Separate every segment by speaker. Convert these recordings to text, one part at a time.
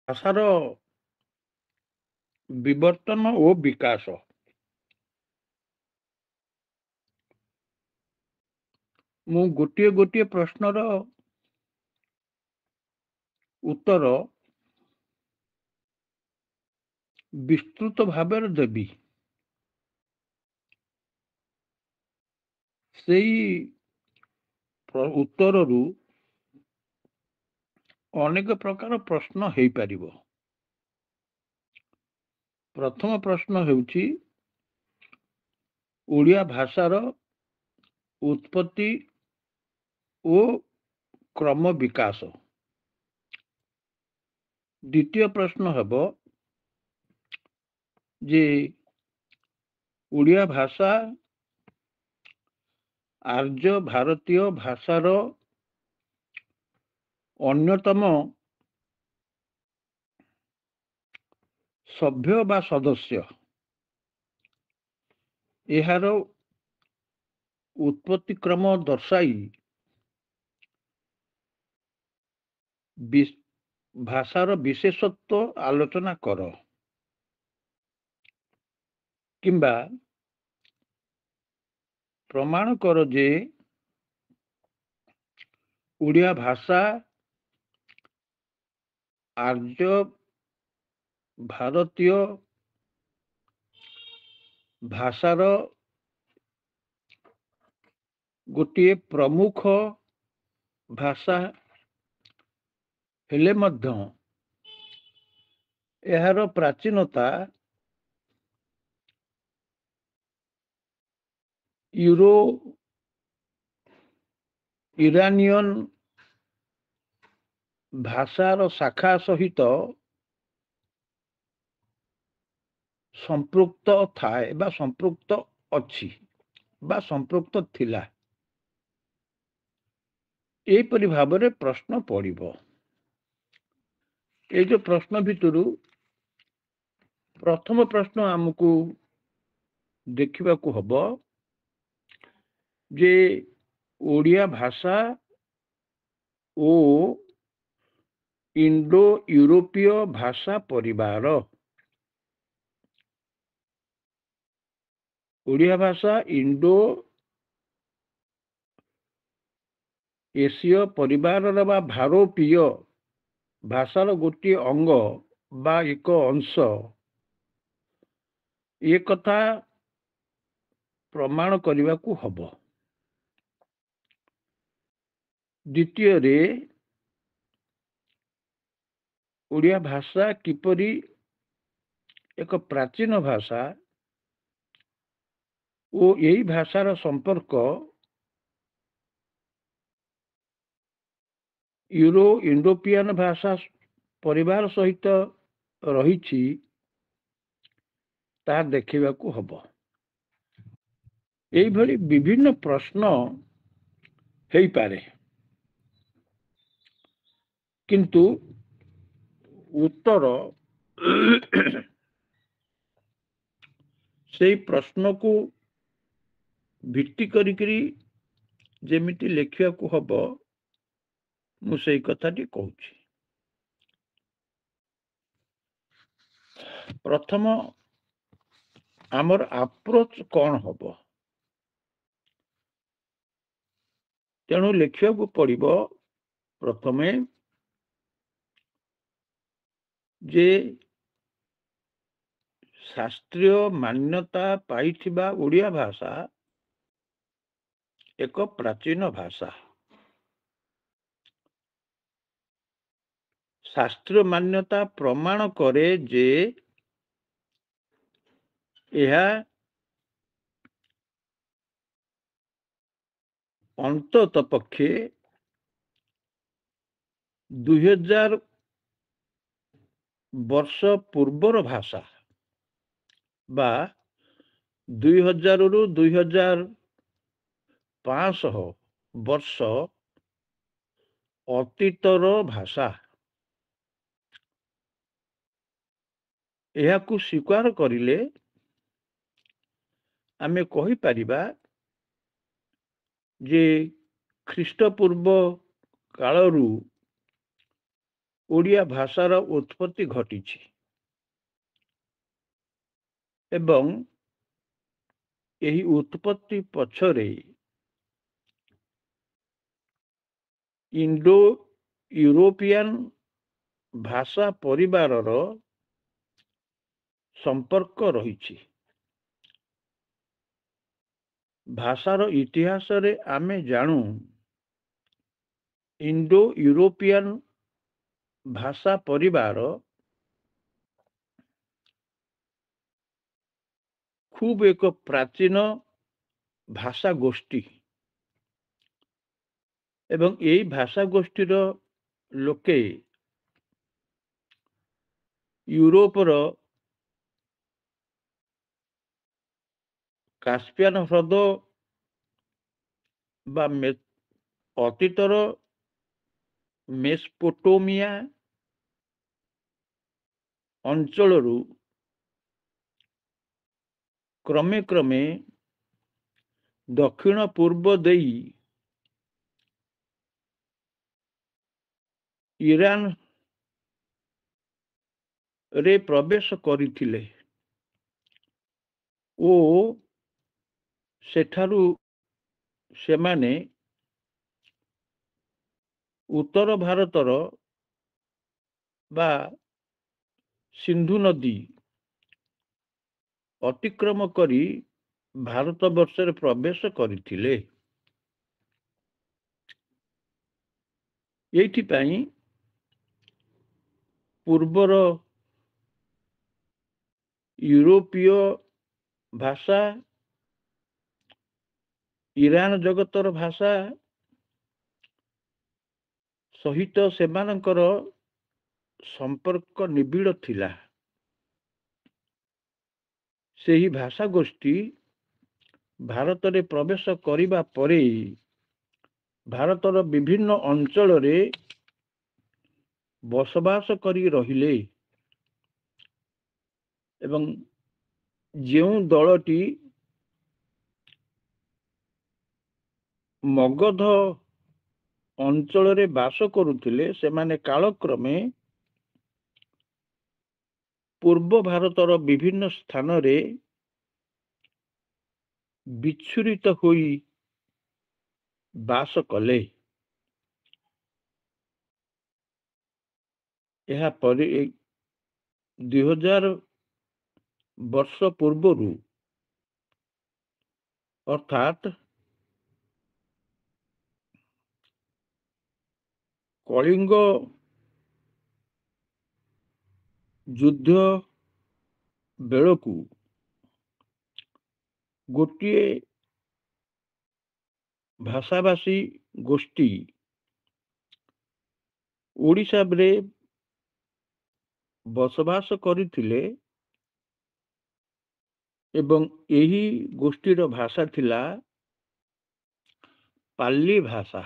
Speaker 1: ଭାଷାର ବିବର୍ତ୍ତନ ଓ ବିକାଶ। ମୁଁ ଗୋଟିଏ ଗୋଟିଏ ପ୍ରଶ୍ନର ଉତ୍ତର ବିସ୍ତୃତ ଭାବରେ ଦେବି। ସେଇ ଉତ୍ତରରୁ ଅନେକ ପ୍ରକାର ପ୍ରଶ୍ନ ହେଇପାରିବ। ପ୍ରଥମ ପ୍ରଶ୍ନ ହେଉଛି ଓଡ଼ିଆ ଭାଷାର ଉତ୍ପତ୍ତି ଓ କ୍ରମ ବିକାଶ। ଦ୍ୱିତୀୟ ପ୍ରଶ୍ନ ହେବ ଯେ ଓଡ଼ିଆ ଭାଷା ଆର୍ଯ୍ୟ ଭାରତୀୟ ଭାଷାର ଅନ୍ୟତମ ସଭ୍ୟ ବା ସଦସ୍ୟ। ଏହାର ଉତ୍ପତ୍ତି କ୍ରମ ଦର୍ଶାଇ ଭାଷାର ବିଶେଷତ୍ୱ ଆଲୋଚନା କର। କିମ୍ବା ପ୍ରମାଣ କର ଯେ ଓଡ଼ିଆ ଭାଷା ଆର୍ଯ୍ୟ ଭାରତୀୟ ଭାଷାର ଗୋଟିଏ ପ୍ରମୁଖ ଭାଷା ହେଲେ ମଧ୍ୟ ଏହାର ପ୍ରାଚୀନତା ଇରାନିୟନ ଭାଷାର ଶାଖା ସହିତ ସମ୍ପୃକ୍ତ ଥାଏ ବା ସମ୍ପୃକ୍ତ ଅଛି ବା ସମ୍ପୃକ୍ତ ଥିଲା। ଏହିପରି ଭାବରେ ପ୍ରଶ୍ନ ପଡ଼ିବ। ଏଇ ଯୋଉ ପ୍ରଶ୍ନ ଭିତରୁ ପ୍ରଥମ ପ୍ରଶ୍ନ ଆମକୁ ଦେଖିବାକୁ ହବ ଯେ ଓଡ଼ିଆ ଭାଷା ଓ ଇଣ୍ଡୋ ୟୁରୋପୀୟ ଭାଷା ପରିବାର। ଓଡ଼ିଆ ଭାଷା ଇଣ୍ଡୋ ଏସୀୟ ପରିବାରର ବା ଭାରୋପୀୟ ଭାଷାର ଗୋଟିଏ ଅଙ୍ଗ ବା ଏକ ଅଂଶ। ଏ କଥା ପ୍ରମାଣ କରିବାକୁ ହବ। ଦ୍ୱିତୀୟରେ ଓଡ଼ିଆ ଭାଷା କିପରି ଏକ ପ୍ରାଚୀନ ଭାଷା ଓ ଏହି ଭାଷାର ସମ୍ପର୍କ ଇଣ୍ଡୋପିଆନ ଭାଷା ପରିବାର ସହିତ ରହିଛି ତାହା ଦେଖିବାକୁ ହବ। ଏଇଭଳି ବିଭିନ୍ନ ପ୍ରଶ୍ନ ହେଇପାରେ, କିନ୍ତୁ ଉତ୍ତର ସେଇ ପ୍ରଶ୍ନକୁ ଭିତ୍ତି କରିକିରି ଯେମିତି ଲେଖିବାକୁ ହବ ମୁଁ ସେଇ କଥାଟି କହୁଛି। ପ୍ରଥମ ଆମର ଆପ୍ରୋଚ କଣ ହବ? ତେଣୁ ଲେଖିବାକୁ ପଡ଼ିବ ପ୍ରଥମେ ଯେ ଶାସ୍ତ୍ରୀୟ ମାନ୍ୟତା ପାଇଥିବା ଓଡ଼ିଆ ଭାଷା ଏକ ପ୍ରାଚୀନ ଭାଷା। ଶାସ୍ତ୍ରୀୟ ମାନ୍ୟତା ପ୍ରମାଣ କରେ ଯେ ଏହା ଅନ୍ତତ ପକ୍ଷେ 2000 ବର୍ଷ ପୂର୍ବର ଭାଷା ବା 2000 ରୁ 2500 ବର୍ଷ ଅତୀତର ଭାଷା। ଏହାକୁ ସ୍ୱୀକାର କରିଲେ ଆମେ କହିପାରିବା ଯେ ଖ୍ରୀଷ୍ଟପୂର୍ବ କାଳରୁ ଓଡ଼ିଆ ଭାଷାର ଉତ୍ପତ୍ତି ଘଟିଛି ଏବଂ ଏହି ଉତ୍ପତ୍ତି ପଛରେ ଇଣ୍ଡୋ ୟୁରୋପିଆନ ଭାଷା ପରିବାରର ସମ୍ପର୍କ ରହିଛି। ଭାଷାର ଇତିହାସରେ ଆମେ ଜାଣୁ ଇଣ୍ଡୋ ୟୁରୋପିଆନ ଭାଷା ପରିବାର ଖୁବ୍ ଏକ ପ୍ରାଚୀନ ଭାଷା ଗୋଷ୍ଠୀ ଏବଂ ଏହି ଭାଷା ଗୋଷ୍ଠୀର ଲୋକେ ୟୁରୋପର କାସ୍ପିଆନ ହ୍ରଦ ବା ଅତୀତର ମେସୋପୋଟାମିଆ ଅଞ୍ଚଳରୁ କ୍ରମେ କ୍ରମେ ଦକ୍ଷିଣ ପୂର୍ବ ଦେଇ ଇରାନରେ ପ୍ରବେଶ କରିଥିଲେ ଓ ସେଠାରୁ ସେମାନେ ଉତ୍ତର ଭାରତର ବା ସିନ୍ଧୁ ନଦୀ ଅତିକ୍ରମ କରି ଭାରତ ବର୍ଷରେ ପ୍ରବେଶ କରିଥିଲେ। ଏଇଥିପାଇଁ ପୂର୍ବର ୟୁରୋପୀୟ ଭାଷା ଇରାନ ଜଗତର ଭାଷା ସହିତ ସେମାନଙ୍କର ସମ୍ପର୍କ ନିବିଡ଼ ଥିଲା। ସେହି ଭାଷା ଗୋଷ୍ଠୀ ଭାରତରେ ପ୍ରବେଶ କରିବା ପରେ ଭାରତର ବିଭିନ୍ନ ଅଞ୍ଚଳରେ ବସବାସ କରି ରହିଲେ ଏବଂ ଯେଉଁ ଦଳଟି ମଗଧ ଅଞ୍ଚଳରେ ବାସ କରୁଥିଲେ ସେମାନେ କାଳକ୍ରମେ ପୂର୍ବ ଭାରତର ବିଭିନ୍ନ ସ୍ଥାନରେ ବିଚ୍ଛୁରିତ ହୋଇ ବାସ କଲେ। ଏହାପରେ 2000 ବର୍ଷ ପୂର୍ବରୁ ଅର୍ଥାତ୍ କଳିଙ୍ଗ ଯୁଦ୍ଧ ବେଳକୁ ଗୋଟିଏ ଭାଷାଭାଷୀ ଗୋଷ୍ଠୀ ଓଡ଼ିଶାରେ ବସବାସ କରିଥିଲେ ଏବଂ ଏହି ଗୋଷ୍ଠୀର ଭାଷା ଥିଲା ପାଲି ଭାଷା।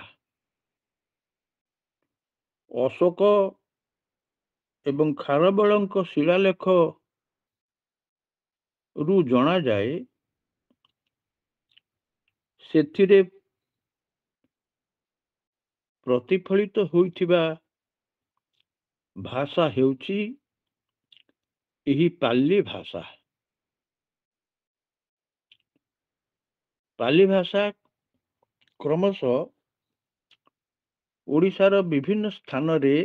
Speaker 1: ଅଶୋକ ଏବଂ ଖାରବେଳଙ୍କ ଶିଳାଲେଖରୁ ଜଣାଯାଏ ସେଥିରେ ପ୍ରତିଫଳିତ ହୋଇଥିବା ଭାଷା ହେଉଛି ଏହି ପାଲି ଭାଷା। ପାଲି ଭାଷା କ୍ରମଶଃ ଓଡ଼ିଶାର ବିଭିନ୍ନ ସ୍ଥାନରେ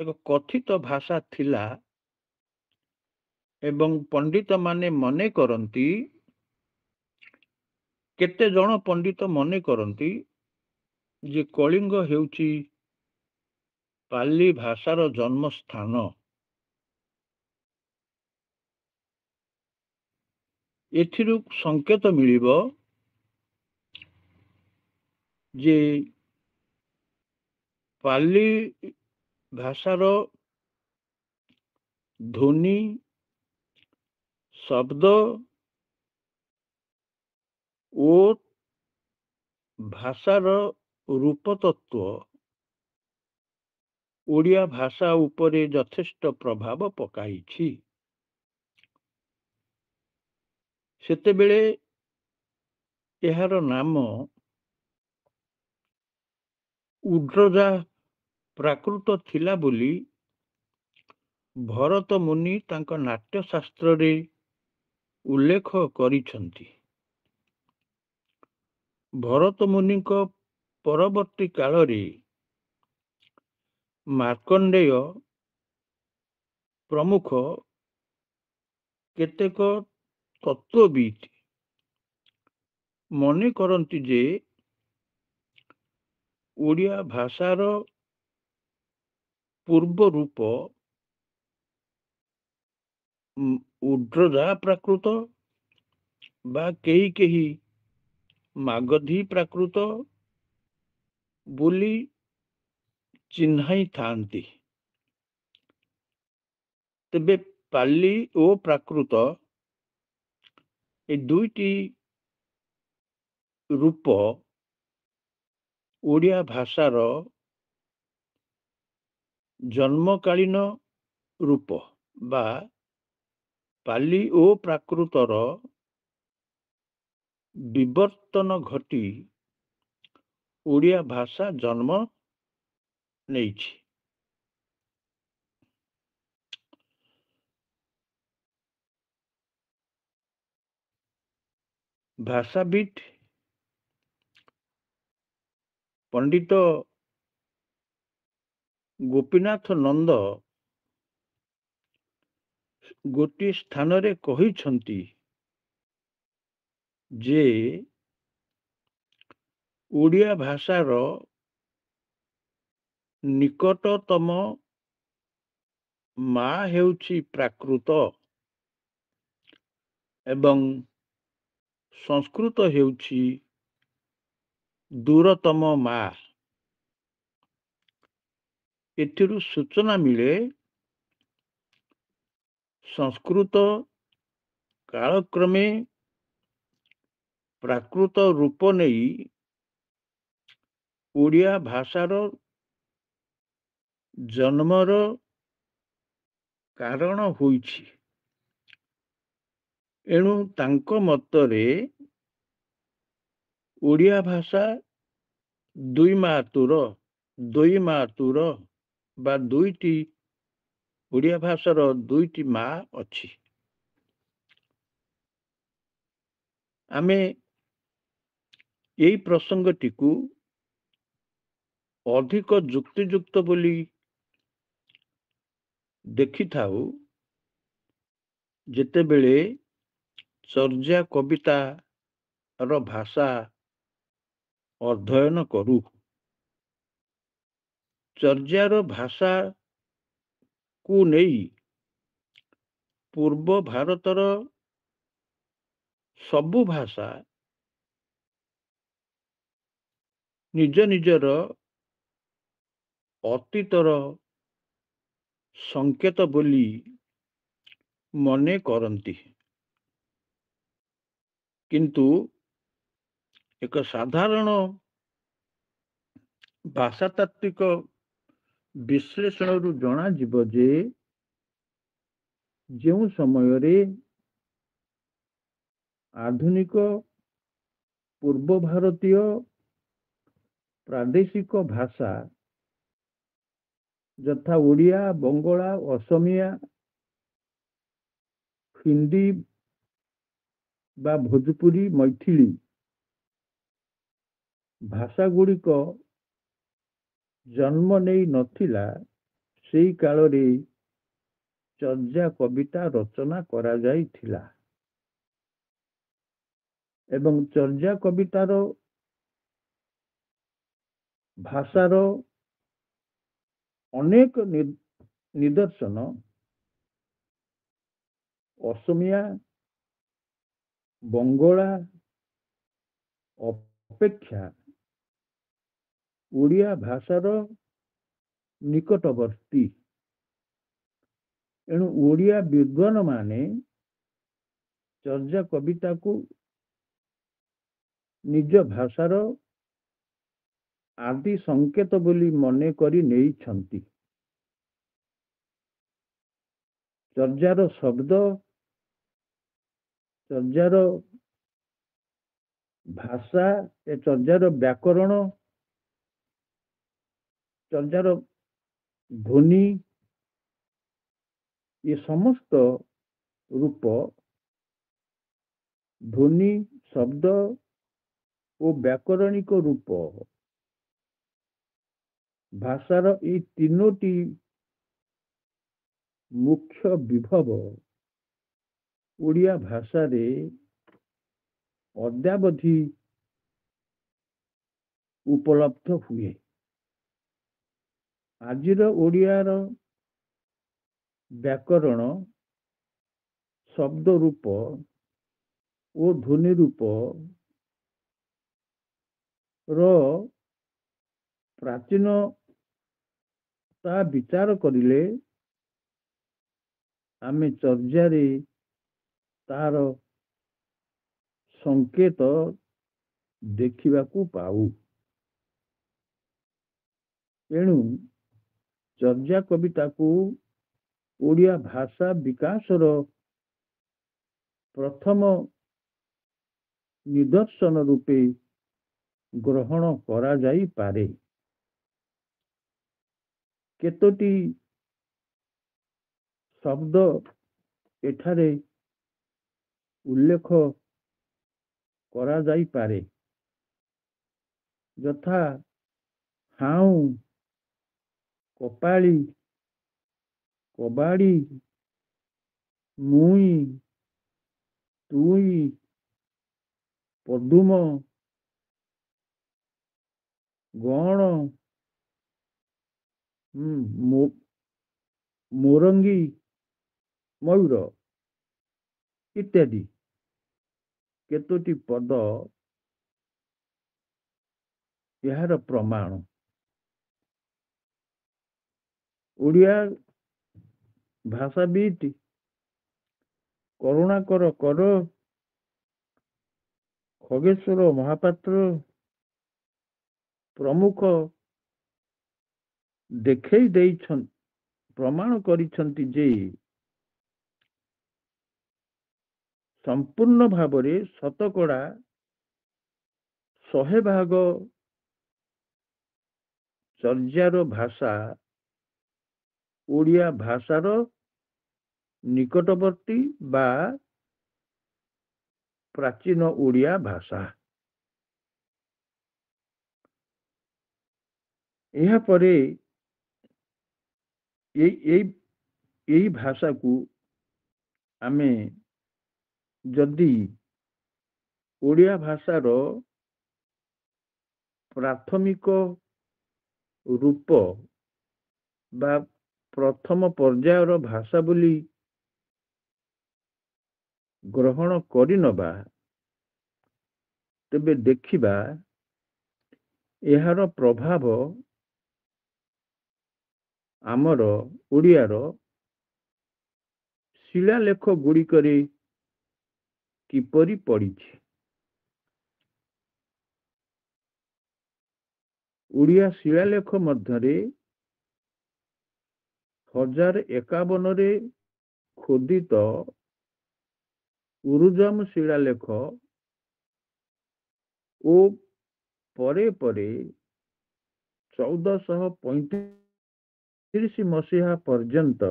Speaker 1: ଏକ କଥିତ ଭାଷା ଥିଲା ଏବଂ ପଣ୍ଡିତମାନେ ମନେ କରନ୍ତି, କେତେ ଜଣ ପଣ୍ଡିତ ମନେ କରନ୍ତି ଯେ କଳିଙ୍ଗ ହେଉଛି ପାଲି ଭାଷାର ଜନ୍ମସ୍ଥାନ। ଏଥିରୁ ସଂକେତ ମିଳିବ ଯେ ପାଲି ଭାଷାର ଧ୍ୱନି, ଶବ୍ଦ ଓ ଭାଷାର ରୂପତତ୍ତ୍ୱ ଓଡ଼ିଆ ଭାଷା ଉପରେ ଯଥେଷ୍ଟ ପ୍ରଭାବ ପକାଇଛି। ସେତେବେଳେ ଏହାର ନାମ ଉଡ୍ରଜା ପ୍ରାକୃତ ଥିଲା ବୋଲି ଭରତ ମୁନି ତାଙ୍କ ନାଟ୍ୟଶାସ୍ତ୍ରରେ ଉଲ୍ଲେଖ କରିଛନ୍ତି। ଭରତ ମୁନିଙ୍କ ପରବର୍ତ୍ତୀ କାଳରେ ମାର୍କଣ୍ଡେୟ ପ୍ରମୁଖ କେତେକ ତତ୍ତ୍ୱବିତ୍ ମନେ କରନ୍ତି ଯେ ଓଡ଼ିଆ ଭାଷାର ପୂର୍ବ ରୂପ ଉଡ୍ରଜା ପ୍ରାକୃତ ବା କେହି କେହି ମାଗଧୀ ପ୍ରାକୃତ ବୋଲି ଚିହ୍ନାଇଥାନ୍ତି। ତେବେ ପାଲି ଓ ପ୍ରାକୃତ ଏ ଦୁଇଟି ରୂପ ଓଡ଼ିଆ ଭାଷାର ଜନ୍ମକାଳୀନ ରୂପ ବା ପାଲି ଓ ପ୍ରାକୃତର ବିବର୍ତ୍ତନ ଘଟି ଓଡ଼ିଆ ଭାଷା ଜନ୍ମ ନେଇଛି। ଭାଷାବିତ୍ ପଣ୍ଡିତ ଗୋପୀନାଥ ନନ୍ଦ ଗୋଟିଏ ସ୍ଥାନରେ କହିଛନ୍ତି ଯେ ଓଡ଼ିଆ ଭାଷାର ନିକଟତମ ମା ହେଉଛି ପ୍ରାକୃତ ଏବଂ ସଂସ୍କୃତ ହେଉଛି ଦୂରତମ ମା। ଏଥିରୁ ସୂଚନା ମିଳେ ସଂସ୍କୃତ କାଳକ୍ରମେ ପ୍ରାକୃତ ରୂପ ନେଇ ଓଡ଼ିଆ ଭାଷାର ଜନ୍ମର କାରଣ ହୋଇଛି। ଏଣୁ ତାଙ୍କ ମତରେ ଓଡ଼ିଆ ଭାଷା ଦୁଇ ମାତୃର ବା ଦୁଇଟି ଓଡ଼ିଆ ଭାଷାର ଦୁଇଟି ମା ଅଛି। ଆମେ ଏହି ପ୍ରସଙ୍ଗଟିକୁ ଅଧିକ ଯୁକ୍ତିଯୁକ୍ତ ବୋଲି ଦେଖିଥାଉ ଯେତେବେଳେ ଚର୍ଯା କବିତାର ଭାଷା ଅଧ୍ୟୟନ କରୁ। ଚର୍ଯାର ଭାଷାକୁ ନେଇ ପୂର୍ବ ଭାରତର ସବୁ ଭାଷା ନିଜ ନିଜର ଅତୀତର ସଂକେତ ବୋଲି ମନେ କରନ୍ତି, କିନ୍ତୁ ଏକ ସାଧାରଣ ଭାଷାତାତ୍ତ୍ୱିକ ବିଶ୍ଳେଷଣରୁ ଜଣାଯିବ ଯେ ଯେଉଁ ସମୟରେ ଆଧୁନିକ ପୂର୍ବ ଭାରତୀୟ ପ୍ରାଦେଶିକ ଭାଷା ଯଥା ଓଡ଼ିଆ, ବଙ୍ଗଳା, ଅସମିଆ, ହିନ୍ଦୀ ବା ଭୋଜପୁରୀ, ମୈଥିଳି ଭାଷାଗୁଡ଼ିକ ଜନ୍ମ ନେଇ ନଥିଲା, ସେହି କାଳରେ ଚର୍ଯା କବିତା ରଚନା କରାଯାଇଥିଲା ଏବଂ ଚର୍ଯା କବିତାର ଭାଷାର ଅନେକ ନିଦର୍ଶନ ଅସମିଆ, ବଙ୍ଗଳା ଅପେକ୍ଷା ଓଡ଼ିଆ ଭାଷାର ନିକଟବର୍ତ୍ତୀ। ଏଣୁ ଓଡ଼ିଆ ବିଦ୍ୱାନମାନେ ଚର୍ଯା କବିତାକୁ ନିଜ ଭାଷାର ଆଦି ସଂକେତ ବୋଲି ମନେ କରି ନେଇଛନ୍ତି। ଚର୍ଯାର ଶବ୍ଦ, ଚର୍ଯାର ଭାଷା, ଚର୍ଯାର ବ୍ୟାକରଣ, ଚର୍ଯାର ଧ୍ୱନି ଏ ସମସ୍ତ ରୂପ ଧ୍ୱନି, ଶବ୍ଦ ଓ ବ୍ୟାକରଣିକ ରୂପ ଭାଷାର ଏଇ ତିନୋଟି ମୁଖ୍ୟ ବିଭବ ଓଡ଼ିଆ ଭାଷାରେ ଅଦ୍ୟାବଧି ଉପଲବ୍ଧ ହୁଏ। ଆଜିର ଓଡ଼ିଆର ବ୍ୟାକରଣ, ଶବ୍ଦ ରୂପ ଓ ଧ୍ୱନି ରୂପ ର ପ୍ରାଚୀନତା ବିଚାର କରିଲେ ଆମେ ଚର୍ଯାରେ ତାର ସଂକେତ ଦେଖିବାକୁ ପାଉ। ଏଣୁ ଚର୍ଯା କବିତାକୁ ଓଡ଼ିଆ ଭାଷା ବିକାଶର ପ୍ରଥମ ନିଦର୍ଶନ ରୂପେ ଗ୍ରହଣ କରାଯାଇପାରେ। କେତୋଟି ଶବ୍ଦ ଏଠାରେ ଉଲ୍ଲେଖ କରାଯାଇପାରେ, ଯଥା ହାଉଁ, କପାଳି, କବାଡ଼ି, ମୁଇଁ, ତୁଇ, ପଦୁମ, ଗଣ, ମୋରଙ୍ଗୀ, ମୟୂର ଇତ୍ୟାଦି କେତୋଟି ପଦ ଏହାର ପ୍ରମାଣ। ଓଡ଼ିଆ ଭାଷାବିତ୍ କରୁଣାକର କର, ଖଗେଶ୍ୱର ମହାପାତ୍ର ପ୍ରମୁଖ ଦେଖେଇ ଦେଇଛନ୍ତି, ପ୍ରମାଣ କରିଛନ୍ତି ଯେ ସମ୍ପୂର୍ଣ୍ଣ ଭାବରେ ଶତକଡ଼ା 100% ଚର୍ଯାର ଭାଷା ଓଡ଼ିଆ ଭାଷାର ନିକଟବର୍ତ୍ତୀ ବା ପ୍ରାଚୀନ ଓଡ଼ିଆ ଭାଷା। ଏହାପରେ ଏଇ ଭାଷାକୁ ଆମେ ଯଦି ଓଡ଼ିଆ ଭାଷାର ପ୍ରାଥମିକ ରୂପ ବା ପ୍ରଥମ ପର୍ଯ୍ୟାୟର ଭାଷା ବୋଲି ଗ୍ରହଣ କରିନବା, ତେବେ ଦେଖିବା ଏହାର ପ୍ରଭାବ ଆମର ଓଡ଼ିଆର ଶିଳାଲେଖ ଗୁଡ଼ିକରେ କିପରି ପଡ଼ିଛି। ଓଡ଼ିଆ ଶିଳାଲେଖ ମଧ୍ୟରେ 1051ରେ ଖୋଦିତ ଉରୁଜମ ଶିଳାଲେଖ ଓ ପରେ ପରେ 1435 ମସିହା ପର୍ଯ୍ୟନ୍ତ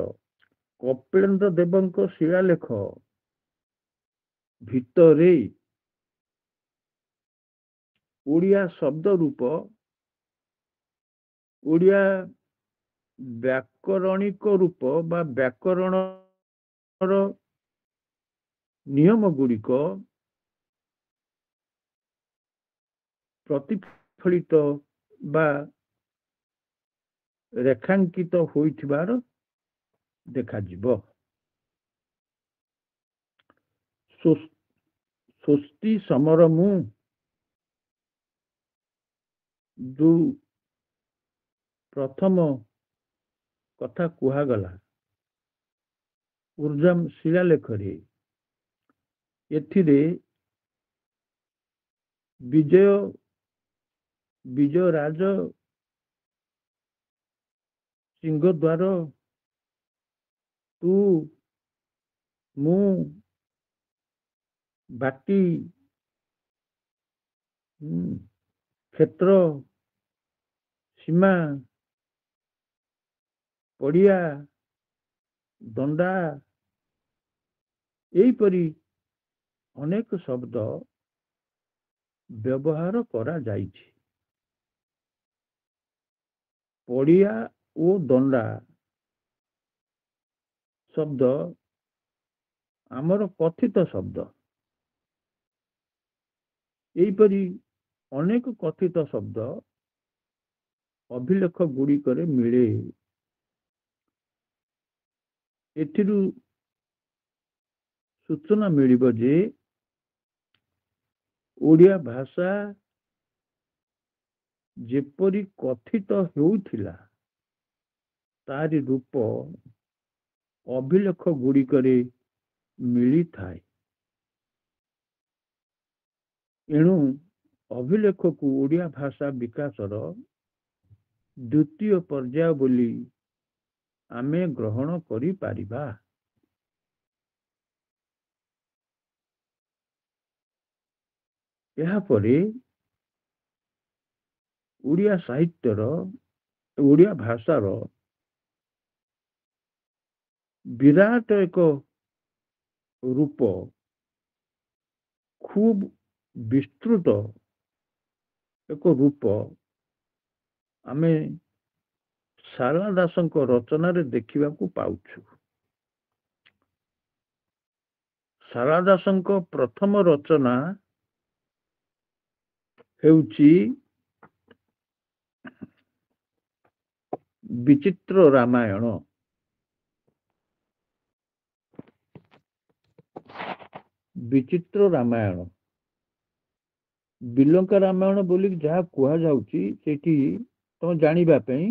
Speaker 1: କପିଳେନ୍ଦ୍ର ଦେବଙ୍କ ଶିଳାଲେଖ ଭିତରେ ଓଡ଼ିଆ ଶବ୍ଦ ରୂପ, ଓଡ଼ିଆ ବ୍ୟାକରଣିକ ରୂପ ବା ବ୍ୟାକରଣର ନିୟମ ଗୁଡ଼ିକ ପ୍ରତିଫଳିତ ବା ରେଖାଙ୍କିତ ହୋଇଥିବାର ଦେଖାଯିବ। ସ୍ୱସ୍ତି ସମର ମୁଁ ଯୋଉ ପ୍ରଥମ କଥା କୁହାଗଲା ଉର୍ଜାମ ଶିଳାଲେଖରେ, ଏଥିରେ ବିଜୟରାଜ ସିଂହଦ୍ୱାର, ତୁ, ମୁଁ, ବାଟି, କ୍ଷେତ୍ର, ସୀମା, ପଡ଼ିଆ, ଦଣ୍ଡା ଏହିପରି ଅନେକ ଶବ୍ଦ ବ୍ୟବହାର କରାଯାଇଛି। ପଡ଼ିଆ ଓ ଦଣ୍ଡା ଶବ୍ଦ ଆମର କଥିତ ଶବ୍ଦ। ଏହିପରି ଅନେକ କଥିତ ଶବ୍ଦ ଅଭିଲେଖ ଗୁଡ଼ିକରେ ମିଳେ। ଏଥିରୁ ସୂଚନା ମିଳିବ ଯେ ଓଡ଼ିଆ ଭାଷା ଯେପରି କଥିତ ହେଉଥିଲା ତାରି ରୂପ ଅଭିଲେଖ ଗୁଡ଼ିକରେ ମିଳିଥାଏ। ଏଣୁ ଅଭିଲେଖକୁ ଓଡ଼ିଆ ଭାଷା ବିକାଶର ଦ୍ୱିତୀୟ ପର୍ଯ୍ୟାୟ ବୋଲି ଆମେ ଗ୍ରହଣ କରିପାରିବା। ଏହାପରେ ଓଡ଼ିଆ ସାହିତ୍ୟର, ଓଡ଼ିଆ ଭାଷାର ବିରାଟ ଏକ ରୂପ, ଖୁବ୍ ବିସ୍ତୃତ ଏକ ରୂପ ଆମେ ଶାରଳା ଦାସଙ୍କ ରଚନାରେ ଦେଖିବାକୁ ପାଉଛୁ। ଶାରଳା ଦାସଙ୍କ ପ୍ରଥମ ରଚନା ହେଉଛି ବିଚିତ୍ର ରାମାୟଣ। ବିଚିତ୍ର ରାମାୟଣ, ବିଲଙ୍କା ରାମାୟଣ ବୋଲି ଯାହା କୁହାଯାଉଛି, ସେଠି ତମେ ଜାଣିବା ପାଇଁ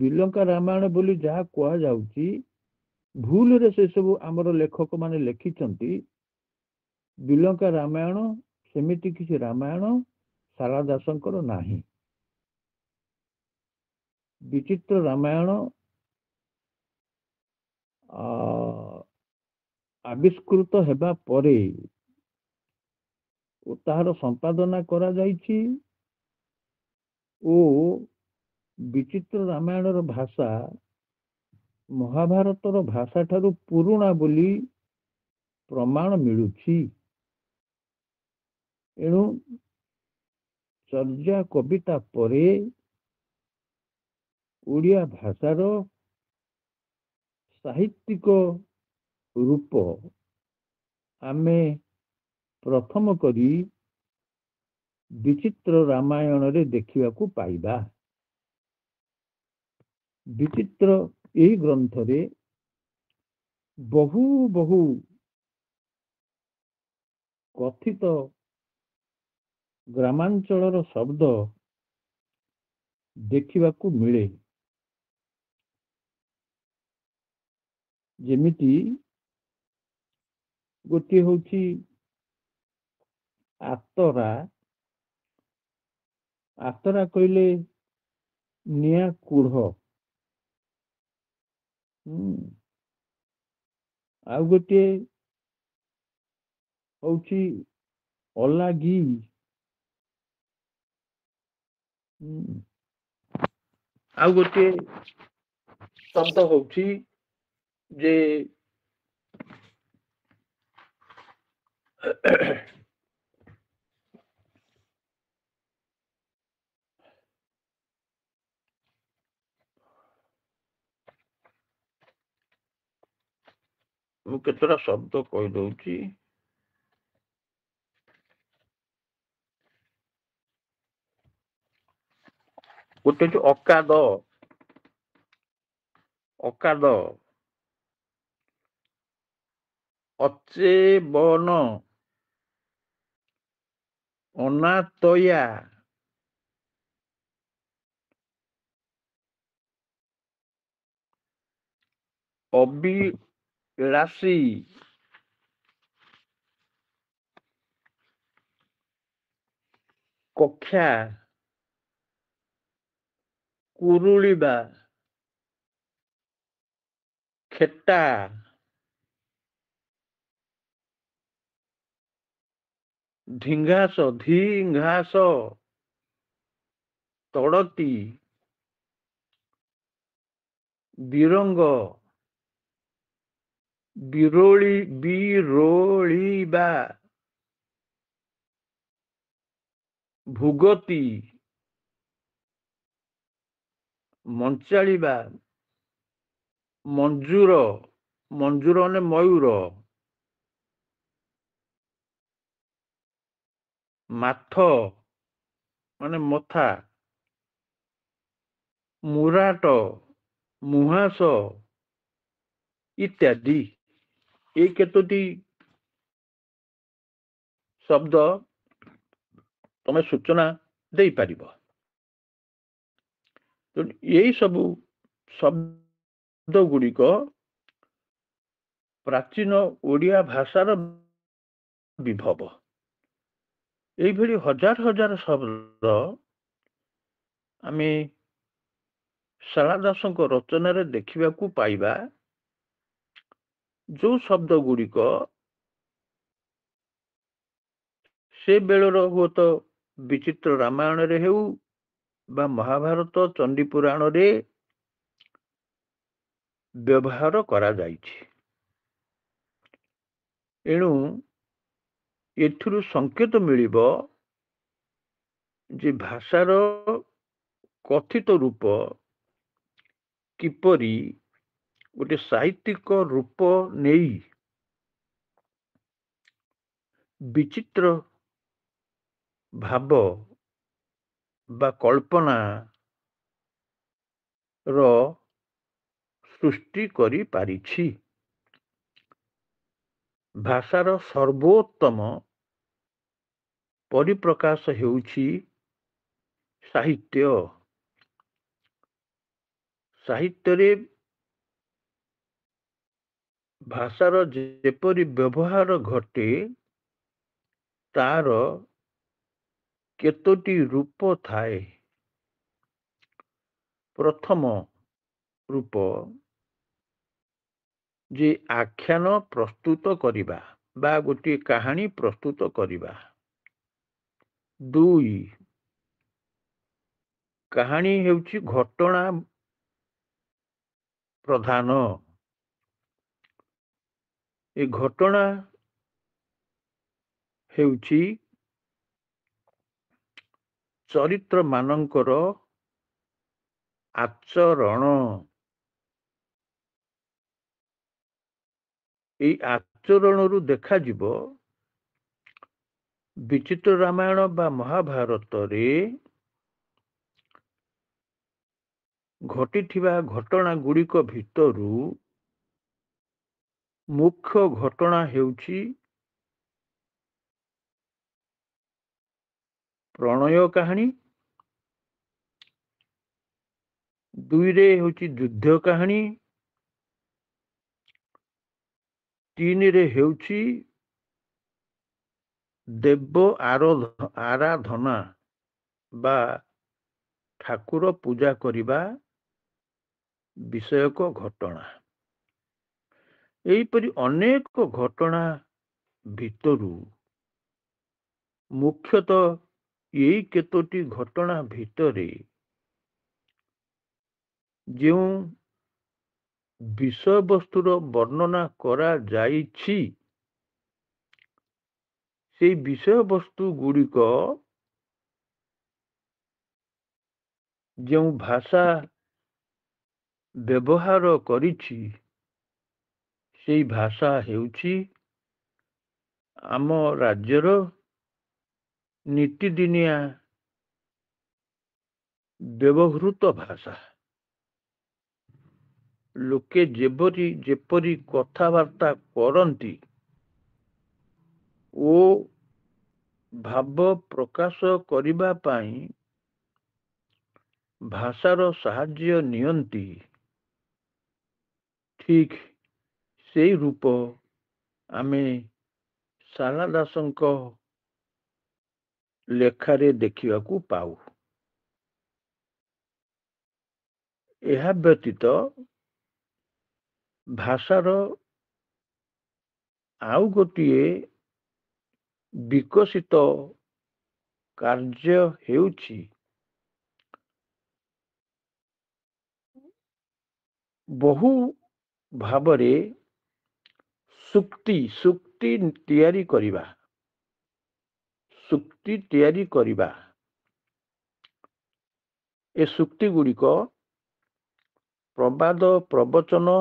Speaker 1: ବିଲଙ୍କା ରାମାୟଣ ବୋଲି ଯାହା କୁହାଯାଉଛି, ଭୁଲରେ ସେ ସବୁ ଆମର ଲେଖକ ମାନେ ଲେଖିଛନ୍ତି। ବିଲଙ୍କା ରାମାୟଣ ସେମିତି କିଛି ରାମାୟଣ ଶାରଳା ଦାସଙ୍କର ନାହିଁ। ବିଚିତ୍ର ରାମାୟଣ ଆବିଷ୍କୃତ ହେବା ପରେ ତାହାର ସମ୍ପାଦନା କରାଯାଇଛି ଓ ବିଚିତ୍ର ରାମାୟଣର ଭାଷା ମହାଭାରତର ଭାଷା ଠାରୁ ପୁରୁଣା ବୋଲି ପ୍ରମାଣ ମିଳୁଛି। ଏଣୁ ଚର୍ଯା କବିତା ପରେ ଓଡ଼ିଆ ଭାଷାର ସାହିତ୍ୟିକ ରୂପ ଆମେ ପ୍ରଥମ କରି ବିଚିତ୍ର ରାମାୟଣରେ ଦେଖିବାକୁ ପାଇବା। ବିଚିତ୍ର ଏହି ଗ୍ରନ୍ଥରେ ବହୁ ବହୁ କଥିତ ଗ୍ରାମାଞ୍ଚଳର ଶବ୍ଦ ଦେଖିବାକୁ ମିଳେ। ଯେମିତି ଗୋଟିଏ ହଉଛି ଆତରା। ଆତରା କହିଲେ ନିଆଁ କୁଢ଼। ଆଉ ଗୋଟିଏ ହଉଛି ଅଲାଗି। ଆଉ ଗୋଟିଏ ଶବ୍ଦ ହଉଛି ଯେ ମୁଁ କେତେଟା ଶବ୍ଦ କହିଦଉଛି। ଗୋଟେ ହଉଛି ଅକାଦ, ଅକାଦ, ଅଚେବନ, ଅନାତୟା, ଅବିଳାସୀ, କକ୍ଷା, କୁରୁଳିବା, ଖେଟା, ଧିଙ୍ଘାସ, ଧିଙ୍ଘାସ, ତଡତୀ, ବିରଙ୍ଗ, ବିରୋଳିବା, ଭୂଗତି, ମଞ୍ଚାଳିବା, ମଞ୍ଜୁର, ମଞ୍ଜୁର ମାନେ ମୟୂର, ମାଥ ମାନେ ମଥା, ମୁରାଟ, ମୁହାଁସ ଇତ୍ୟାଦି। এই କେତୋଟି ଶବ୍ଦ ତମେ ସୂଚନା ଦେଇପାରିବ। এই ସବୁ ଶବ୍ଦ ଗୁଡ଼ିକ ପ୍ରାଚୀନ ଓଡ଼ିଆ ଭାଷାର ବିଭବ। এইଭଳି ହଜାର ହଜାର ଶବ୍ଦ ଆମେ ଶାରଳା ଦାସଙ୍କ ରଚନାରେ ଦେଖିବାକୁ ପାଇବା, ଯୋଉ ଶବ୍ଦ ଗୁଡ଼ିକ ସେ ବେଳର ହୁଏତ ବିଚିତ୍ର ରାମାୟଣରେ ହେଉ ବା ମହାଭାରତ ଚଣ୍ଡୀ ପୁରାଣରେ ବ୍ୟବହାର କରାଯାଇଛି। ଏଣୁ ଏଥିରୁ ସଂକେତ ମିଳିବ ଯେ ଭାଷାର କଥିତ ରୂପ କିପରି ଗୋଟେ ସାହିତ୍ୟିକ ରୂପ ନେଇ ବିଚିତ୍ର ଭାବ ବା କଳ୍ପନା ର ସୃଷ୍ଟି କରିପାରିଛି। ଭାଷାର ସର୍ବୋତ୍ତମ ପରିପ୍ରକାଶ ହେଉଛି ସାହିତ୍ୟ। ସାହିତ୍ୟରେ ଭାଷାର ଯେପରି ବ୍ୟବହାର ଘଟେ, ତାର କେତୋଟି ରୂପ ଥାଏ। ପ୍ରଥମ ରୂପ ଯେ ଆଖ୍ୟାନ ପ୍ରସ୍ତୁତ କରିବା ବା ଗୋଟିଏ କାହାଣୀ ପ୍ରସ୍ତୁତ କରିବା। ଦୁଇ, କାହାଣୀ ହେଉଛି ଘଟଣା ପ୍ରଧାନ। ଏ ଘଟଣା ହେଉଛି ଚରିତ୍ର ମାନଙ୍କର ଆଚରଣ। এই ଆଚରଣରୁ ଦେଖାଯିବ ବିଚିତ୍ର ରାମାୟଣ ବା ମହାଭାରତରେ ଘଟିଥିବା ଘଟଣା ଗୁଡ଼ିକ ଭିତରୁ ମୁଖ୍ୟ ଘଟଣା ହେଉଛି ପ୍ରଣୟ କାହାଣୀ, ଦୁଇରେ ହେଉଛି ଯୁଦ୍ଧ କାହାଣୀ, ତିନିରେ ହେଉଛି ଦେବ ଆରାଧନା ବା ଠାକୁର ପୂଜା କରିବା ବିଷୟକ ଘଟଣା। ଏହିପରି ଅନେକ ଘଟଣା ଭିତରୁ ମୁଖ୍ୟତଃ ଏଇ କେତୋଟି ଘଟଣା ଭିତରେ ଯେଉଁ ବିଷୟବସ୍ତୁର ବର୍ଣ୍ଣନା କରାଯାଇଛି, ସେଇ ବିଷୟବସ୍ତୁ ଗୁଡ଼ିକ ଯେଉଁ ଭାଷା ବ୍ୟବହାର କରିଛି, ସେଇ ଭାଷା ହେଉଛି ଆମ ରାଜ୍ୟର ନୀତିଦିନିଆ ବ୍ୟବହୃତ ଭାଷା। ଲୋକେ ଯେପରି କଥାବାର୍ତ୍ତା କରନ୍ତି ଓ ଭାବ ପ୍ରକାଶ କରିବା ପାଇଁ ଭାଷାର ସାହାଯ୍ୟ ନିଅନ୍ତି, ଠିକ୍ ସେଇ ରୂପ ଆମେ ଶାରଳା ଦାସଙ୍କ ଲେଖାରେ ଦେଖିବାକୁ ପାଉ। ଏହା ବ୍ୟତୀତ ଭାଷାର ଆଉ ଗୋଟିଏ ବିକଶିତ କାର୍ଯ୍ୟ ହେଉଛି ବହୁ ଭାବରେ ସୁକ୍ତି ତିଆରି କରିବା ଏ ସୁକ୍ତି ଗୁଡ଼ିକ ପ୍ରବାଦ ପ୍ରବଚନ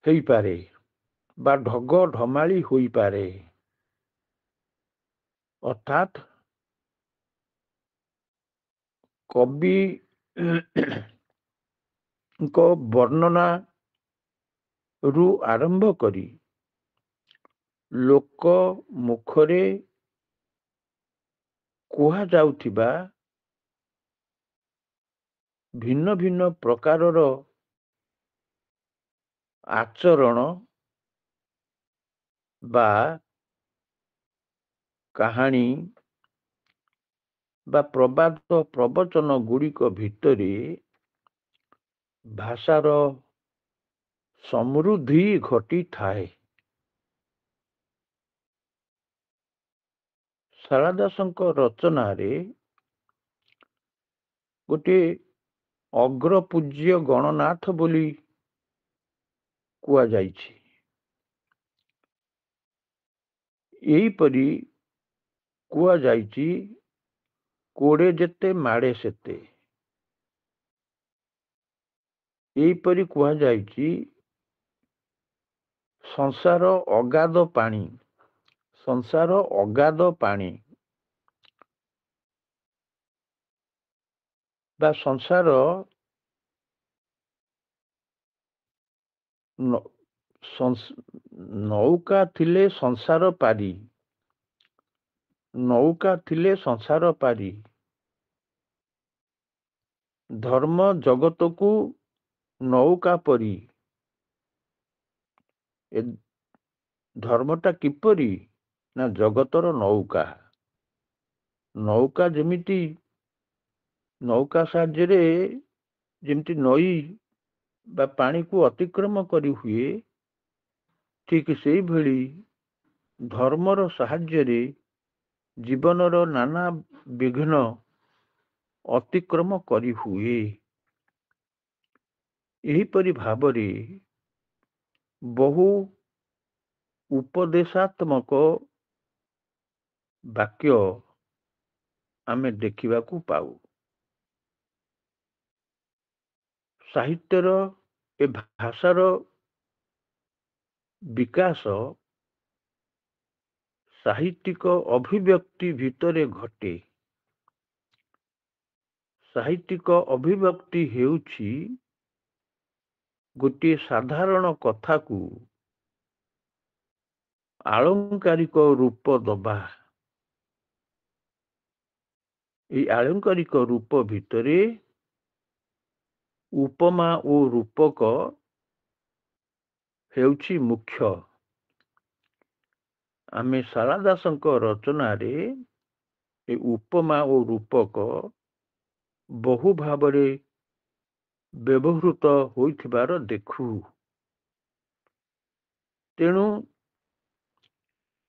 Speaker 1: ହେଇପାରେ ବା ଢଗ ଢମାଳି ହୋଇପାରେ, ଅର୍ଥାତ୍ କବିଙ୍କ ବର୍ଣ୍ଣନା ରୁ ଆରମ୍ଭ କରି ଲୋକ ମୁଖରେ କୁହାଯାଉଥିବା ଭିନ୍ନ ଭିନ୍ନ ପ୍ରକାରର ଆଚରଣ ବା କାହାଣୀ ବା ପ୍ରବାଦ ପ୍ରବଚନ ଗୁଡ଼ିକ ଭିତରେ ଭାଷାର ସମୃଦ୍ଧି ଘଟିଥାଏ। ଶାରଳା ଦାସଙ୍କ ରଚନାରେ ଗୋଟିଏ ଅଗ୍ରପୂଜ୍ୟ ଗଣନାଥ ବୋଲି କୁହାଯାଇଛି। ଏହିପରି କୁହାଯାଇଛି, କୋଡ଼େ ଯେତେ ମାଡ଼େ ସେତେ। ଏହିପରି କୁହାଯାଇଛି, ସଂସାର ଅଗାଧ ପାଣି ବା ସଂସାର ନୌକା ଥିଲେ ସଂସାର ପାରି, ଧର୍ମ ଜଗତକୁ ନୌକା ପରି। ଏ ଧର୍ମଟା କିପରି? ନା ଜଗତର ନୌକା ଯେମିତି ନୌକା ସାହାଯ୍ୟରେ ଯେମିତି ନଈ ବା ପାଣିକୁ ଅତିକ୍ରମ କରି ହୁଏ, ଠିକ ସେଇଭଳି ଧର୍ମର ସାହାଯ୍ୟରେ ଜୀବନର ନାନା ବିଘ୍ନ ଅତିକ୍ରମ କରି ହୁଏ। ଏହିପରି ଭାବରେ ବହୁ ଉପଦେଶାତ୍ମକ ବାକ୍ୟ ଆମେ ଦେଖିବାକୁ ପାଉ। ସାହିତ୍ୟର ଏ ଭାଷାର ବିକାଶ ସାହିତ୍ୟିକ ଅଭିବ୍ୟକ୍ତି ଭିତରେ ଘଟେ। ସାହିତ୍ୟିକ ଅଭିବ୍ୟକ୍ତି ହେଉଛି ଗୋଟିଏ ସାଧାରଣ କଥାକୁ ଆଳଙ୍କାରିକ ରୂପ ଦେବା। ଏହି ଆଳଙ୍କାରିକ ରୂପ ଭିତରେ ଉପମା ଓ ରୂପକ ହେଉଛି ମୁଖ୍ୟ। ଆମେ ଶାରଳା ଦାସଙ୍କ ରଚନାରେ ଏ ଉପମା ଓ ରୂପକ ବହୁ ଭାବରେ ବ୍ୟବହୃତ ହୋଇଥିବାର ଦେଖୁ। ତେଣୁ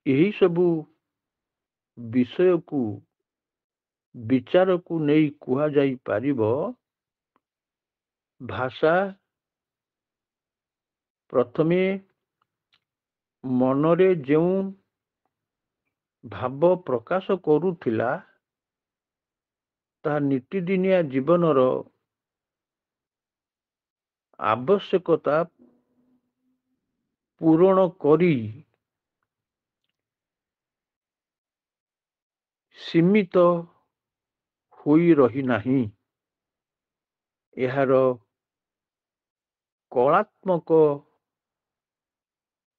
Speaker 1: ଏହି ସବୁ ବିଷୟକୁ ବିଚାରକୁ ନେଇ କୁହାଯାଇ ପାରିବ, ଭାଷା ପ୍ରଥମେ ମନରେ ଯେଉଁ ଭାବ ପ୍ରକାଶ କରୁଥିଲା, ତାହା ନୀତିଦିନିଆ ଜୀବନର ଆବଶ୍ୟକତା ପୂରଣ କରି ସୀମିତ ହୋଇ ରହିନାହିଁ। ଏହାର କଳାତ୍ମକ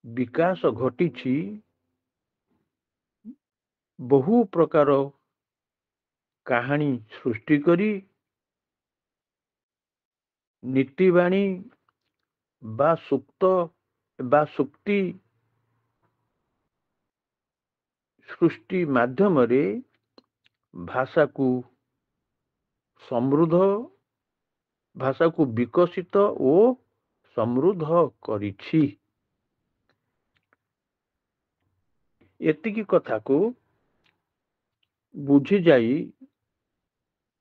Speaker 1: ବିକାଶ ଘଟିଛି। ବହୁ ପ୍ରକାର କାହାଣୀ ସୃଷ୍ଟି କରି ନୀତିବାଣୀ ବା ସୁକ୍ତି ସୃଷ୍ଟି ମାଧ୍ୟମରେ ଭାଷାକୁ ବିକଶିତ ଓ ସମୃଦ୍ଧ କରିଛି। ଏତିକି କଥାକୁ ବୁଝିଯାଇ,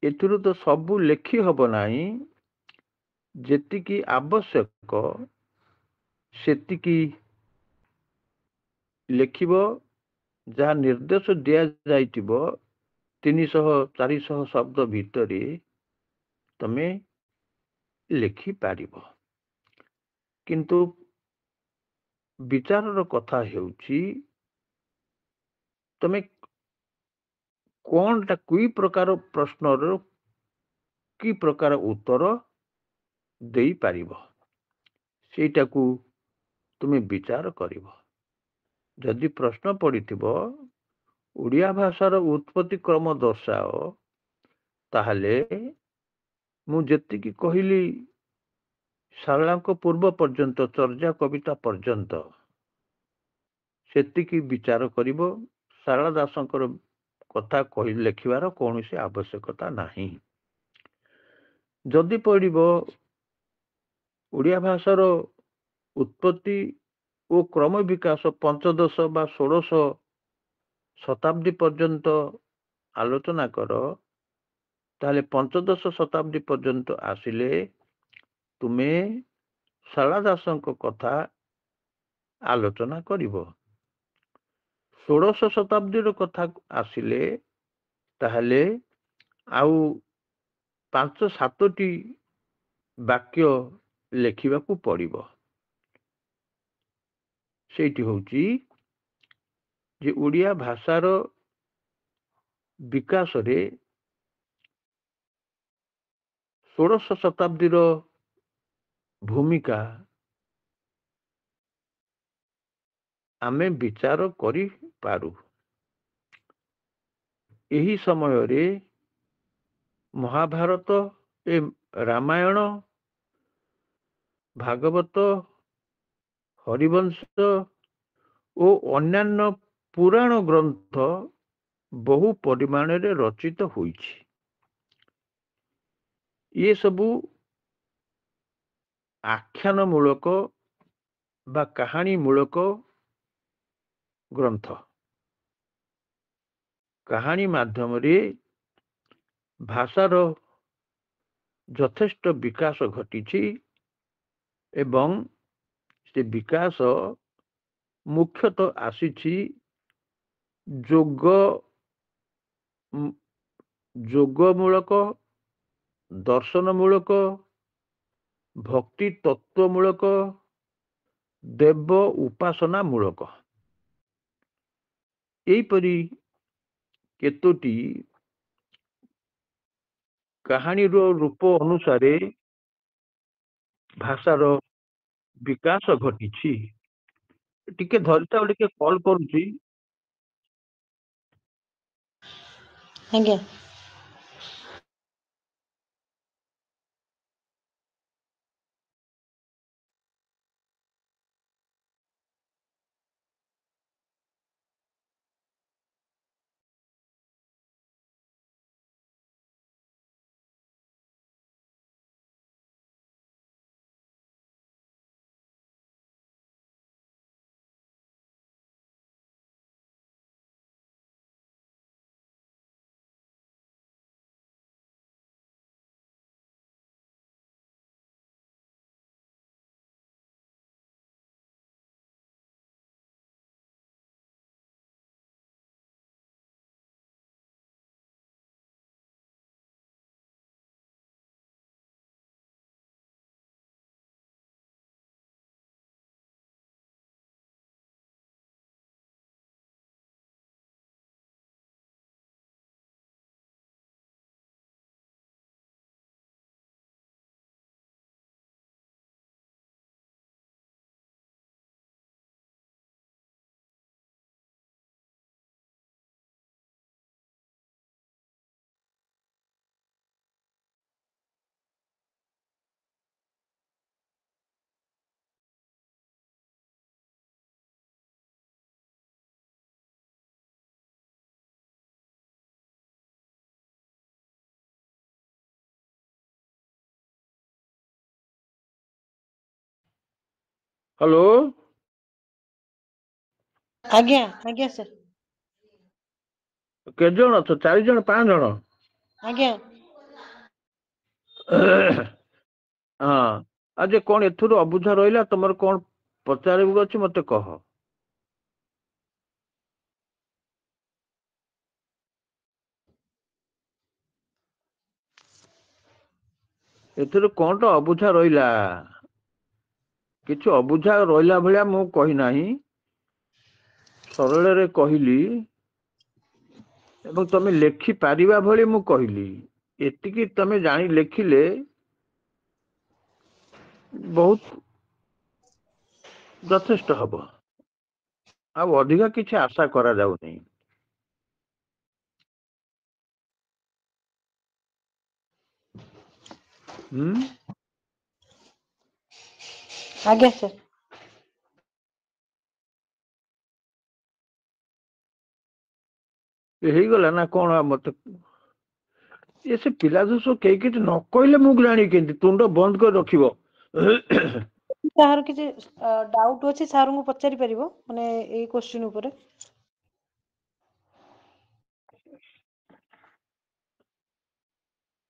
Speaker 1: ଏଥିରୁ ତ ସବୁ ଲେଖି ହବ ନାହିଁ, ଯେତିକି ଆବଶ୍ୟକ ସେତିକି ଲେଖିବ। ଯାହା ନିର୍ଦ୍ଦେଶ ଦିଆଯାଇଥିବ 300-400 ଶବ୍ଦ ଭିତରେ ତମେ ଲେଖିପାରିବ। କିନ୍ତୁ ବିଚାରର କଥା ହେଉଛି ତମେ କଣଟା କି ପ୍ରକାର ପ୍ରଶ୍ନର କି ପ୍ରକାର ଉତ୍ତର ଦେଇପାରିବ ସେଇଟାକୁ ତୁମେ ବିଚାର କରିବ। ଯଦି ପ୍ରଶ୍ନ ପଡ଼ିଥିବ ଓଡ଼ିଆ ଭାଷାର ଉତ୍ପତ୍ତି କ୍ରମ ଦର୍ଶାଅ, ତାହେଲେ ମୁଁ ଯେତିକି କହିଲି ଶାରଳାଙ୍କ ପୂର୍ବ ପର୍ଯ୍ୟନ୍ତ ଚର୍ଯା କବିତା ପର୍ଯ୍ୟନ୍ତ ସେତିକି ବିଚାର କରିବ। ଶାରଳା ଦାସଙ୍କର କଥା ଲେଖିବାର କୌଣସି ଆବଶ୍ୟକତା ନାହିଁ। ଯଦି ପଡ଼ିବ ଓଡ଼ିଆ ଭାଷାର ଉତ୍ପତ୍ତି ଓ କ୍ରମ ବିକାଶ ପଞ୍ଚଦଶ ବା ଷୋଡ଼ଶ ଶତାବ୍ଦୀ ପର୍ଯ୍ୟନ୍ତ ଆଲୋଚନା କର, ତାହେଲେ ପଞ୍ଚଦଶ ଶତାବ୍ଦୀ ପର୍ଯ୍ୟନ୍ତ ଆସିଲେ ତୁମେ ଶାରଳା ଦାସଙ୍କ କଥା ଆଲୋଚନା କରିବ। ଷୋଡ଼ଶ ଶତାବ୍ଦୀର କଥା ଆସିଲେ ତାହେଲେ ଆଉ 5-7ଟି ବାକ୍ୟ ଲେଖିବାକୁ ପଡ଼ିବ। ସେଇଠି ହେଉଛି ଯେ ଓଡ଼ିଆ ଭାଷାର ବିକାଶରେ ଷୋଡ଼ଶ ଶତାବ୍ଦୀର ଭୂମିକା ଆମେ ବିଚାର କରିପାରୁ। ଏହି ସମୟରେ ମହାଭାରତ ଏ ରାମାୟଣ, ଭାଗବତ, ହରିବଂଶ ଓ ଅନ୍ୟାନ୍ୟ ପୁରାଣ ଗ୍ରନ୍ଥ ବହୁ ପରିମାଣରେ ରଚିତ ହୋଇଛି। ଏ ସବୁ ଆଖ୍ୟାନ ମୂଳକ ବା କାହାଣୀ ମୂଳକ ଗ୍ରନ୍ଥ। କାହାଣୀ ମାଧ୍ୟମରେ ଭାଷାର ଯଥେଷ୍ଟ ବିକାଶ ଘଟିଛି ଏବଂ ସେ ବିକାଶ ମୁଖ୍ୟତଃ ଆସିଛି ଯୋଗ ମୂଳକ, ଦର୍ଶନ ମୂଳକ, ଭକ୍ତି ତତ୍ତ୍ୱ ମୂଳକ, ଦେବ ଉପାସନା ମୂଳକ, ଏହିପରି କେତୋଟି କାହାଣୀର ରୂପ ଅନୁସାରେ ଭାଷାର ବିକାଶ ଘଟିଛି। ଟିକେ ଧରିଥାଅ, ଟିକେ କଲ୍ କରୁଛି।
Speaker 2: ଆଜ୍ଞା।
Speaker 1: ହ୍ୟାଲୋ।
Speaker 2: ଆଜ୍ଞା ଆଜ୍ଞା ସାର୍।
Speaker 1: କେତେ ଜଣ ଅଛ? 4 ଜଣ, 5 ଜଣ?
Speaker 2: ଆଜ୍ଞା।
Speaker 1: हाँ आज कौन एथुरु अबुझा रहिला तुमर कौन पचारिबु अछि मते कह। एथुरु कौन तो अबुझा रहिला किछु अबुझा रहिला भलिया मु कहि नाही सरଳରେ କହିली ଏବଂ ତମେ ଲେଖି ପାରିବା ଭଳି ମୁଁ କହିଲି ଏତିକି ତମେ ଜାଣି ଲେଖିଲେ ବହୁତ ଯଥେଷ୍ଟ ହବ ଆଉ ଅଧିକ କିଛି ଆଶା କରାଯାଉନି। ହୁଁ
Speaker 2: ଆଜ୍ଞା ସାର୍।
Speaker 1: ହେଇଗଲା ନା କଣ ମତେ ଏ ସେ ପିଲା ଦୋଷ କେହି କିଛି ନ କହିଲେ ମୁଁ ଜାଣି କେମିତି ତୁଣ୍ଡ ବନ୍ଦ କରି ରଖିବ।
Speaker 2: କାହାର କିଛି ଡାଉଟ୍ ଅଛି ସାରଙ୍କୁ ପଚାରି ପାରିବ ମାନେ ଏଇ କ୍ୱେଶ୍ଚିନ୍ ଉପରେ।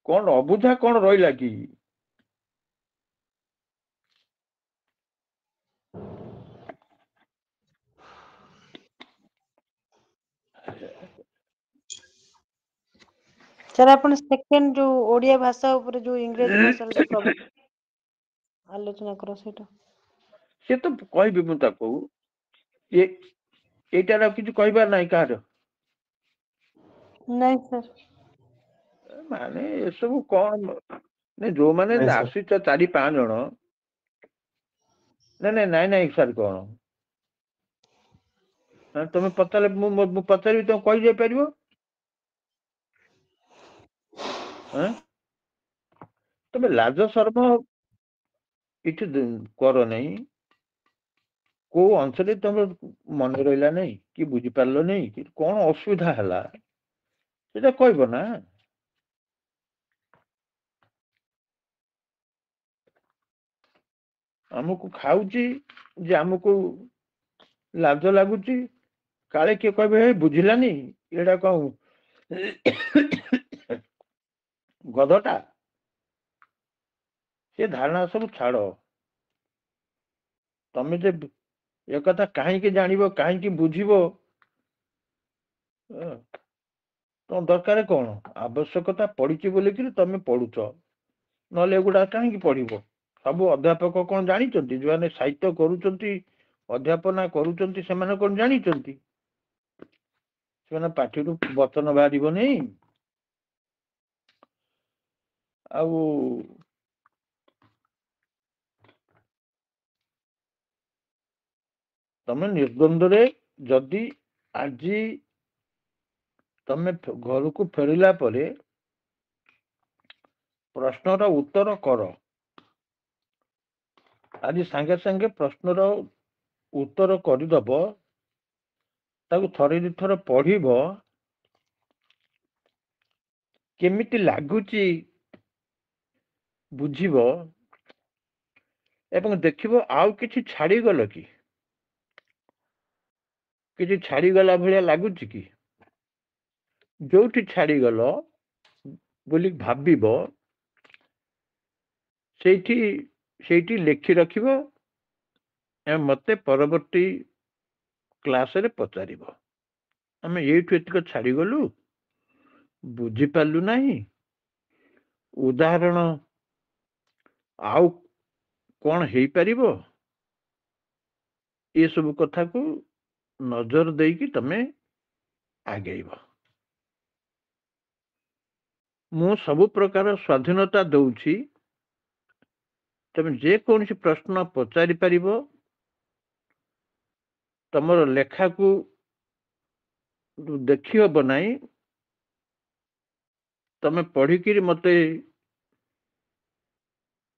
Speaker 1: କଣ ଅବୁଝା କଣ ରହିଲା କି?
Speaker 2: ସାର୍ ଆପଣ ସେକେଣ୍ଡ ଯୋଉ ଓଡିଆ ଭାଷା ଉପରେ ଯୋଉ ଇଂରାଜୀ ଭାଷାର ଯୋଉ ପ୍ରଭାବ ଆଲୋଚନା କର ସେଇଟା।
Speaker 1: ସେ ତ କହିବି ମୁଁ ତାକୁ ଏଇଟାର କିଛି କହିବାର ନାହିଁ କାହାର।
Speaker 2: ନାଇଁ ସାର୍।
Speaker 1: ମାନେ ଏସବୁ କଣ ଯୋଉମାନେ
Speaker 3: ନାଇଁ ସାର୍।
Speaker 1: ଆସିଛ 4-5 ଜଣ ନାଇଁ ସାର୍ କଣ ତମେ ପଚାରିଲେ ମୁଁ ପଚାରିବି ତମେ କହିଯାଇ ପାରିବ। ତମେ ଲାଜ ଶର୍ମ କିଛି କର ନାହିଁ। କୋଉ ଅଂଶରେ ତମର ମନେ ରହିଲା ନାଇଁ କି ବୁଝିପାରିଲ ନାଇଁ କି କଣ ଅସୁବିଧା ହେଲା ସେଟା କହିବ ନା। ଆମକୁ ଖାଉଛି ଯେ ଆମକୁ ଲାଜ ଲାଗୁଛି କାଳେ କିଏ କହିବେ ହେ ବୁଝିଲାନି ଏଇଟା କଣ ଗଧଟା ସେ ଧାରଣା ସବୁ ଛାଡ। ତମେ ଯେ ଏକଥା କାହିଁକି ଜାଣିବ କାହିଁକି ବୁଝିବ ତମ ଦରକାର କଣ ଆବଶ୍ୟକତା ପଡିଛି ବୋଲିକିରି ତମେ ପଢୁଛ ନହେଲେ ଏଗୁଡା କାହିଁକି ପଢିବ। ସବୁ ଅଧ୍ୟାପକ କଣ ଜାଣିଛନ୍ତି ଯୋଉମାନେ ସାହିତ୍ୟ କରୁଛନ୍ତି ଅଧ୍ୟାପନା କରୁଛନ୍ତି ସେମାନେ କଣ ଜାଣିଛନ୍ତି। ସେମାନେ ପାଠିରୁ ବଚନ ବାହାରିବନି ଆଉ ତମେ ନିର୍ଦ୍ଵନ୍ଦରେ ଯଦି ଆଜି ତମେ ଘରକୁ ଫେରିଲା ପରେ ପ୍ରଶ୍ନର ଉତ୍ତର କର। ଆଜି ସାଙ୍ଗେ ସାଙ୍ଗେ ପ୍ରଶ୍ନର ଉତ୍ତର କରିଦବ ତାକୁ ଥରେ ଦିଥର ପଢିବ କେମିତି ଲାଗୁଛି ବୁଝିବ ଏବଂ ଦେଖିବ ଆଉ କିଛି ଛାଡିଗଲ କି କିଛି ଛାଡିଗଲା ଭଳିଆ ଲାଗୁଛି କି ଯୋଉଠି ଛାଡିଗଲ ବୋଲି ଭାବିବ ସେଇଠି ଲେଖି ରଖିବ ମତେ ପରବର୍ତ୍ତୀ କ୍ଲାସରେ ପଚାରିବ ଆମେ ଏଇଠୁ ଏତିକ ଛାଡିଗଲୁ ବୁଝିପାରିଲୁ ନାହିଁ ଉଦାହରଣ ଆଉ କଣ ହେଇପାରିବ ଏସବୁ କଥାକୁ ନଜର ଦେଇକି ତମେ ଆଗେଇବ। ମୁଁ ସବୁ ପ୍ରକାର ସ୍ୱାଧୀନତା ଦଉଛି ତମେ ଯେକୌଣସି ପ୍ରଶ୍ନ ପଚାରି ପାରିବ ତମର ଲେଖାକୁ ଦେଖି ହବ ନାହିଁ ତମେ ପଢିକିରି ମତେ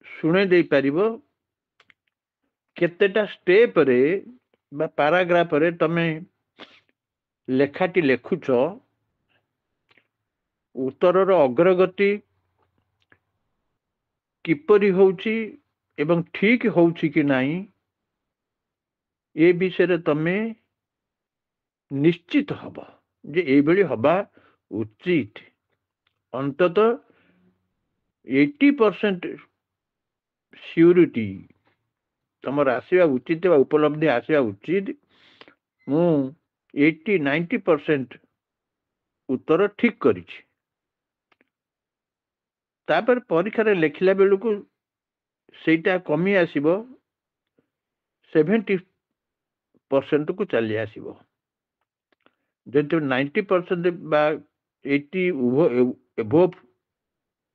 Speaker 1: ଶୁଣେଇ ଦେଇ ପାରିବ କେତେଟା ଷ୍ଟେପରେ ବା ପାରାଗ୍ରାଫରେ ତମେ ଲେଖାଟି ଲେଖୁଛ ଉତ୍ତରର ଅଗ୍ରଗତି କିପରି ହଉଛି ଏବଂ ଠିକ ହଉଛି କି ନାହିଁ ଏ ବିଷୟରେ ତମେ ନିଶ୍ଚିତ ହବ ଯେ ଏଇଭଳି ହବା ଉଚିତ ଅନ୍ତତଃ 80% ସିଓରିଟି ତମର ଆସିବା ଉଚିତ ବା ଉପଲବ୍ଧି ଆସିବା ଉଚିତ ମୁଁ 80-90% ଉତ୍ତର ଠିକ କରିଛି। ତାପରେ ପରୀକ୍ଷାରେ ଲେଖିଲା ବେଳକୁ ସେଇଟା କମି ଆସିବ 70% କୁ ଚାଲି ଆସିବ। ଯଦି 90% ବା 80 ଏଭୋଭ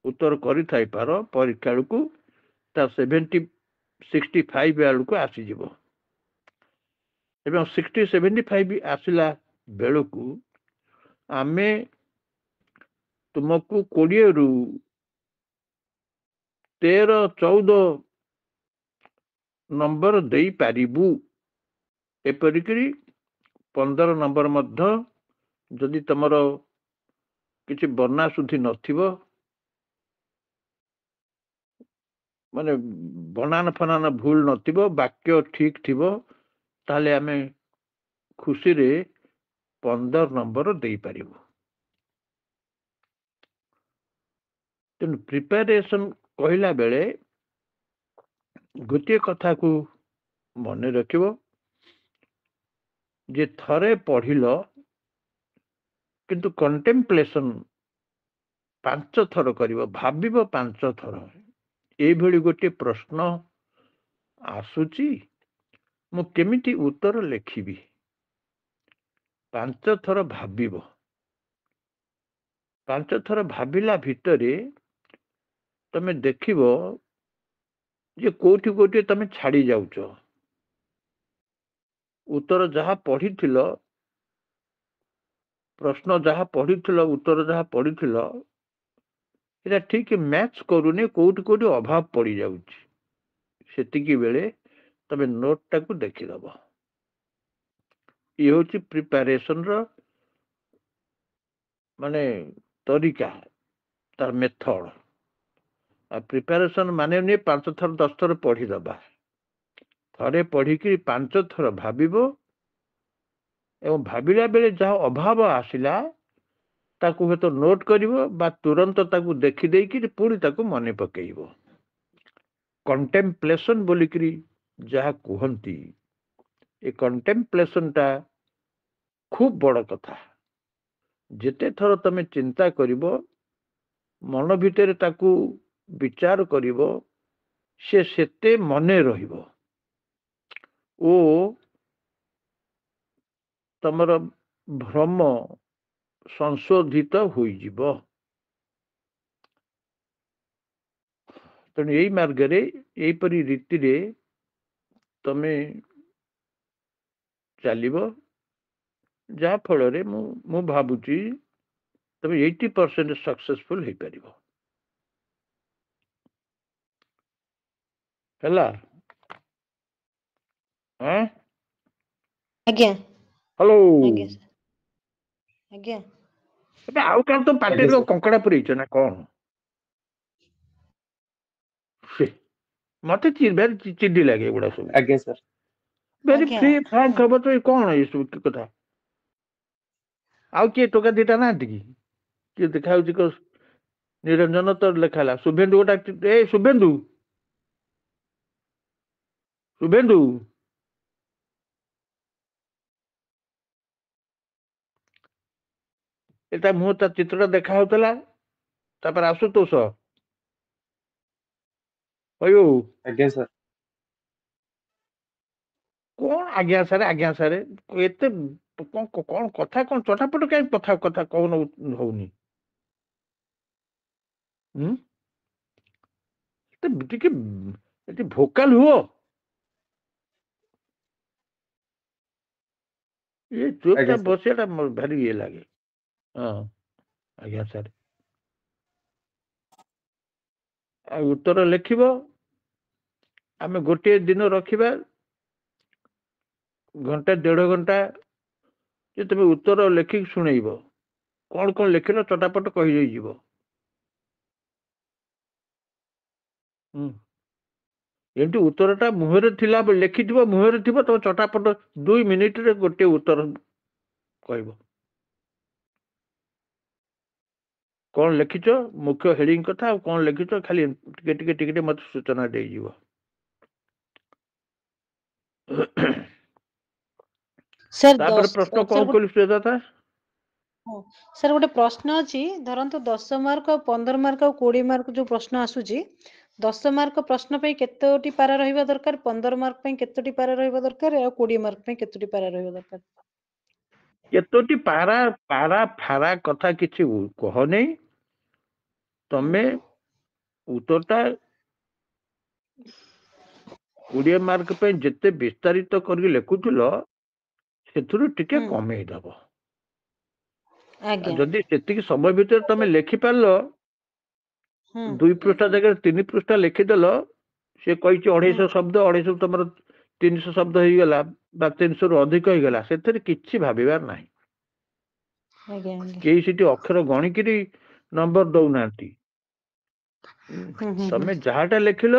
Speaker 1: ଉତ୍ତର କରିଥାଇପାର ପରୀକ୍ଷା ବେଳକୁ ତା 70-65 ବେଳକୁ ଆସିଯିବ। ଏବଂ 60-75 ଆସିଲା ବେଳକୁ ଆମେ ତୁମକୁ 20ରୁ 13-14 ନମ୍ବର ଦେଇପାରିବୁ। ଏପରିକି 15 ନମ୍ବର ମଧ୍ୟ ଯଦି ତମର କିଛି ବର୍ଣ୍ଣା ଶୁଦ୍ଧି ନଥିବ, ମାନେ ବନାନ ଫନାନ ଭୁଲ ନଥିବ, ବାକ୍ୟ ଠିକ ଥିବ, ତାହେଲେ ଆମେ ଖୁସିରେ 15 ନମ୍ବର ଦେଇପାରିବୁ। ତେଣୁ ପ୍ରିପାରେସନ କହିଲା ବେଳେ ଗୋଟିଏ କଥାକୁ ମନେ ରଖିବ ଯେ ଥରେ ପଢିଲ କିନ୍ତୁ କଣ୍ଟେମ୍ପଲେସନ 5 ଥର କରିବ, ଭାବିବ 5 ଥର। এইଭଳି ଗୋଟିଏ ପ୍ରଶ୍ନ ଆସୁଛି, ମୁଁ କେମିତି ଉତ୍ତର ଲେଖିବି? 5 ଥର ଭାବିବ। 5 ଥର ଭାବିଲା ଭିତରେ ତମେ ଦେଖିବ ଯେ କୋଉଠି କୋଉଠି ତମେ ଛାଡି ଯାଉଛ। ଉତ୍ତର ଯାହା ପଢିଥିଲ, ପ୍ରଶ୍ନ ଯାହା ପଢିଥିଲ, ଉତ୍ତର ଯାହା ପଢିଥିଲ, এটা ଠିକ ମ୍ୟାଚ୍ କରୁନି, କୋଉଠି କୋଉଠି ଅଭାବ ପଡିଯାଉଛି। ସେତିକି ବେଳେ ତମେ ନୋଟଟାକୁ ଦେଖିଦବ। ଇଏ ହଉଛି ପ୍ରିପାରେସନର ମାନେ ତରିକା, ତାର ମେଥଡ। ଆଉ ପ୍ରିପାରେସନ ମାନେ ନୁହେଁ 5 ଥର 10 ଥର ପଢିଦବା। ଥରେ ପଢିକି 5 ଥର ଭାବିବ ଏବଂ ଭାବିଲା ବେଳେ ଯାହା ଅଭାବ ଆସିଲା ତାକୁ ହୁଏତ ନୋଟ କରିବ ବା ତୁରନ୍ତ ତାକୁ ଦେଖିଦେଇକି ପୁଣି ତାକୁ ମନେ ପକେଇବ। କଣ୍ଟେମ୍ପଲେସନ ବୋଲିକିରି ଯାହା କୁହନ୍ତି, ଏ କଣ୍ଟେମ୍ପଲେସନଟା ଖୁବ ବଡ କଥା। ଯେତେ ଥର ତମେ ଚିନ୍ତା କରିବ, ମନ ଭିତରେ ତାକୁ ବିଚାର କରିବ, ସେ ସେତେ ମନେ ରହିବ ଓ ତମର ଭ୍ରମ ସଂଶୋଧିତ ହୋଇଯିବ। ତେଣୁ ଏଇ ମାର୍ଗରେ, ଏଇପରି ରୀତିରେ ତମେ ଚାଲିବ, ଯାହା ଫଳରେ ମୁଁ ଭାବୁଛି ତମେ 80% ସକ୍ସେସଫୁଲ ହେଇପାରିବ। ହେଲା?
Speaker 2: ଆଜ୍ଞା
Speaker 1: ହ୍ୟାଲୋ?
Speaker 2: ଆଜ୍ଞା ସାର୍, ଆଜ୍ଞା।
Speaker 1: ଏବେ ଆଉ କାହାର ତ ପାଟିରେ କଙ୍କଡା ପୁରେଇଛ ନା କଣ? ମତେ ଭାରି ଚିଡି ଲାଗେ ଏଗୁଡା ସବୁ।
Speaker 3: ଆଜ୍ଞା ସାର୍।
Speaker 1: ଭେରି
Speaker 2: ଆଜ୍ଞା
Speaker 1: ଫ୍ରି ଫ୍ରାଙ୍କ ହବ ତ କଣ ଏସବୁ କଥା? ଆଉ କିଏ ଟୋକା ଦିଟା ନାହାନ୍ତି କି? କିଏ ଦେଖାଯାଉଛି ନିରଞ୍ଜନ ତ ଲେଖା ହେଲା, ଶୁଭେନ୍ଦୁ ଗୋଟା, ଏ ଶୁଭେନ୍ଦୁ, ଶୁଭେନ୍ଦୁ, ଏଟା ମୁଁ ତା ଚିତ୍ରଟା ଦେଖା ହଉଥିଲା। ତାପରେ ଆଶୁତୋଷ, ଅୟୁ,
Speaker 3: ଆଜ୍ଞା ସାର୍।
Speaker 1: କଣ ଆଜ୍ଞା ସାରେ ଆଜ୍ଞା ସାରେ, ଏତେ କଣ କଥା, କଣ ଚଟାପଟ କାହିଁ କଥା କହୁନ ହଉନି? ଟିକେ ଏଠି ଭୋକାଲ ହୁଅ। ଇଏ ଚୁପଚାପ ବସିବାଟା ଭାରି ଇଏ ଲାଗେ। ହଁ ଆଜ୍ଞା ସାର୍। ଆଉ ଉତ୍ତର ଲେଖିବ। ଆମେ ଗୋଟିଏ ଦିନ ରଖିବା, 1-1.5 ଘଣ୍ଟା, ଯେ ତମେ ଉତ୍ତର ଲେଖିକି ଶୁଣେଇବ। କଣ କଣ ଲେଖିଲ ଚଟାପଟ କହିଦେଇଯିବ। ଏମିତି ଉତ୍ତରଟା ମୁହଁରେ ଥିଲା, ଲେଖିଥିବ ମୁହଁରେ ଥିବ, ତମେ ଚଟାପଟ 2 ମିନିଟରେ ଗୋଟିଏ ଉତ୍ତର କହିବ। कौन लिखिच मुख्य हेडिंग कथा कौन लिखिच खाली टिके टिके टिके मत सूचना दे जीवो
Speaker 2: सर
Speaker 1: तापर प्रश्न कौन
Speaker 2: सर
Speaker 1: कहली सुजाता
Speaker 2: सर गोटे प्रश्न अच्छी धरतु 10 मार्क और 15 मार्क और 20 मार्क जो प्रश्न आसूची 10 मार्क प्रश्न पे केतोटी पारा रहिबा दरकार 15 मार्क पे केतोटी पारा रहिबा दरकार और 20 मार्क पे केतोटी पारा रहिबा दरकार
Speaker 1: केतोटी पारा पारा फारा कथा किछि कह नै तमे उत्तरटा 20 मार्क पे जिते विस्तारित कर लिखुल से टिके कमे दब
Speaker 2: आज्ञा
Speaker 1: जदि से समय भितर तुम लिखि पार 2 पृष्ठ जगह 3 पृष्ठ लिखिदेल सी कही 250 शब्द 250 तुम 300 शब्द हो गला 300 रु अधिक हो गला से किछि भाबिबार नाही
Speaker 2: आज्ञा आज्ञा
Speaker 1: केही सिटी अक्षर गणिकी नंबर दौना तमे जहाटा लिखिल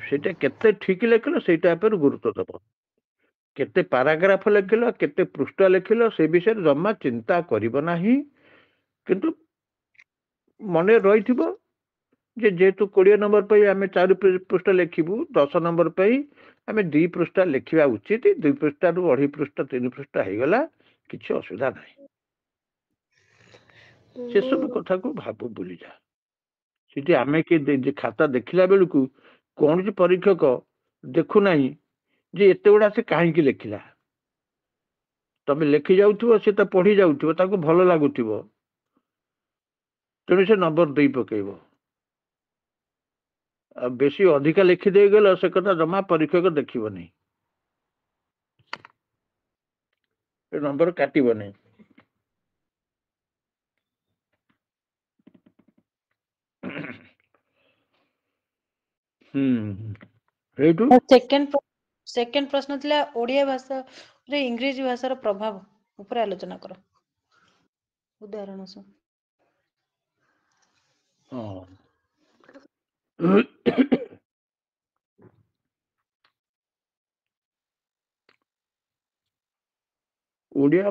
Speaker 1: सेटा केते ठीक लिखिल सेटा पर गुरुत्व दब केते पैराग्राफ लिखिल केते पृष्ठ लिखिल से विषय जमा चिंता करिब नाही किंतु मन रही जेहेतु 20 नंबर पे आम 4 पृष्ठ लिखबू 10 नंबर पे आम 2 पृष्ठ लिखा उचित 2 पृष्ठ रु 2.5 पृष्ठ 3 पृष्ठ होगला किसी असुविधा ना से सब कथा को भाव भूली जा सीटी आम कि खाता देखला बेलू कौन सी परीक्षक देखुना जे एत गुड़ा से कहीं लिखला तमें लिखि जाऊ सी तो पढ़ी जाऊ भल लगुव तेणु से नंबर दे पकेब बेसी अधिका लिखिदे गल से कथा जमा परीक्षक देखनी नंबर काटबनी
Speaker 2: सेकंड प्रश्न थिला ओडिया भाषा रे इंग्रजी भाषार प्रभाव ऊपर आलोचना करो उदाहरण से
Speaker 1: ओडिया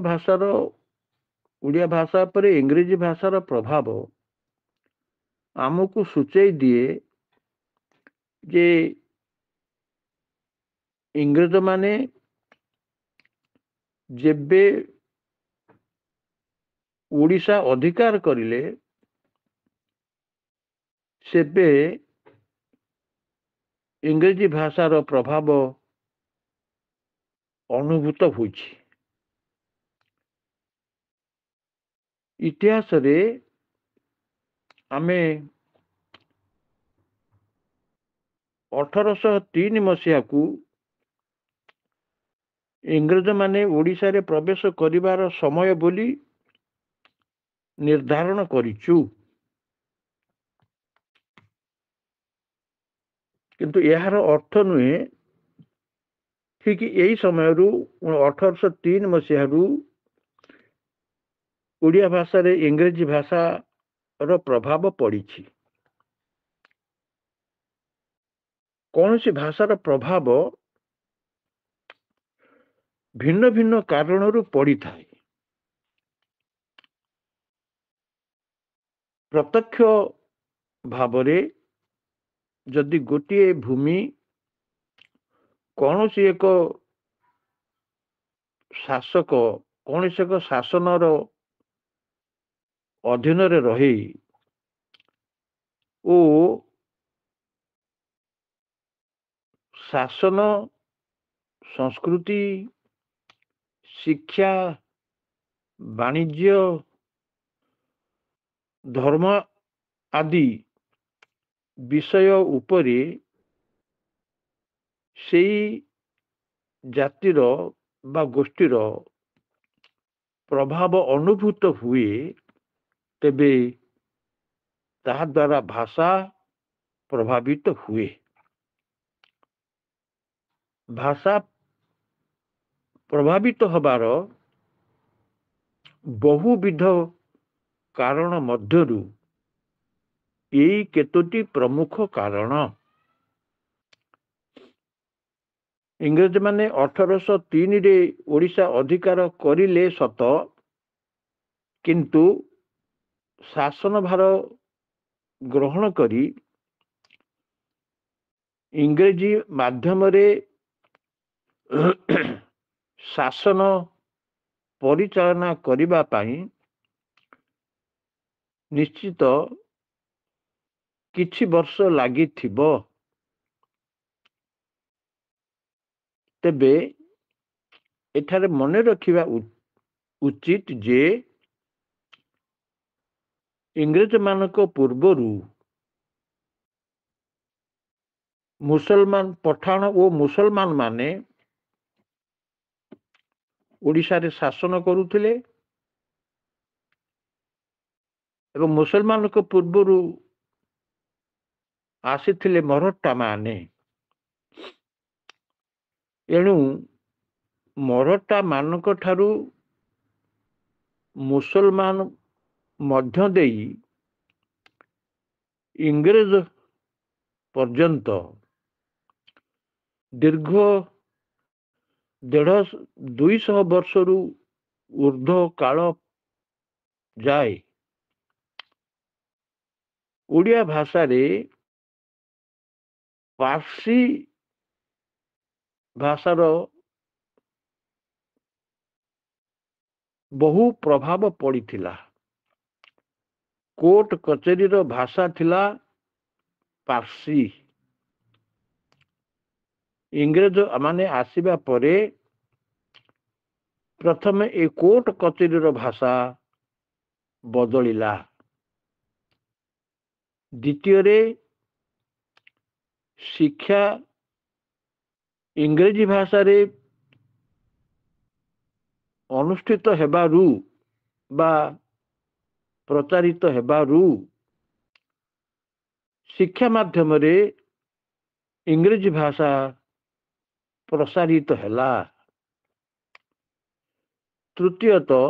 Speaker 1: भाषा पर इंग्रजी भाषार प्रभाव आमको सूचई दिए जे इंग्रज माने जेबे ओडिशा अधिकार करिले सेबे इंग्रजी भाषार प्रभाव अनुभूत होइछि इतिहास रे आमे 1803 मसीहा को इंग्रज माने ओडिशा रे प्रवेश करिवार समय बोली निर्धारण करिचु किंतु यार अर्थ नुहे ठीक यही समय 1803 मसीहा ओडिया भाषा रे इंग्रजी भाषा रो प्रभाव पड़ी कौन सी भाषार प्रभाव भिन्न भिन्न कारणरू पड़ी थाए प्रत्यक्ष भावरे जदि गोटे भूमि कौन सी एक शासक कौन सी एक शासनर अधीन रे रही ओ शासन संस्कृति शिक्षा वाणिज्य धर्म आदि विषय उपरे से जातिर बा गोष्ठीर प्रभाव अनुभूत हुए तेबे ता द्वारा भाषा प्रभावित हुए भाषा प्रभावित हबार बहुविध कारण मध्यरु यही केतोटी प्रमुख कारण इंग्रज माने 1803 रे ओडिशा अधिकार करिले सत କିନ୍ତୁ ଶାସନ ଭାର ଗ୍ରହଣ କରି ଇଂରେଜୀ ମାଧ୍ୟମରେ ଶାସନ ପରିଚାଳନା କରିବା ପାଇଁ ନିଶ୍ଚିତ କିଛି ବର୍ଷ ଲାଗିଥିବ। ତେବେ ଏଠାରେ ମନେ ରଖିବା ଉଚିତ ଯେ ଇଂରେଜମାନଙ୍କ ପୂର୍ବରୁ ମୁସଲମାନ ପଠାଣ ଓ ମୁସଲମାନ ମାନେ ଓଡ଼ିଶାରେ ଶାସନ କରୁଥିଲେ ଏବଂ ମୁସଲମାନଙ୍କ ପୂର୍ବରୁ ଆସିଥିଲେ ମରହଟ୍ଟା ମାନେ। ଏଣୁ ମରହଟ୍ଟା ମାନଙ୍କ ଠାରୁ ମୁସଲମାନ ମଧ୍ୟ ଦେଇ ଇଂରେଜ ପର୍ଯ୍ୟନ୍ତ ଦୀର୍ଘ 250 ବର୍ଷରୁ ଉର୍ଦ୍ଧ୍ୱ କାଳ ଯାଏ ଓଡ଼ିଆ ଭାଷାରେ ପାର୍ସୀ ଭାଷାର ବହୁ ପ୍ରଭାବ ପଡ଼ିଥିଲା। କୋର୍ଟ କଚେରୀର ଭାଷା ଥିଲା ପାର୍ସୀ। ଇଂରେଜ ମାନେ ଆସିବା ପରେ ପ୍ରଥମେ ଏ କୋର୍ଟ କଚେରୀର ଭାଷା ବଦଳିଲା। ଦ୍ୱିତୀୟରେ ଶିକ୍ଷା ଇଂରେଜୀ ଭାଷାରେ ଅନୁଷ୍ଠିତ ହେବାରୁ ବା ପ୍ରଚାରିତ ହେବାରୁ ଶିକ୍ଷା ମାଧ୍ୟମରେ ଇଂରେଜୀ ଭାଷା ପ୍ରସାରିତ ହେଲା। ତୃତୀୟତଃ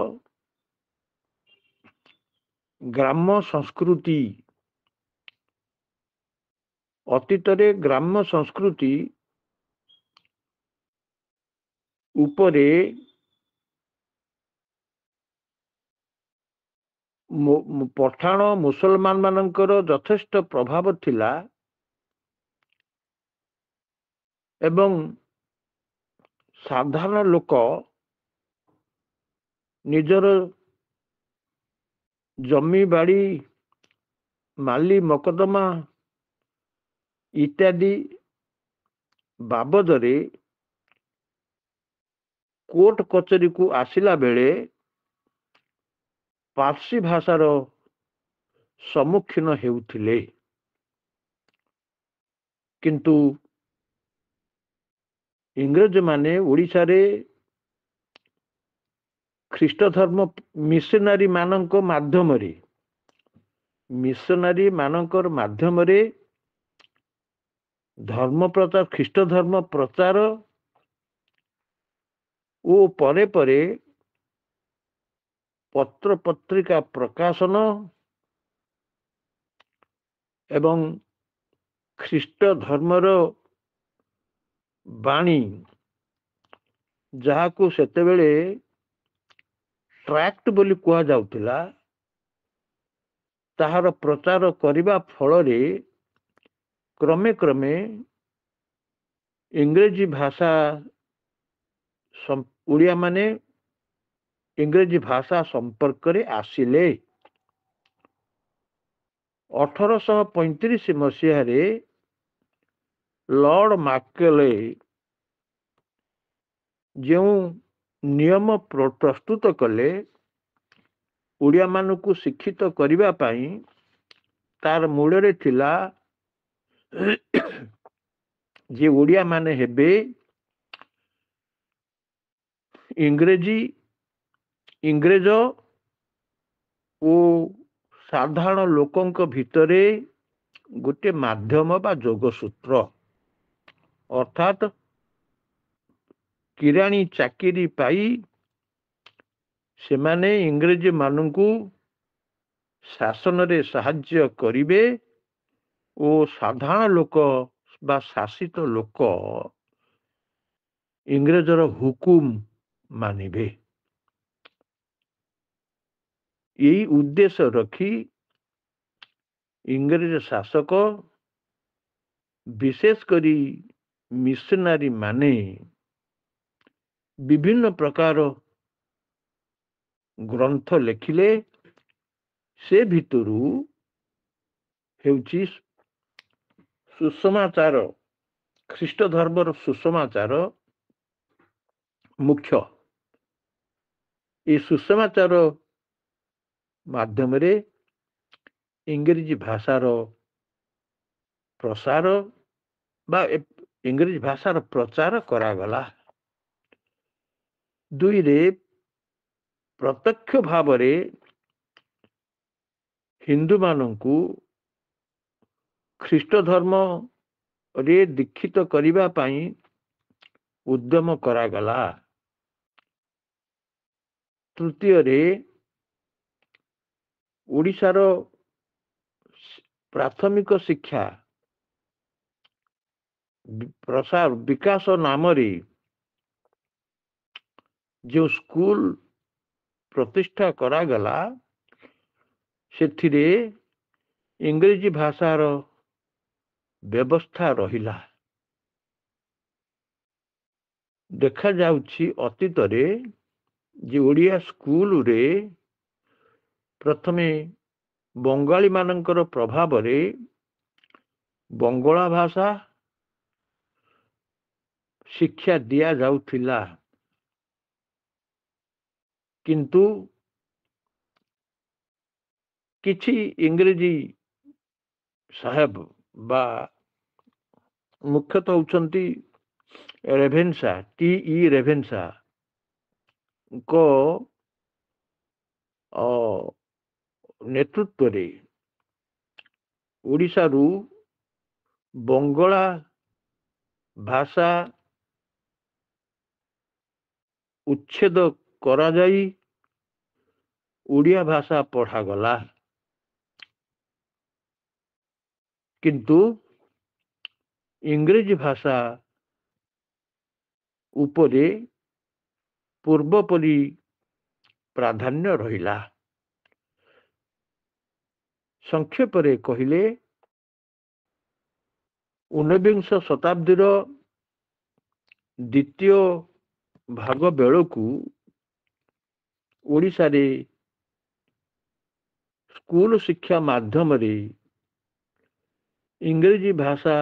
Speaker 1: ଗ୍ରାମ ସଂସ୍କୃତି। ଅତୀତରେ ଗ୍ରାମ ସଂସ୍କୃତି ଉପରେ ପଠାଣ ମୁସଲମାନ ମାନଙ୍କର ଯଥେଷ୍ଟ ପ୍ରଭାବ ଥିଲା ଏବଂ ସାଧାରଣ ଲୋକ ନିଜର ଜମି ବାଡ଼ି ମାଲି ମକଦ୍ଦମା ଇତ୍ୟାଦି ବାବଦରେ କୋର୍ଟ କଚେରୀକୁ ଆସିଲା ବେଳେ ପାର୍ସୀ ଭାଷାର ସମ୍ମୁଖୀନ ହେଉଥିଲେ। କିନ୍ତୁ ଇଂରେଜମାନେ ଓଡ଼ିଶାରେ ଖ୍ରୀଷ୍ଟ ଧର୍ମ ମିଶନାରୀ ମାନଙ୍କ ମାଧ୍ୟମରେ ଧର୍ମ ପ୍ରଚାର, ଖ୍ରୀଷ୍ଟ ଧର୍ମ ପ୍ରଚାର ଓ ପରେ ପରେ ପତ୍ର ପତ୍ରିକା ପ୍ରକାଶନ ଏବଂ ଖ୍ରୀଷ୍ଟ ଧର୍ମର ବାଣୀ, ଯାହାକୁ ସେତେବେଳେ ଟ୍ରାକ୍ଟ ବୋଲି କୁହାଯାଉଥିଲା, ତାହାର ପ୍ରଚାର କରିବା ଫଳରେ କ୍ରମେ କ୍ରମେ ଇଂରେଜୀ ଭାଷା ଓଡ଼ିଆ ମାନେ ଇଂରେଜୀ ଭାଷା ସମ୍ପର୍କରେ ଆସିଲେ। 1835 ମସିହାରେ ଲର୍ଡ ମାକେଲେ ଯେଉଁ ନିୟମ ପ୍ରସ୍ତୁତ କଲେ ଓଡ଼ିଆ ମାନଙ୍କୁ ଶିକ୍ଷିତ କରିବା ପାଇଁ, ତାର ମୂଳରେ ଥିଲା ଯେ ଓଡ଼ିଆ ମାନେ ହେବେ ଇଂରେଜ ଓ ସାଧାରଣ ଲୋକଙ୍କ ଭିତରେ ଗୋଟିଏ ମାଧ୍ୟମ ବା ଯୋଗସୂତ୍ର, ଅର୍ଥାତ୍ କିରାଣୀ ଚାକିରି ପାଇ ସେମାନେ ଇଂରେଜ ମାନଙ୍କୁ ଶାସନରେ ସାହାଯ୍ୟ କରିବେ ଓ ସାଧାରଣ ଲୋକ ବା ଶାସିତ ଲୋକ ଇଂରେଜର ହୁକୁମ ମାନିବେ। यही उद्देश्य रखी इंग्रज शासक विशेष करी मिशनारी माने विभिन्न प्रकार ग्रंथ लेखिले से भितरु हेउची सुसमाचार ख्रीष्ट धर्मर सुसमाचार मुख्य ये सुसमाचार माध्यम रे इंग्रजी भाषार प्रसार बा इंग्रजी भाषार प्रचार करागला दुई रे प्रत्यक्ष भाव रे हिंदू मानंकु ख्रीष्ट धर्म रे दीक्षित करिबा पाई उद्यम करागला तृतीय रे ओडिशार प्राथमिक शिक्षा प्रसार विकास नाम रे जो स्कूल प्रतिष्ठा करागला सेथिरे इंग्रजी भाषार व्यवस्था रहिला देखा जाउछि अतीत रे जे ओडिया स्कूल रे प्रथमे बंगाली मानकर प्रभाव रे बंगला भाषा शिक्षा दिया जाउथिला किंतु किछि इंग्रजी साहेब बा मुख्यतः होउछंती रेभेन्सा टी रेभेन्सा को नेतृत्व रे ओडिशा रु बंगला भाषा उच्छेद करा जाई ओडिया भाषा पढ़ा गला किंतु इंग्रजी भाषा उपरे पूर्वपरी प्राधान्य रहिला संक्षेप रे कहिले 19 शताब्दीर द्वितीय भाग बेलकू ओडिशा रे स्कूल शिक्षा माध्यम रे इंग्रजी भाषा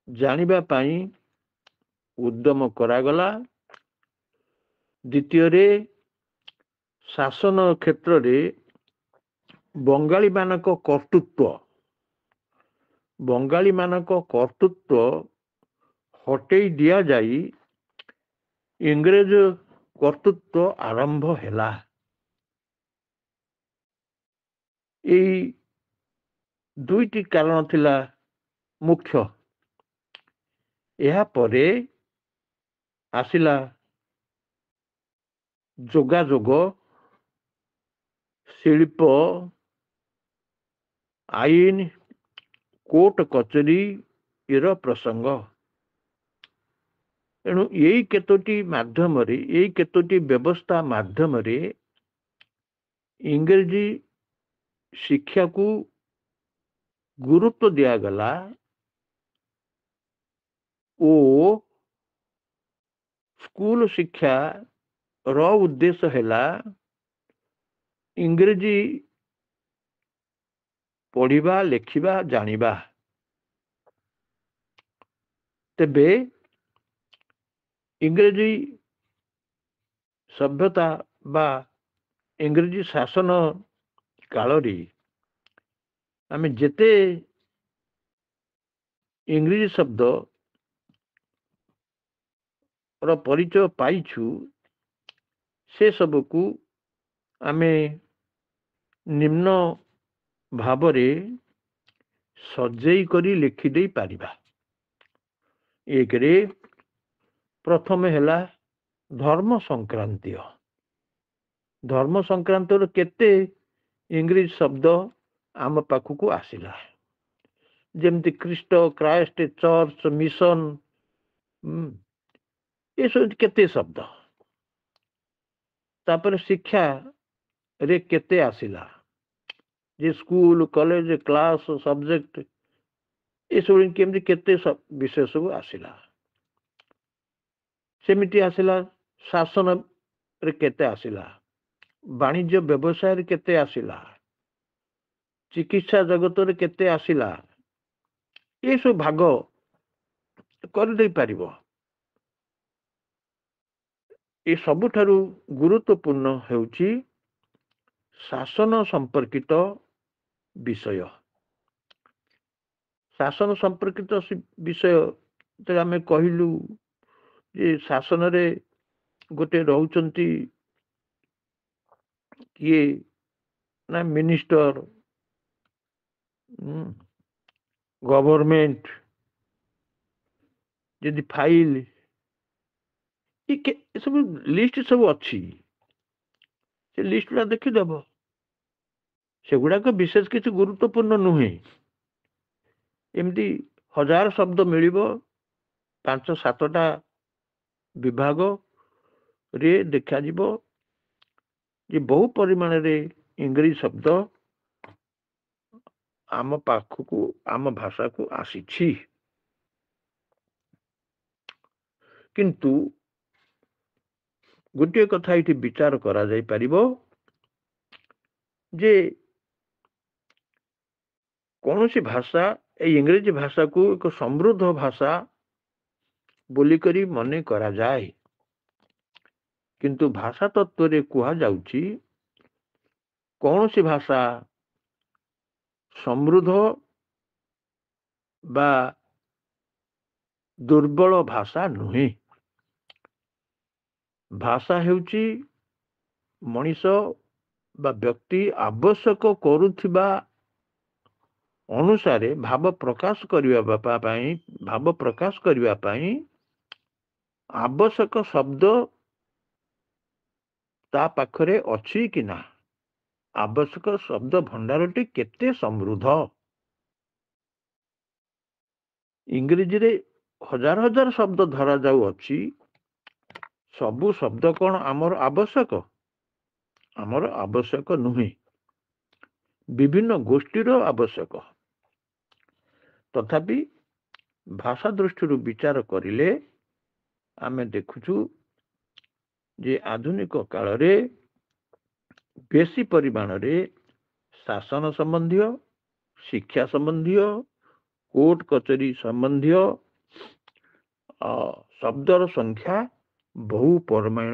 Speaker 1: जानिबा पाई उद्यम करागला द्वितीय रे शासन क्षेत्र रे बंगाली मानक कर्तृत्व हटेई दिया जाई इंग्रज कर्तृत्व आरंभ हैला एई दुईटी कारण थिला मुख्य यह परे आसिला जोगाजोग शिल्प आईन कोर्ट कचेरी इर प्रसंग एणु यही केतोटी माध्यम रे यही केतोटी व्यवस्था माध्यम रे इंग्रजी शिक्षा को गुरुत्व दिया गला ओ स्कूल शिक्षा रो उद्देश्य हैला इंग्रजी पढ़िबा लेखिबा जानिबा तेबे इंग्रजी सभ्यता बा इंग्रजी शासन काल रे आमे जेते इंग्रजी शब्द रो परिचय पाइछु से सबको आमे निम्न भावरे सजेई करी लिखि दे पारिबा एक रे प्रथम हैला धर्म संक्रांत केते इंग्रजी शब्द आम पाखु आसिला जेमती ख्रीष्ट क्राइस्ट चर्च मिशन ये सब केते शब्द तापर शिक्षा रे केते आसिला जे स्कूल कॉलेज क्लास सब्जेक्ट ये सब केमती केते विषय सब आसिला सेमिति आसिला शासन रे केते आसिला वाणिज्य व्यवसाय रे केते आसिला चिकित्सा जगत रे केते आसिला ये सब भाग कर दे पारिबो ये सबुठारु गुरुत्वपूर्ण हेउची शासन संपर्कित विषय शासन संपर्कित विषय तो आम कहलु जे शासन रे गोटे रहउचंती किए ना मिनिस्टर गवर्नमेंट जदि फाइल ये सब लिस्ट सब अच्छी से लिस्ट ला देखिदेव सेगुड़ाक विशेष किसी गुरुत्वपूर्ण नुहे एमती 1000 शब्द मिल 5-7टा विभाग रे देखा जीवो जे बहु परिमाण रे इंग्रजी शब्द आम पाखकू आम भाषा को आसी किंतु गोटे कथा ये विचार करा जाय परिबो जे कौन सी भाषा इंग्रजी भाषा को एक समृद्ध भाषा बोलिकरी मने करा जाए किंतु भाषा तत्व रे कुहा जाउची कौन सी भाषा समृद्ध बा दुर्बल भाषा नुहे भाषा हेउची मनीष बा व्यक्ति आवश्यक करुथिबा अनुसारे भाव प्रकाश करने आवश्यक शब्द ता पाखरे अच्छी कि ना आवश्यक शब्द भंडारटी केते समृद्ध इंग्रजी रे 1000 शब्द धरा जाऊ अच्छी सबु शब्द कौन आमर आवश्यक नुहे विभिन्न गोष्ठीर आवश्यक तथापि भाषा दृष्टि विचार करिले आमे देखुछु जे आधुनिक काल रे बेसी परिमाण रे शासन संबंधी शिक्षा संबंधी कोर्ट कचेरी संबंधी शब्दर संख्या बहु परिमाण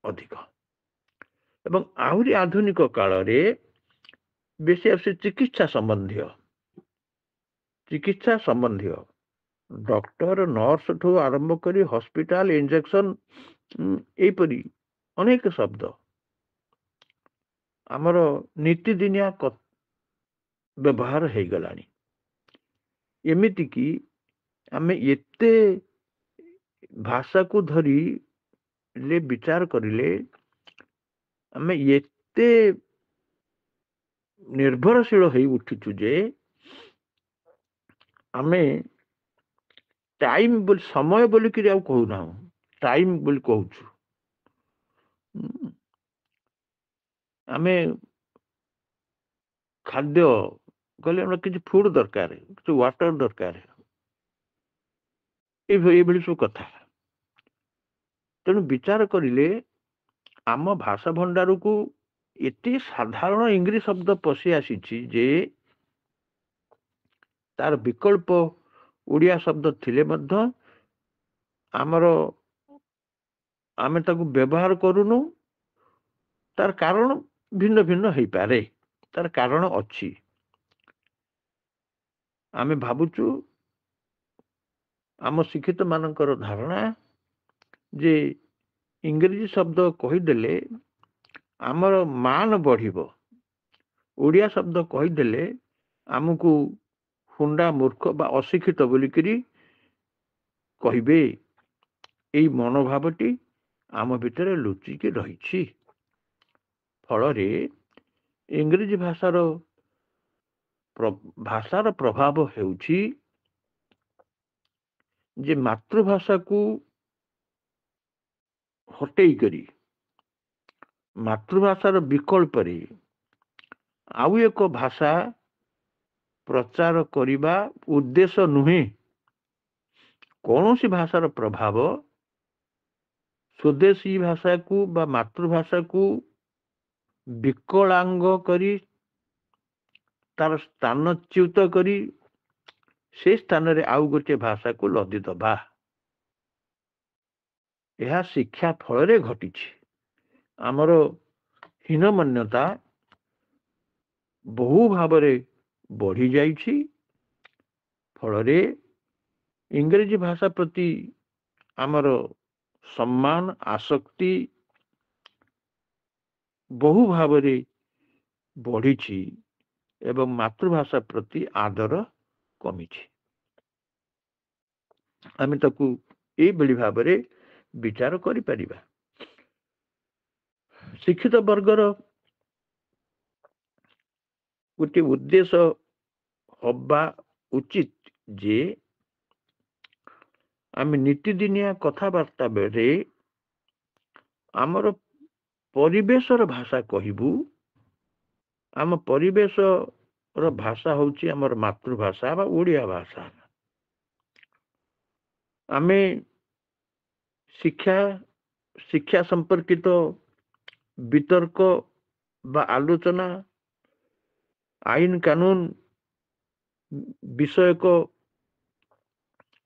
Speaker 1: अधिक एवं आहुरी आधुनिक काल रे बेसी आसे चिकित्सा संबंधी डॉक्टर नर्स ठू आरंभ करी हॉस्पिटल इंजेक्शन एपरी अनेक शब्द आमर नीतिदिनिया व्यवहार हो गलानी एमिति कि आमे एते भाषा को धरी ले विचार करिले आमे एते निर्भरशील हो उठिचु जे आमे टाइम बोल समय बोल कि कहूना टाइम बोल कहूछु आमे खाद्य कहले हमरा किसी फूड दरकार किसी वाटर दरकार ये सब कथा तेणु विचार करिले आम भाषा भंडार को एते साधारण इंग्लिश शब्द पशि आसी जे तार विकल्प उड़िया शब्द थिले मध्य आमर आमे ताकू व्यवहार करूनु तार कारण भिन्न भिन्न हो पारे तार कारण अच्छी आमे भावुचु आम शिक्षित मानकर धारणा जे इंग्रजी शब्द कहीदेले आमर मान बढ़िबो ओडिया शब्द कहीदेले आमको हुंडा मूर्ख बा अशिक्षित बोलिकरी कहिबे एई मनोभावटी आम भितर लुचिकी रही फल इंग्रजी भाषार प्रभाव हेउची जे मातृभाषा को हटई करी ମାତୃଭାଷାର ବିକଳ୍ପରେ ଆଉ ଏକ ଭାଷା ପ୍ରଚାର କରିବା ଉଦ୍ଦେଶ୍ୟ ନୁହେଁ। କୌଣସି ଭାଷାର ପ୍ରଭାବ ସ୍ୱଦେଶୀ ଭାଷାକୁ ବା ମାତୃଭାଷାକୁ ବିକଳାଙ୍ଗ କରି ତାର ସ୍ଥାନଚ୍ୟୁତ କରି ସେ ସ୍ଥାନରେ ଆଉ ଗୋଟିଏ ଭାଷାକୁ ଲଦି ଦେବା, ଏହା ଶିକ୍ଷା ଫଳରେ ଘଟିଛି। ଆମର ହୀନମନ୍ୟତା ବହୁ ଭାବରେ ବଢି ଯାଇଛି। ଫଳରେ ଇଂରେଜୀ ଭାଷା ପ୍ରତି ଆମର ସମ୍ମାନ ଆସକ୍ତି ବହୁ ଭାବରେ ବଢିଛି ଏବଂ ମାତୃଭାଷା ପ୍ରତି ଆଦର କମିଛି। ଆମେ ତାକୁ ଏଇଭଳି ଭାବରେ ବିଚାର କରିପାରିବା। ଶିକ୍ଷିତ ବର୍ଗର ଗୋଟିଏ ଉଦ୍ଦେଶ୍ୟ ହବା ଉଚିତ ଯେ ଆମେ ନୀତିଦିନିଆ କଥାବାର୍ତ୍ତା ବେଳେ ଆମର ପରିବେଶର ଭାଷା କହିବୁ। ଆମ ପରିବେଶର ଭାଷା ହେଉଛି ଆମର ମାତୃଭାଷା ବା ଓଡ଼ିଆ ଭାଷା। ଆମେ ଶିକ୍ଷା ସମ୍ପର୍କିତ ବିତର୍କ ବା ଆଲୋଚନା, ଆଇନ କାନୁନ ବିଷୟକ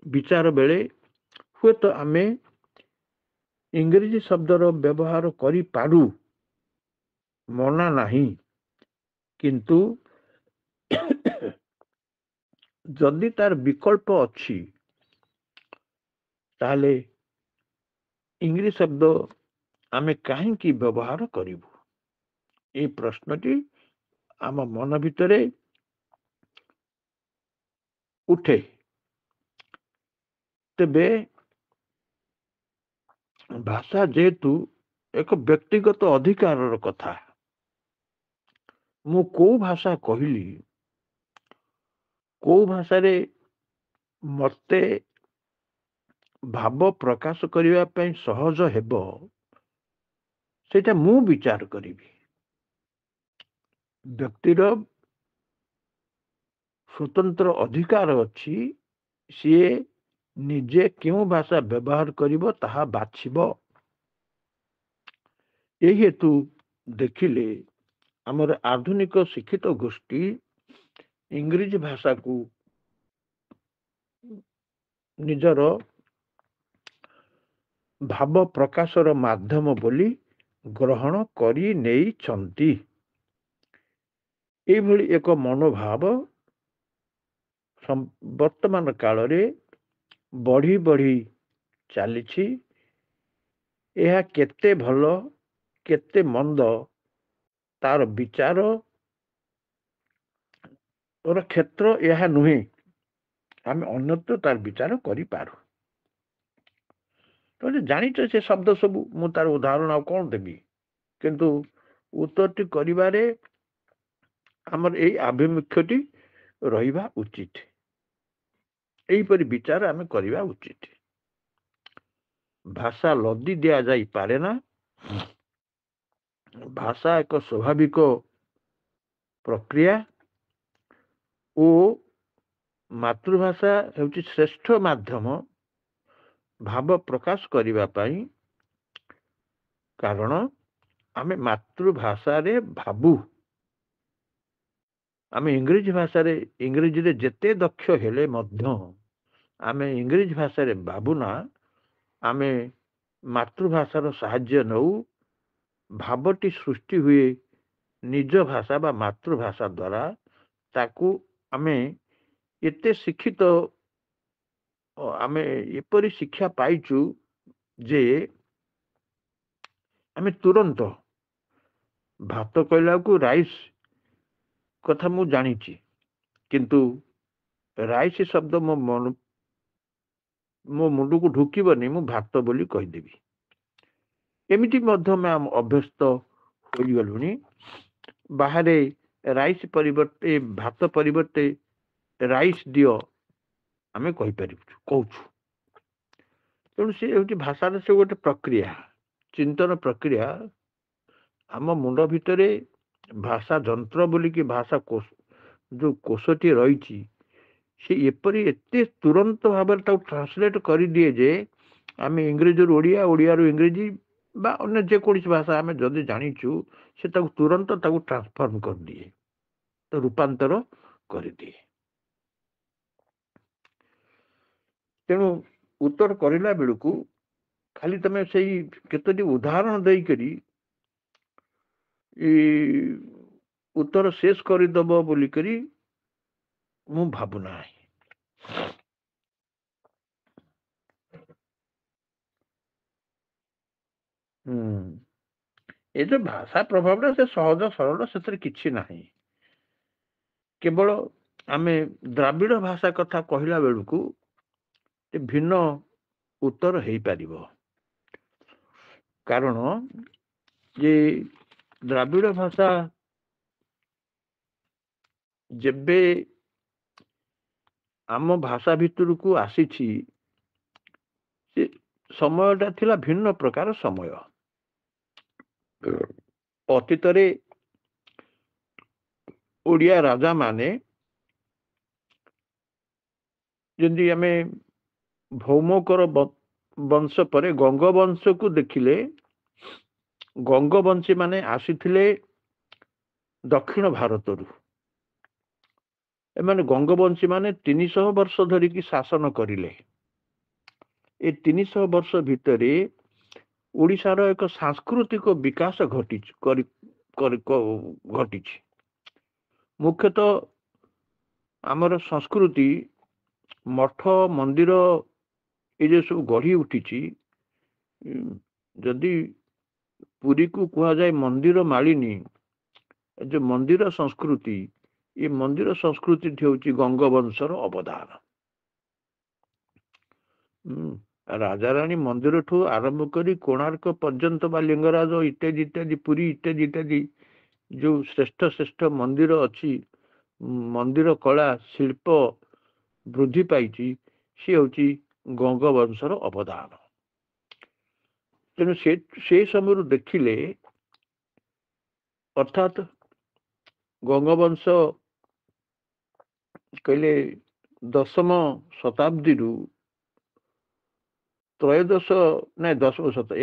Speaker 1: ବିଚାର ବେଳେ ହୁଏତ ଆମେ ଇଂରେଜୀ ଶବ୍ଦର ବ୍ୟବହାର କରିପାରୁ, ମନା ନାହିଁ। କିନ୍ତୁ ଯଦି ତାର ବିକଳ୍ପ ଅଛି ତାହେଲେ ଇଂରେଜୀ ଶବ୍ଦ ଆମେ କାହିଁକି ବ୍ୟବହାର କରିବୁ? এই ପ୍ରଶ୍ନଟି ଆମ ମନ ଭିତରେ ଉଠେ। ତେବେ ଭାଷା ଯେହେତୁ ଏକ ବ୍ୟକ୍ତିଗତ ଅଧିକାରର କଥା, ମୁଁ କୋଉ ଭାଷା କହିଲି, କୋଉ ଭାଷାରେ ମତେ ଭାବ ପ୍ରକାଶ କରିବା ପାଇଁ ସହଜ ହେବ, ସେଇଟା ମୁଁ ବିଚାର କରିବି। ବ୍ୟକ୍ତିର ସ୍ୱତନ୍ତ୍ର ଅଧିକାର ଅଛି, ସିଏ ନିଜେ କେଉଁ ଭାଷା ବ୍ୟବହାର କରିବ ତାହା ବାଛିବ। ଏହି ହେତୁ ଦେଖିଲେ ଆମର ଆଧୁନିକ ଶିକ୍ଷିତ ଗୋଷ୍ଠୀ ଇଂରେଜୀ ଭାଷାକୁ ନିଜର ଭାବ ପ୍ରକାଶର ମାଧ୍ୟମ ବୋଲି ଗ୍ରହଣ କରି ନେଇଛନ୍ତି। ଏଇଭଳି ଏକ ମନୋଭାବ ବର୍ତ୍ତମାନ କାଳରେ ବଢି ବଢି ଚାଲିଛି। ଏହା କେତେ ଭଲ କେତେ ମନ୍ଦ ତାର ବିଚାର କ୍ଷେତ୍ର ଏହା ନୁହେଁ। ଆମେ ଅନ୍ୟତ୍ର ତାର ବିଚାର କରିପାରୁ। ଜାଣିଛ ସେ ଶବ୍ଦ ସବୁ, ମୁଁ ତାର ଉଦାହରଣ ଆଉ କଣ ଦେବି, କିନ୍ତୁ ଉତ୍ତରଟି କରିବାରେ ଆମର ଏଇ ଆଭିମୁଖ୍ୟଟି ରହିବା ଉଚିତ। ଏହିପରି ବିଚାର ଆମେ କରିବା ଉଚିତ। ଭାଷା ଲଦି ଦିଆଯାଇପାରେ ନା। ଭାଷା ଏକ ସ୍ୱାଭାବିକ ପ୍ରକ୍ରିୟା ଓ ମାତୃଭାଷା ହେଉଛି ଶ୍ରେଷ୍ଠ ମାଧ୍ୟମ ଭାବ ପ୍ରକାଶ କରିବା ପାଇଁ। କାରଣ ଆମେ ମାତୃଭାଷାରେ ଭାବୁ। ଆମେ ଇଂରେଜୀରେ ଯେତେ ଦକ୍ଷ ହେଲେ ମଧ୍ୟ ଆମେ ଇଂରେଜୀ ଭାଷାରେ ଭାବୁନା। ଆମେ ମାତୃଭାଷାର ସାହାଯ୍ୟ ନେଉ। ଭାବଟି ସୃଷ୍ଟି ହୁଏ ନିଜ ଭାଷା ବା ମାତୃଭାଷା ଦ୍ୱାରା। ତାକୁ ଆମେ ଏତେ ଶିକ୍ଷିତ, ଆମେ ଏପରି ଶିକ୍ଷା ପାଇଛୁ ଯେ ଆମେ ତୁରନ୍ତ ଭାତ କହିଲାକୁ ରାଇସ୍ କଥା ମୁଁ ଜାଣିଛି, କିନ୍ତୁ ରାଇସ୍ ଶବ୍ଦ ମୋ ମୁଣ୍ଡକୁ ଢୁକିବନି, ମୁଁ ଭାତ ବୋଲି କହିଦେବି। ଏମିତି ମଧ୍ୟ ଆମେ ଅଭ୍ୟସ୍ତ ହୋଇଗଲୁଣି। ବାହାରେ ରାଇସ୍ ପରିବର୍ତ୍ତେ, ଭାତ ପରିବର୍ତ୍ତେ ରାଇସ୍ ଦିଅ ଆମେ କହୁଛୁ। ତେଣୁ ସେ ହେଉଛି ଭାଷାର ସେ ଗୋଟେ ପ୍ରକ୍ରିୟା, ଚିନ୍ତନ ପ୍ରକ୍ରିୟା। ଆମ ମୁଣ୍ଡ ଭିତରେ ଭାଷା ଯନ୍ତ୍ର ବୋଲିକି ଭାଷା ଯୋଉ କୋଷଟି ରହିଛି ସେ ଏପରି ଏତେ ତୁରନ୍ତ ଭାବରେ ତାକୁ ଟ୍ରାନ୍ସଲେଟ୍ କରିଦିଏ ଯେ ଆମେ ଇଂରେଜୀରୁ ଓଡ଼ିଆ, ଓଡ଼ିଆରୁ ଇଂରେଜୀ ବା ଅନ୍ୟ ଯେକୌଣସି ଭାଷା ଆମେ ଯଦି ଜାଣିଛୁ ସେ ତାକୁ ତୁରନ୍ତ ତାକୁ ଟ୍ରାନ୍ସଫର୍ମ କରିଦିଏ, ତ ରୂପାନ୍ତର କରିଦିଏ। ତେଣୁ ଉତ୍ତର କରିଲା ବେଳକୁ ଖାଲି ତମେ ସେଇ କେତୋଟି ଉଦାହରଣ ଦେଇକରି ଉତ୍ତର ଶେଷ କରିଦେବ ବୋଲିକରି ମୁଁ ଭାବୁନାହିଁ। ଏ ଯୋଉ ଭାଷା ପ୍ରଭାବଟା ସେ ସହଜ ସରଳ, ସେଥିରେ କିଛି ନାହିଁ। କେବଳ ଆମେ ଦ୍ରାବିଡ଼ ଭାଷା କଥା କହିଲା ବେଳକୁ ଭିନ୍ନ ଉତ୍ତର ହେଇପାରିବ। କାରଣ ଯେ ଦ୍ରାବିଡ଼ ଭାଷା ଯେବେ ଆମ ଭାଷା ଭିତରକୁ ଆସିଛି ସେ ସମୟଟା ଥିଲା ଭିନ୍ନ ପ୍ରକାର ସମୟ। ଅତୀତରେ ଓଡ଼ିଆ ରାଜାମାନେ ଯେମିତି ଆମେ ଭୌମକର ବଂଶ ପରେ ଗଙ୍ଗବଂଶକୁ ଦେଖିଲେ, ଗଙ୍ଗବଂଶୀ ମାନେ ଆସିଥିଲେ ଦକ୍ଷିଣ ଭାରତରୁ। ଏମାନେ ଗଙ୍ଗବଂଶୀ ମାନେ 300 ବର୍ଷ ଧରିକି ଶାସନ କରିଲେ। ଏ 300 ବର୍ଷ ଭିତରେ ଓଡ଼ିଶାର ଏକ ସାଂସ୍କୃତିକ ବିକାଶ ଘଟିଛି। ମୁଖ୍ୟତଃ ଆମର ସଂସ୍କୃତି, ମଠ ମନ୍ଦିର ଏ ଯେ ସବୁ ଗଢ଼ି ଉଠିଛି, ଯଦି ପୁରୀକୁ କୁହାଯାଏ ମନ୍ଦିର ମାଳିନୀ, ଏ ଯୋଉ ମନ୍ଦିର ସଂସ୍କୃତି, ଏ ମନ୍ଦିର ସଂସ୍କୃତି ହେଉଛି ଗଙ୍ଗବଂଶର ଅବଦାନ। ରାଜାରାଣୀ ମନ୍ଦିରଠୁ ଆରମ୍ଭ କରି କୋଣାର୍କ ପର୍ଯ୍ୟନ୍ତ ବା ଲିଙ୍ଗରାଜ ଇତ୍ୟାଦି ଇତ୍ୟାଦି, ପୁରୀ ଇତ୍ୟାଦି ଇତ୍ୟାଦି ଯୋଉ ଶ୍ରେଷ୍ଠ ଶ୍ରେଷ୍ଠ ମନ୍ଦିର ଅଛି, ମନ୍ଦିର କଳା ଶିଳ୍ପ ବୃଦ୍ଧି ପାଇଛି, ସେ ହେଉଛି ଗଙ୍ଗବଂଶର ଅବଦାନ। ତେଣୁ ସେ ସମୟରୁ ଦେଖିଲେ, ଅର୍ଥାତ୍ ଗଙ୍ଗବଂଶ କହିଲେ 10ମ ଶତାବ୍ଦୀରୁ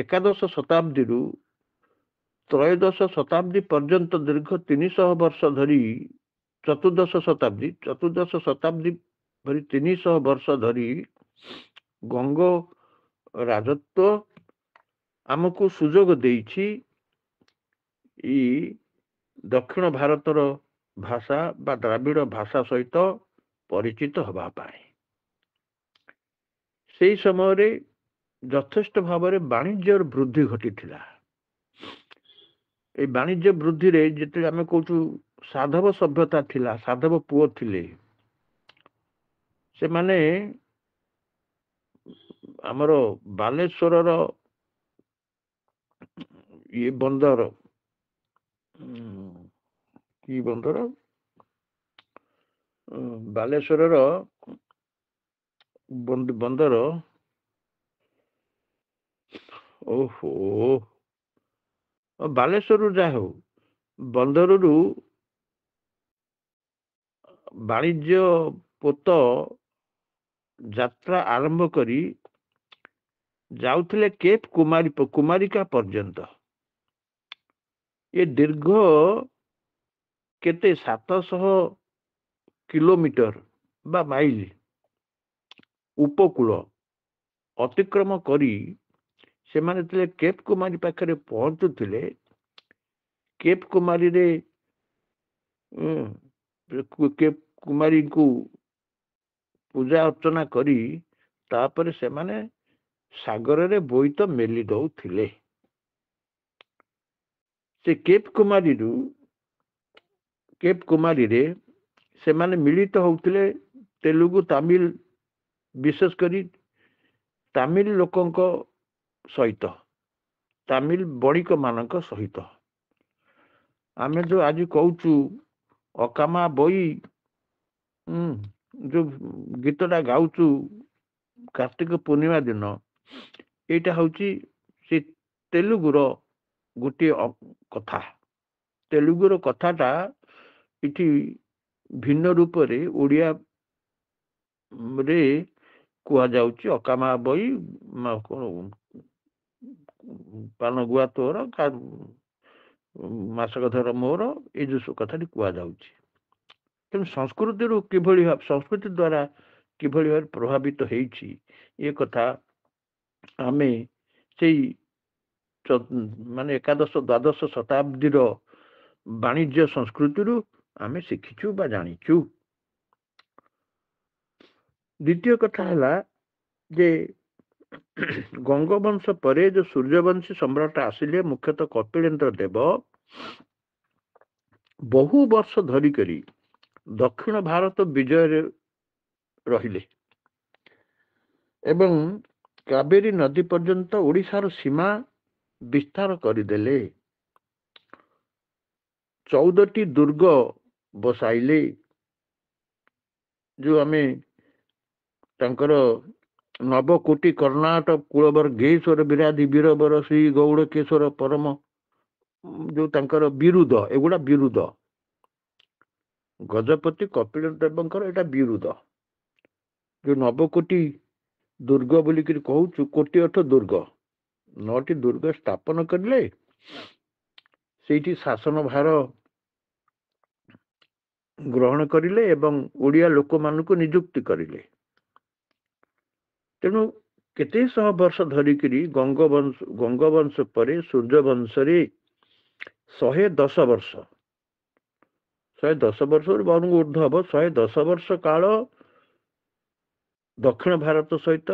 Speaker 1: ଏକାଦଶ ଶତାବ୍ଦୀରୁ ତ୍ରୟୋଦଶ ଶତାବ୍ଦୀ ପର୍ଯ୍ୟନ୍ତ ଦୀର୍ଘ 300 ବର୍ଷ ଧରି, ଚତୁର୍ଦଶ ଶତାବ୍ଦୀ ଧରି 300 ବର୍ଷ ଧରି ଗଙ୍ଗ ରାଜତ୍ୱ ଆମକୁ ସୁଯୋଗ ଦେଇଛି ଏଇ ଦକ୍ଷିଣ ଭାରତର ଭାଷା ବା ଦ୍ରାବିଡ଼ ଭାଷା ସହିତ ପରିଚିତ ହେବା ପାଇଁ। ସେହି ସମୟରେ ଯଥେଷ୍ଟ ଭାବରେ ବାଣିଜ୍ୟର ବୃଦ୍ଧି ଘଟିଥିଲା। এই ବାଣିଜ୍ୟ ବୃଦ୍ଧିରେ ଯେତେବେଳେ ଆମେ କହୁଛୁ ସାଧବ ସଭ୍ୟତା ଥିଲା, ସାଧବ ପୁଅ ଥିଲେ, ସେମାନେ ଆମର ବାଲେଶ୍ୱରର ଇଏ ବନ୍ଦର, କି ବନ୍ଦର, ବାଲେଶ୍ୱରର ବନ୍ଦର, ଓହୋ, ବାଲେଶ୍ୱରରୁ ଯାହା ହଉ, ବନ୍ଦରରୁ ବାଣିଜ୍ୟ ପୋତ ଯାତ୍ରା ଆରମ୍ଭ କରି ଯାଉଥିଲେ କେପ୍ କୁମାରିକା ପର୍ଯ୍ୟନ୍ତ। ଏ ଦୀର୍ଘ କେତେ 700 କିଲୋମିଟର ବା ମାଇଲ ଉପକୂଳ ଅତିକ୍ରମ କରି ସେମାନେ ଯେତେବେଳେ କେପ୍ କୁମାରୀ ପାଖରେ ପହଞ୍ଚୁଥିଲେ, କେପ୍ କୁମାରୀରେ କେପ୍ କୁମାରୀଙ୍କୁ ପୂଜା ଅର୍ଚ୍ଚନା କରି ତାପରେ ସେମାନେ ସାଗରରେ ବୋଇତ ମେଲି ଦଉଥିଲେ। ସେ କେପ୍ କୁମାରୀରେ ସେମାନେ ମିଳିତ ହଉଥିଲେ ତେଲୁଗୁ, ତାମିଲ, ବିଶେଷ କରି ତାମିଲ ଲୋକଙ୍କ ସହିତ, ତାମିଲ ବଣିକ ମାନଙ୍କ ସହିତ। ଆମେ ଯୋଉ ଆଜି କହୁଛୁ ଅକାମା ବଇ, ଯୋଉ ଗୀତଟା ଗାଉଛୁ କାର୍ତ୍ତିକ ପୂର୍ଣ୍ଣିମା ଦିନ, ଏଇଟା ହଉଛି ସେ ତେଲୁଗୁର गोटे कथा तेलुगुर कथाटा इटी भिन्न रूप रे ओडिया रे कुआ जाउची अकामा बई पान गुआ तोर मासक धर मोर ये जो कथा कुआ जाउची तेणु संस्कृति संस्कृति द्वारा किभଳି भाବରେ प्रभावित ହେଇଛି ये कथा आमे सेई माने एकादश द्वादश शताब्दी वाणिज्य संस्कृति आमे शिखिचु बा जानिचु। द्वितीय कथा है जे गंगवंश परे जो सूर्यवंशी सम्राट आसिले मुख्यतः कपिलेन्द्र देव बहु वर्ष धरिकरी दक्षिण भारत विजय रहिले एवं कावेरी नदी पर्यंत ओडिशार सीमा विस्तार करदेले 14टी दुर्ग बसाइले जो आमे तांकर नवकोटी कर्णाटक कुलवर गेश्वर विराधि वीरवर श्री गौड़ केशर परम जो तांकर विरुद्ध एगुड़ा विरुद्ध गजपति कपिल देवंकर एटा विरुद्ध जो नवकोटी दुर्ग बोलिक कहूँ कोटी 8 दुर्ग 9टी दुर्ग स्थापन करले सेठी शासन भार ग्रहण करिले एवं ओडिया लोक मानक नियुक्ति करिले तेणु केते सह वर्ष धरिकरी गंगवंश परे सूर्यवंश रे 110 वर्ष 110 वर्ष बहुत ऊर्ध हम 110 वर्ष काल दक्षिण भारत सहित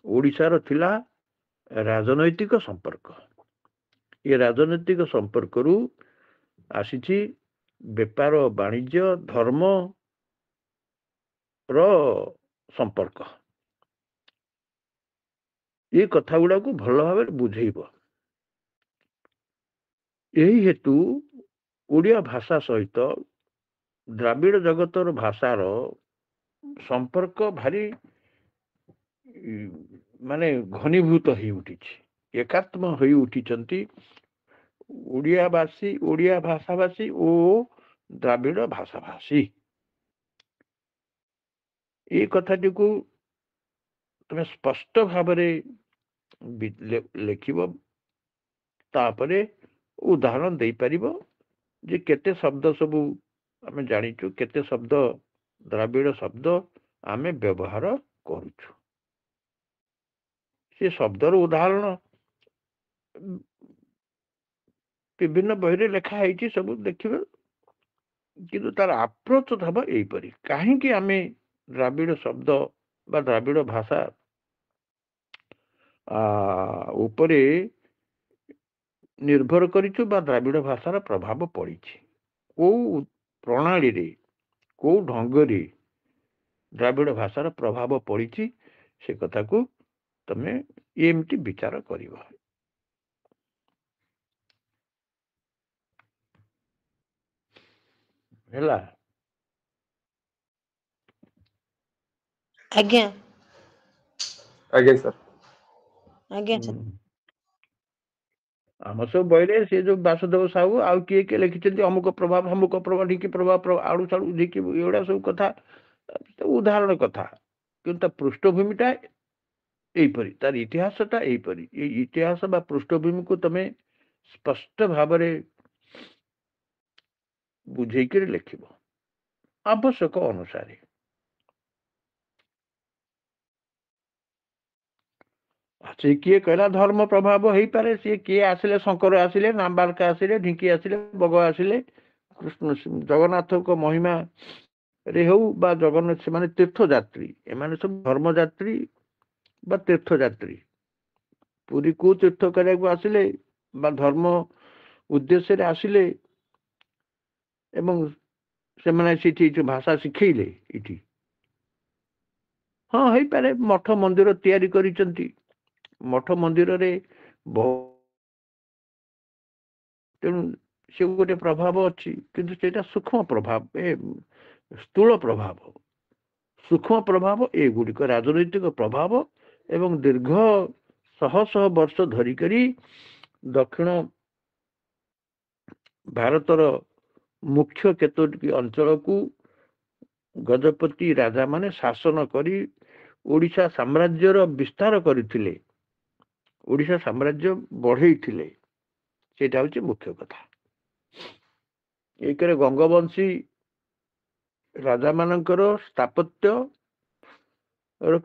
Speaker 1: ओडिशार थिला राजनैतिक संपर्क ये राजनैतिक संपर्क रु आसी व्यापार वाणिज्य धर्म रो संपर्क ये कथा गुड़ा को भल भाव बुझेब यही हेतु ओडिया भाषा सहित द्राविड़ जगतर भाषार संपर्क भारी माने घनीभूत हो उठी एकात्म हो उठी ओडियावासी ओडिया भाषाभाषी और द्राविड़ भाषाभाषी ये कथाटी को तुम स्पष्ट भाव लिखिब तापरे उदाहरण दे पारिबो जे केते शब्द सबू आमे जानिचु केते शब्द द्राविड़ शब्द आमे व्यवहार करूछु से शब्दर उदाहरण विभिन्न बही लेखा है सब देखिए किंतु तार अप्रोच हम यहीपरि कहीं आमे द्राविड़ शब्द बा द्राविड़ भाषा उपरे निर्भर करिछु बा द्राविड़ भाषार प्रभाव पड़ी को प्रणाली रे को ढंग रे द्राविड़ भाषार प्रभाव पड़ी से कथा को तमे एमती विचार करिबा। हेला
Speaker 2: आज्ञा
Speaker 3: आज्ञा सर
Speaker 2: आज्ञा सर
Speaker 1: आम सब बहरे से जो वासुदेव साहू आउ किए किए लिखिं अमुक प्रभाव ढिकी प्रभाव आड़ू साड़ू ढिकी एगुड़ा सब कथा उदाहरण कथा कि पृष्ठभूमिटा यहीपरि तार इतिहासटा यहीपरि ये इतिहास बा पृष्ठभूमि को तमे स्पष्ट भाव बुझेक लिखिब आवश्यक अनुसार। से किए कहला धर्म प्रभाव हो पारे सी किए आसिले शंकर आसिले नामबालका आसिले ढिंकी आसिले बग आसिले कृष्ण जगन्नाथ को महिमा रे हो बा जगन्नाथ से माने तीर्थयात्री एमाने सब धर्मयात्री बा तीर्थयात्री पूरी को तीर्थ करने आसिले बा धर्म उद्देश्य रे आसिले एवं से माने सिटी जो भाषा शिखेले इठी हाँ हो पारे मठ मंदिर तैयारी करिसंती मठ मंदिर रे तेणु से गोटे प्रभाव अच्छी किंतु सेटा सूक्ष्म प्रभाव स्थूल प्रभाव सूक्ष्म प्रभाव ए गुड़िक राजनैतिक प्रभाव एवं दीर्घ शह शह वर्ष धरिकरी दक्षिण ଭାରତର ମୁଖ୍ୟ କେତୋଟି ଅଞ୍ଚଳକୁ ଗଜପତି ରାଜା ମାନେ ଶାସନ କରି ଓଡ଼ିଶା ସାମ୍ରାଜ୍ୟର ବିସ୍ତାର କରିଥିଲେ, ଓଡ଼ିଶା ସାମ୍ରାଜ୍ୟ ବଢେଇଥିଲେ। ସେଇଟା ହଉଛି ମୁଖ୍ୟ କଥା। ଏକରେ ଗଙ୍ଗବଂଶୀ ରାଜା ମାନଙ୍କର ସ୍ଥାପତ୍ୟ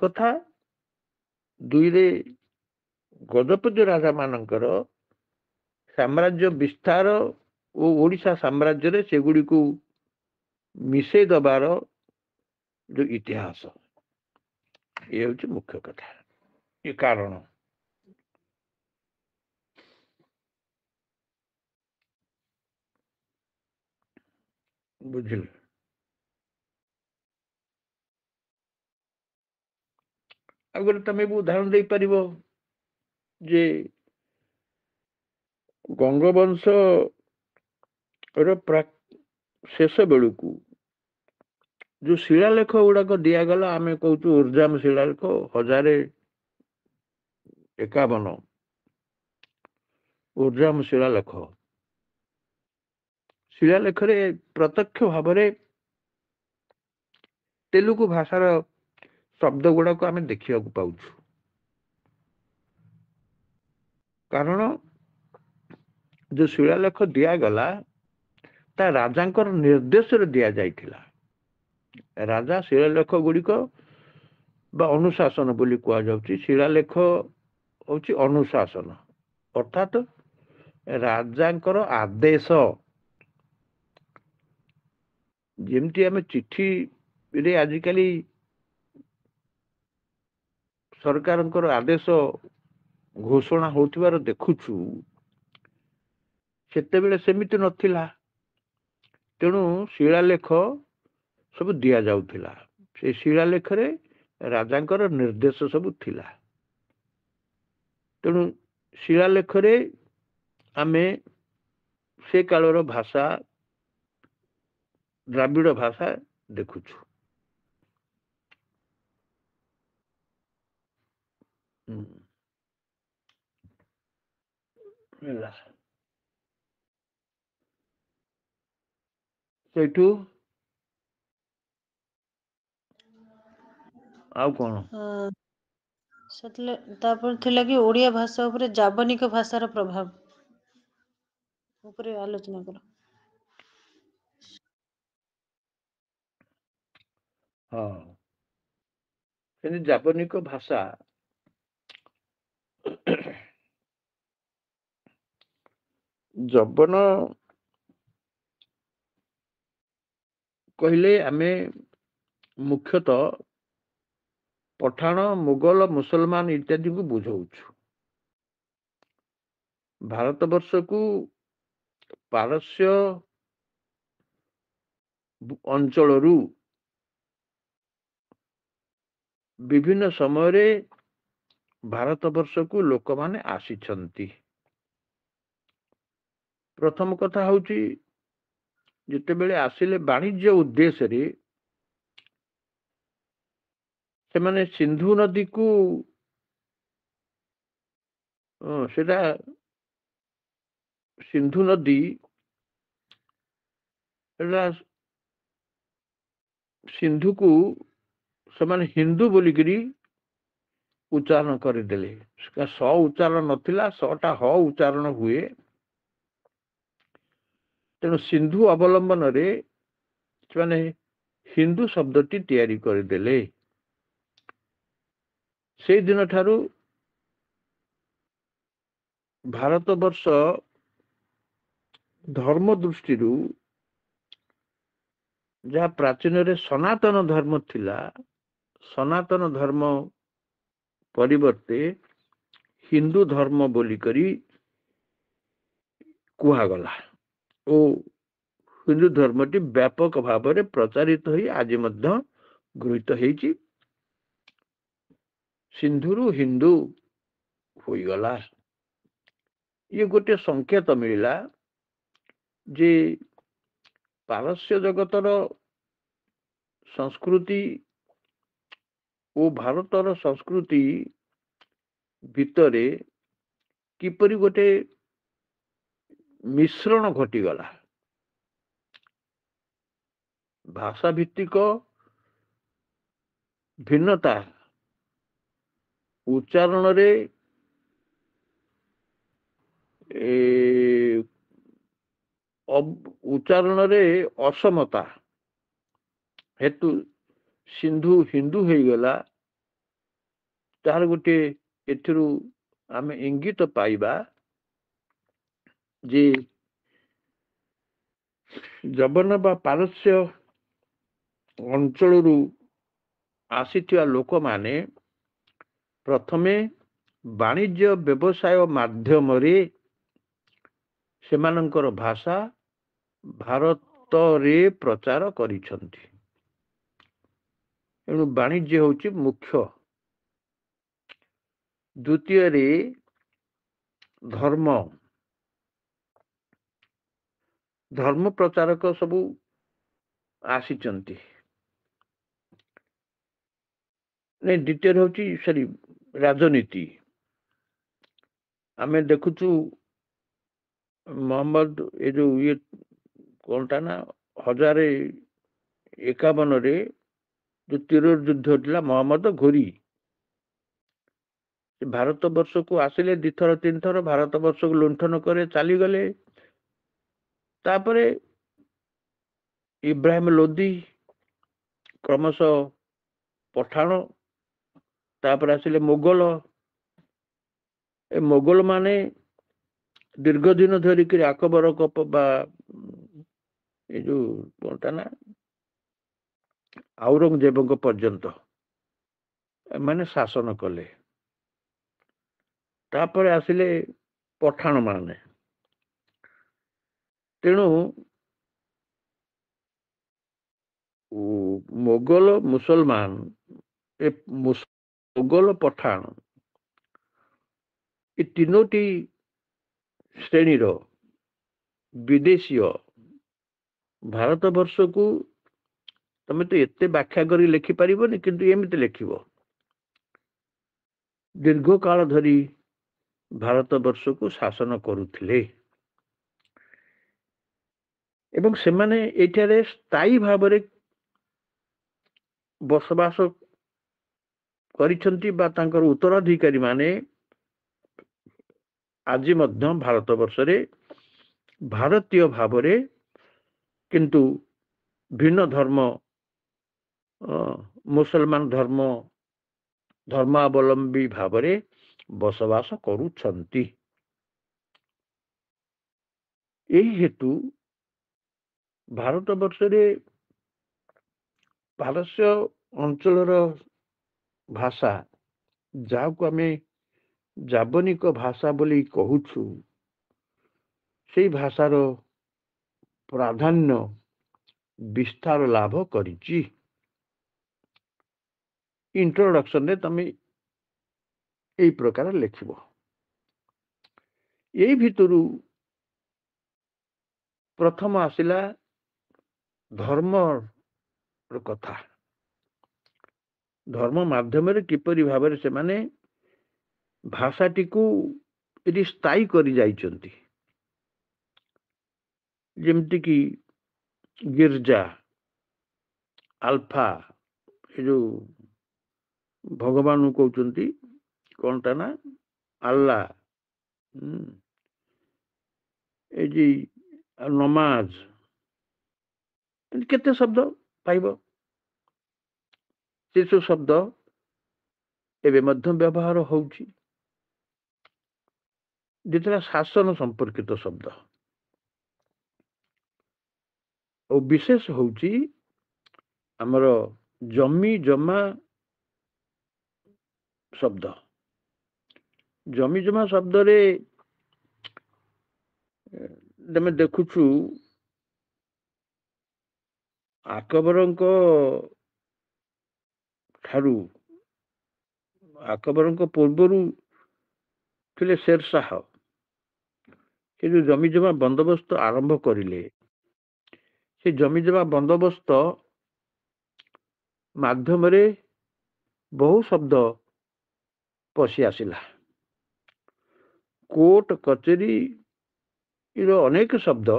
Speaker 1: କଥା, ଦୁଇରେ ଗଜପତି ରାଜା ମାନଙ୍କର ସାମ୍ରାଜ୍ୟ ବିସ୍ତାର ଓ ଓଡ଼ିଶା ସାମ୍ରାଜ୍ୟରେ ସେଗୁଡ଼ିକୁ ମିଶେଇ ଦବାର ଯୋଉ ଇତିହାସ, ଏ ହଉଛି ମୁଖ୍ୟ କଥା, ଏ କାରଣ। ବୁଝିଲେ? ଆଉ ଗୋଟେ ତମେ ବି ଉଦାହରଣ ଦେଇପାରିବ ଯେ ଗଙ୍ଗବଂଶ ଶେଷ ବେଳକୁ ଯୋଉ ଶିଳାଲେଖ ଗୁଡାକ ଦିଆଗଲା, ଆମେ କହୁଛୁ ଉର୍ଜାମ ଶିଳାଲେଖ 1051 ଉର୍ଜାମ ଶିଳାଲେଖରେ ପ୍ରତ୍ୟକ୍ଷ ଭାବରେ ତେଲୁଗୁ ଭାଷାର ଶବ୍ଦ ଗୁଡାକ ଆମେ ଦେଖିବାକୁ ପାଉଛୁ। କାରଣ ଯୋଉ ଶିଳାଲେଖ ଦିଆଗଲା ତା ରାଜାଙ୍କର ନିର୍ଦ୍ଦେଶରେ ଦିଆଯାଇଥିଲା। ରାଜା ଶିଳାଲେଖ ଗୁଡିକ ବା ଅନୁଶାସନ ବୋଲି କୁହାଯାଉଛି। ଶିଳାଲେଖ ହଉଛି ଅନୁଶାସନ, ଅର୍ଥାତ ରାଜାଙ୍କର ଆଦେଶ। ଯେମିତି ଆମେ ଚିଠିରେ ଆଜିକାଲି ସରକାରଙ୍କର ଆଦେଶ ଘୋଷଣା ହଉଥିବାର ଦେଖୁଛୁ, ସେତେବେଳେ ସେମିତି ନଥିଲା। ତେଣୁ ଶିଳାଲେଖ ସବୁ ଦିଆଯାଉଥିଲା। ସେ ଶିଳାଲେଖରେ ରାଜାଙ୍କର ନିର୍ଦ୍ଦେଶ ସବୁ ଥିଲା। ତେଣୁ ଶିଳାଲେଖରେ ଆମେ ସେ କାଳର ଭାଷା, ଦ୍ରାବିଡ଼ ଭାଷା ଦେଖୁଛୁ। ସେଇଠୁ ଆଉ କଣ?
Speaker 2: ତାପରେ ଥିଲା କି ଓଡ଼ିଆ ଭାଷା ଉପରେ ଜାବନିକ ଭାଷାର ପ୍ରଭାବ ଉପରେ ଆଲୋଚନା କର।
Speaker 1: ହଁ, ସେମିତି ଜାବନିକ ଭାଷା ଯବନ କହିଲେ ଆମେ ମୁଖ୍ୟତଃ ପଠାଣ, ମୁଗଲ, ମୁସଲମାନ ଇତ୍ୟାଦିକୁ ବୁଝାଉଛୁ। ଭାରତବର୍ଷକୁ ପାରସ୍ୟ ଅଞ୍ଚଳରୁ ବିଭିନ୍ନ ସମୟରେ ଭାରତବର୍ଷକୁ ଲୋକମାନେ ଆସିଛନ୍ତି। ପ୍ରଥମ କଥା ହଉଛି, ଯେତେବେଳେ ଆସିଲେ ବାଣିଜ୍ୟ ଉଦ୍ଦେଶ୍ୟରେ, ସେମାନେ ସିନ୍ଧୁ ନଦୀକୁ ସେଟା ସିନ୍ଧୁ ନଦୀ ସିନ୍ଧୁକୁ ସେମାନେ ହିନ୍ଦୁ ବୋଲିକିରି ଉଚ୍ଚାରଣ କରିଦେଲେ। ସ ଉଚ୍ଚାରଣ ନଥିଲା, ସଟା ହ ଉଚ୍ଚାରଣ ହୁଏ। ତେଣୁ ସିନ୍ଧୁ ଅବଲମ୍ବନରେ ସେମାନେ ହିନ୍ଦୁ ଶବ୍ଦଟି ତିଆରି କରିଦେଲେ। ସେଇଦିନ ଠାରୁ ଭାରତବର୍ଷ ଧର୍ମ ଦୃଷ୍ଟିରୁ ଯାହା ପ୍ରାଚୀନରେ ସନାତନ ଧର୍ମ ଥିଲା, ସନାତନ ଧର୍ମ ପରିବର୍ତ୍ତେ ହିନ୍ଦୁ ଧର୍ମ ବୋଲିକରି କୁହାଗଲା ଓ ହିନ୍ଦୁ ଧର୍ମଟି ବ୍ୟାପକ ଭାବରେ ପ୍ରଚାରିତ ହୋଇ ଆଜି ମଧ୍ୟ ଗୃହୀତ ହେଇଛି। ସିନ୍ଧୁରୁ ହିନ୍ଦୁ ହୋଇଗଲା। ଇଏ ଗୋଟେ ସଂକେତ ମିଳିଲା ଯେ ପାରସ୍ୟ ଜଗତର ସଂସ୍କୃତି ଓ ଭାରତର ସଂସ୍କୃତି ଭିତରେ କିପରି ଗୋଟେ ମିଶ୍ରଣ ଘଟିଗଲା। ଭାଷା ଭିତ୍ତିକ ଭିନ୍ନତା ଉଚ୍ଚାରଣରେ ଉଚ୍ଚାରଣରେ ଅସମତା ହେତୁ ସିନ୍ଧୁ ହିନ୍ଦୁ ହେଇଗଲା। ତାର ଗୋଟେ ଏଥିରୁ ଆମେ ଇଙ୍ଗିତ ପାଇବା ଯେ ଯବନ ବା ପାରସ୍ୟ ଅଞ୍ଚଳରୁ ଆସିଥିବା ଲୋକମାନେ ପ୍ରଥମେ ବାଣିଜ୍ୟ ବ୍ୟବସାୟ ମାଧ୍ୟମରେ ସେମାନଙ୍କର ଭାଷା ଭାରତରେ ପ୍ରଚାର କରିଛନ୍ତି। ଏଣୁ ବାଣିଜ୍ୟ ହେଉଛି ମୁଖ୍ୟ। ଦ୍ୱିତୀୟରେ ଧର୍ମ ପ୍ରଚାରକ ସବୁ ଆସିଛନ୍ତି। ଦ୍ୱିତୀୟରେ ହେଉଛି ରାଜନୀତି। ଆମେ ଦେଖୁଛୁ ମହମ୍ମଦ ଏ ଯୋଉ କଣଟା ନା 1051 ଯୋଉ ତୀର ଯୁଦ୍ଧ ଥିଲା, ମହମ୍ମଦ ଘୋରୀ ଭାରତ ବର୍ଷକୁ ଆସିଲେ 2 ଥର 3 ଥର ଭାରତ ବର୍ଷକୁ ଲୁଣ୍ଠନ କରି ଚାଲିଗଲେ। ତାପରେ ଇବ୍ରାହିମ ଲୋଦି କ୍ରମଶଃ ପଠାଣ, ତାପରେ ଆସିଲେ ମୋଗଲ। ଏ ମୋଗଲ ମାନେ ଦୀର୍ଘ ଦିନ ଧରିକି ଆକବର ବା ଏ ଯୋଉ କଣଟା ନା ଔରଙ୍ଗଜେବଙ୍କ ପର୍ଯ୍ୟନ୍ତ ଏମାନେ ଶାସନ କଲେ। ତାପରେ ଆସିଲେ ପଠାଣ ମାନେ। ତେଣୁ ମୋଗଲ ମୁସଲମାନ, ମୋଗଲ ପଠାଣ, ଏ ତିନୋଟି ଶ୍ରେଣୀର ବିଦେଶୀୟ ଭାରତ ବର୍ଷକୁ ତମେ ତ ଏତେ ବ୍ୟାଖ୍ୟା କରି ଲେଖିପାରିବନି, କିନ୍ତୁ ଏମିତି ଲେଖିବ ଦୀର୍ଘ କାଳ ଧରି ଭାରତ ବର୍ଷକୁ ଶାସନ କରୁଥିଲେ ଏବଂ ସେମାନେ ଏଠାରେ ସ୍ଥାୟୀ ଭାବରେ ବସବାସ କରିଛନ୍ତି ବା ତାଙ୍କର ଉତ୍ତରାଧିକାରୀ ମାନେ ଆଜି ମଧ୍ୟ ଭାରତ ବର୍ଷରେ ଭାରତୀୟ ଭାବରେ, କିନ୍ତୁ ଭିନ୍ନ ଧର୍ମ ମୁସଲମାନ ଧର୍ମାବଲମ୍ବୀ ଭାବରେ ବସବାସ କରୁଛନ୍ତି। ଏହି ହେତୁ ଭାରତ ବର୍ଷରେ ପାରସ୍ୟ ଅଞ୍ଚଳର ଭାଷା, ଯାହାକୁ ଆମେ ଜାବନିକ ଭାଷା ବୋଲି କହୁଛୁ, ସେଇ ଭାଷାର ପ୍ରାଧାନ୍ୟ ବିସ୍ତାର ଲାଭ କରିଛି। ଇଣ୍ଟ୍ରୋଡକ୍ସନରେ ତମେ এই ପ୍ରକାର ଲେଖିବ। এই ଭିତରୁ ପ୍ରଥମ ଆସିଲା ଧର୍ମର କଥା। ଧର୍ମ ମାଧ୍ୟମରେ କିପରି ଭାବରେ ସେମାନେ ଭାଷାଟିକୁ ଏଠି ସ୍ଥାୟୀ କରି ଯାଇଛନ୍ତି। ଯେମିତିକି ଗିର୍ଜା, ଆଲଫା, ଏ ଯୋଉ ଭଗବାନ କହୁଛନ୍ତି କଣଟା ନା ଆଲ୍ଲାହ, এই যে ନମାଜ, କେତେ ଶବ୍ଦ ପାଇବ। ସେସବୁ ଶବ୍ଦ ଏବେ ମଧ୍ୟ ବ୍ୟବହାର ହଉଛି। ଯେତେବେଳେ ଶାସନ ସମ୍ପର୍କିତ ଶବ୍ଦ, ଆଉ ବିଶେଷ ହଉଛି ଆମର ଜମି ଜମା ଶବ୍ଦ। ଜମି ଜମା ଶବ୍ଦରେ ଆମେ ଦେଖୁଛୁ ଆକବରଙ୍କ ପୂର୍ବରୁ ଥିଲେ ଶେର ଶାହ। ସେ ଯୋଉ ଜମି ଜମା ବନ୍ଦୋବସ୍ତ ଆରମ୍ଭ କରିଲେ, ସେ ଜମି ଜମା ବନ୍ଦୋବସ୍ତ ମାଧ୍ୟମରେ ବହୁ ଶବ୍ଦ ପଶି ଆସିଲା। କୋର୍ଟ କଚେରୀ ଏର ଅନେକ ଶବ୍ଦ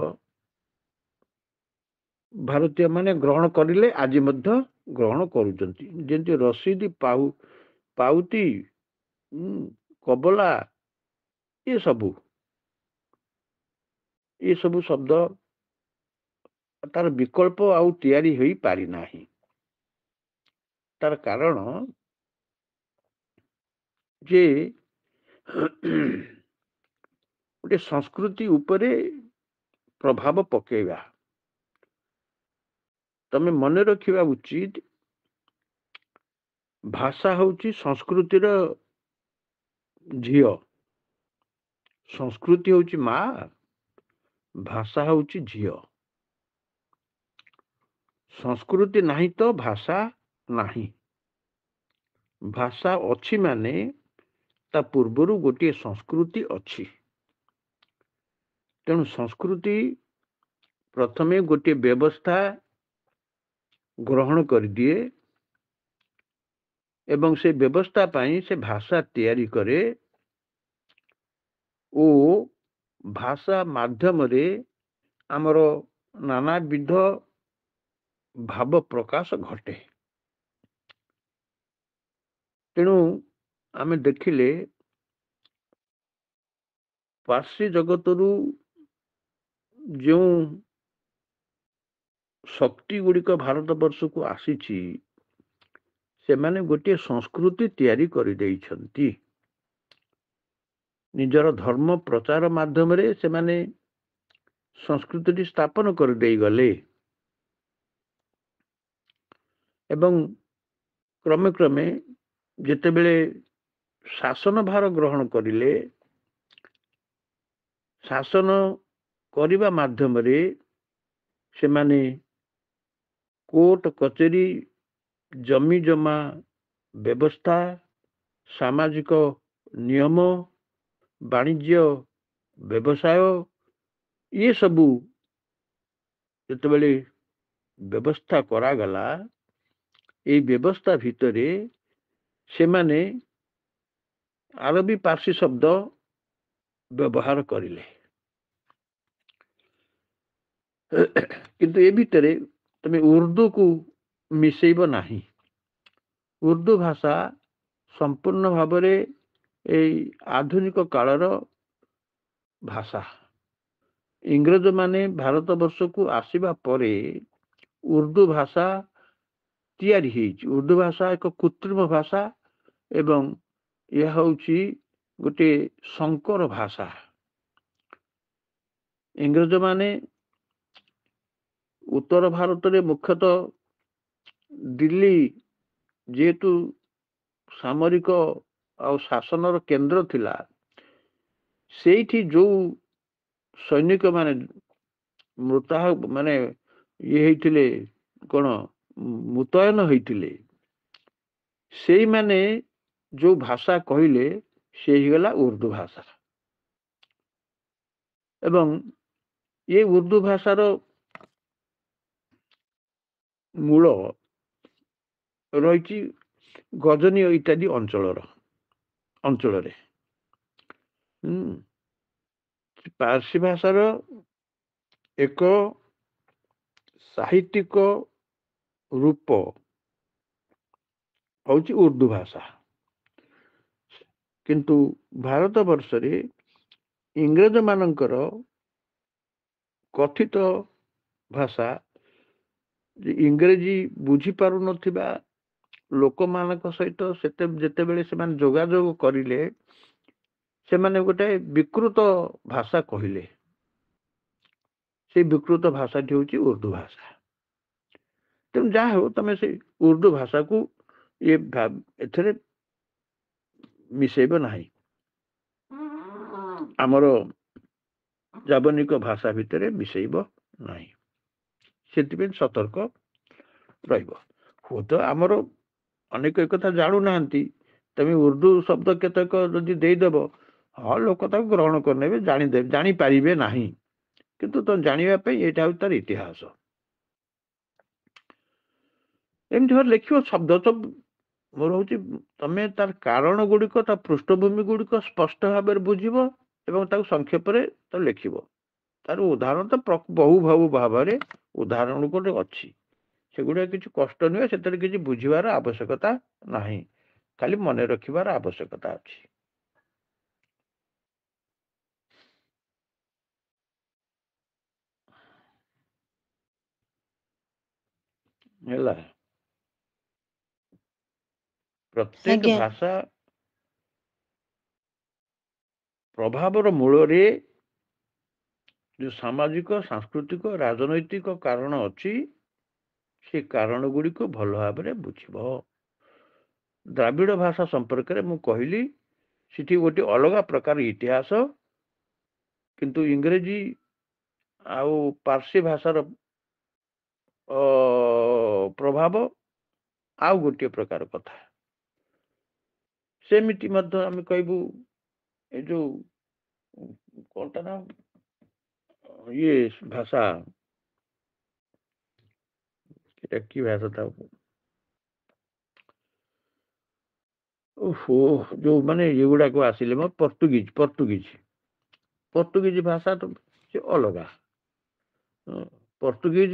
Speaker 1: ଭାରତୀୟ ମାନେ ଗ୍ରହଣ କରିଲେ ଆଜି ମଧ୍ୟ ଗ୍ରହଣ କରୁଛନ୍ତି, ଯେମିତି ରସିଦ, ପାଉତି, କବଲା, ଏସବୁ ଶବ୍ଦ ତାର ବିକଳ୍ପ ଆଉ ତିଆରି ହୋଇ ପାରିନାହିଁ। ତାର କାରଣ ଯେ ଗୋଟେ ସଂସ୍କୃତି ଉପରେ ପ୍ରଭାବ ପକେଇବା। ତମେ ମନେ ରଖିବା ଉଚିତ, ଭାଷା ହଉଛି ସଂସ୍କୃତିର ଝିଅ। ସଂସ୍କୃତି ହଉଛି ମା, ଭାଷା ହଉଛି ଝିଅ। ସଂସ୍କୃତି ନାହିଁ ତ ଭାଷା ନାହିଁ। ଭାଷା ଅଛି ମାନେ ତା ପୂର୍ବରୁ ଗୋଟିଏ ସଂସ୍କୃତି ଅଛି। ତେଣୁ ସଂସ୍କୃତି ପ୍ରଥମେ ଗୋଟିଏ ବ୍ୟବସ୍ଥା ଗ୍ରହଣ କରିଦିଏ ଏବଂ ସେ ବ୍ୟବସ୍ଥା ପାଇଁ ସେ ଭାଷା ତିଆରି କରେ ଓ ଭାଷା ମାଧ୍ୟମରେ ଆମର ନାନାବିଧ ଭାବ ପ୍ରକାଶ ଘଟେ। ତେଣୁ ଆମେ ଦେଖିଲେ ପାର୍ସୀ ଜଗତରୁ ଯେଉଁ ଶକ୍ତି ଗୁଡ଼ିକ ଭାରତ ବର୍ଷକୁ ଆସିଛି, ସେମାନେ ଗୋଟିଏ ସଂସ୍କୃତି ତିଆରି କରିଦେଇଛନ୍ତି। ନିଜର ଧର୍ମ ପ୍ରଚାର ମାଧ୍ୟମରେ ସେମାନେ ସଂସ୍କୃତିଟି ସ୍ଥାପନ କରିଦେଇଗଲେ ଏବଂ କ୍ରମେ କ୍ରମେ ଯେତେବେଳେ ଶାସନ ଭାର ଗ୍ରହଣ କରିଲେ, ଶାସନ କରିବା ମାଧ୍ୟମରେ ସେମାନେ କୋର୍ଟ କଚେରୀ, ଜମି ଜମା ବ୍ୟବସ୍ଥା, ସାମାଜିକ ନିୟମ, ବାଣିଜ୍ୟ ବ୍ୟବସାୟ, ଇଏ ସବୁ ଯେତେବେଳେ ବ୍ୟବସ୍ଥା କରାଗଲା, এই ବ୍ୟବସ୍ଥା ଭିତରେ ସେମାନେ ଆରବୀ ପାର୍ସୀ ଶବ୍ଦ ବ୍ୟବହାର କରିଲେ। କିନ୍ତୁ ଏ ଭିତରେ ତମେ ଉର୍ଦ୍ଦୁକୁ ମିଶେଇବ ନାହିଁ। ଉର୍ଦ୍ଦୁ ଭାଷା ସମ୍ପୂର୍ଣ୍ଣ ଭାବରେ এই ଆଧୁନିକ କାଳର ଭାଷା। ଇଂରେଜମାନେ ଭାରତ ବର୍ଷକୁ ଆସିବା ପରେ ଉର୍ଦ୍ଦୁ ଭାଷା ତିଆରି ହେଇଛି। ଉର୍ଦ୍ଦୁ ଭାଷା ଏକ କୃତ୍ରିମ ଭାଷା ଏବଂ ଏହା ହେଉଛି ଗୋଟିଏ ସଂକର ଭାଷା। ଇଂରେଜମାନେ ଉତ୍ତର ଭାରତରେ ମୁଖ୍ୟତଃ ଦିଲ୍ଲୀ ଯେହେତୁ ସାମରିକ ଆଉ ଶାସନର କେନ୍ଦ୍ର ଥିଲା, ସେଇଠି ଯୋଉ ସୈନିକ ମାନେ ମାନେ ଇଏ ହେଇଥିଲେ, କ'ଣ ମୁତୟନ ହେଇଥିଲେ, ସେଇମାନେ ଯୋଉ ଭାଷା କହିଲେ ସେ ହେଇଗଲା ଉର୍ଦ୍ଦୁ ଭାଷା। ଏବଂ ଏ ଉର୍ଦ୍ଦୁ ଭାଷାର ମୂଳ ରହିଛି ଗଜନୀ ଇତ୍ୟାଦି ଅଞ୍ଚଳରେ। ପାର୍ସୀ ଭାଷାର ଏକ ସାହିତ୍ୟିକ ରୂପ ହଉଛି ଉର୍ଦ୍ଦୁ ଭାଷା। କିନ୍ତୁ ଭାରତ ବର୍ଷରେ ଇଂରେଜ ମାନଙ୍କର କଥିତ ଭାଷା, ଇଂରେଜୀ ବୁଝିପାରୁନଥିବା ଲୋକମାନଙ୍କ ସହିତ ଯେତେବେଳେ ସେମାନେ ଯୋଗାଯୋଗ କରିଲେ, ସେମାନେ ଗୋଟେ ବିକୃତ ଭାଷା କହିଲେ। ସେଇ ବିକୃତ ଭାଷାଟି ହେଉଛି ଉର୍ଦ୍ଦୁ ଭାଷା। ତେଣୁ ଯାହା ହଉ, ତମେ ସେଇ ଉର୍ଦ୍ଦୁ ଭାଷାକୁ ଏଥିରେ ମିଶେଇବ ନାହିଁ। ଆମର ଜାବନିକ ଭାଷା ଭିତରେ ମିଶେଇବ ନାହିଁ। ସେଥିପାଇଁ ସତର୍କ ରହିବ। ହୁଏତ ଆମର ଅନେକ କଥା ଜାଣୁନାହାନ୍ତି, ତମେ ଉର୍ଦ୍ଦୁ ଶବ୍ଦ କେତେକ ଯଦି ଦେଇଦେବ, ହଁ ଲୋକ ତାକୁ ଗ୍ରହଣ କରିନେବେ, ଜାଣିପାରିବେ ନାହିଁ। କିନ୍ତୁ ତମେ ଜାଣିବା ପାଇଁ ଏଇଟା ହେଉଛି ତାର ଇତିହାସ। ଏମିତି ଭାବରେ ଲେଖିବ ଶବ୍ଦ ତ ମୋର ହଉଛି, ତମେ ତାର କାରଣ ଗୁଡ଼ିକ, ତା ପୃଷ୍ଠଭୂମି ଗୁଡ଼ିକ ସ୍ପଷ୍ଟ ଭାବରେ ବୁଝିବ ଏବଂ ତାକୁ ସଂକ୍ଷେପରେ ତ ଲେଖିବ। ତାର ଉଦାହରଣ ତ ବହୁ ଭାବରେ ଉଦାହରଣ ଗୋଟେ ଅଛି। ସେଗୁଡା କିଛି କଷ୍ଟ ନୁହେଁ, ସେଥିରେ କିଛି ବୁଝିବାର ଆବଶ୍ୟକତା ନାହିଁ, ଖାଲି ମନେ ରଖିବାର ଆବଶ୍ୟକତା ଅଛି। ହେଲା, ପ୍ରତ୍ୟେକ
Speaker 2: ଆଜ୍ଞା
Speaker 1: ଭାଷା ପ୍ରଭାବର ମୂଳରେ ଯୋଉ ସାମାଜିକ, ସାଂସ୍କୃତିକ, ରାଜନୈତିକ କାରଣ ଅଛି, ସେ କାରଣ ଗୁଡିକୁ ଭଲ ଭାବରେ ବୁଝିବ। ଦ୍ରାବିଡ ଭାଷା ସମ୍ପର୍କରେ ମୁଁ କହିଲି, ସେଠି ଗୋଟେ ଅଲଗା ପ୍ରକାର ଇତିହାସ, କିନ୍ତୁ ଇଂରେଜୀ ଆଉ ପାର୍ସୀ ଭାଷାର ପ୍ରଭାବ ଆଉ ଗୋଟିଏ ପ୍ରକାର କଥା। ସେମିତି ମଧ୍ୟ ଆମେ କହିବୁ, ଏ ଯୋଉ କଣଟା ନା ଇଏ ଭାଷା, এটা কি ভাষাটা, ଓହୋ, ଯୋଉ ମାନେ ଏଗୁଡାକୁ ଆସିଲେ ମୋ ପର୍ତ୍ତୁଗୀଜ ଭାଷା ତ ସେ ଅଲଗା। ପର୍ତ୍ତୁଗୀଜ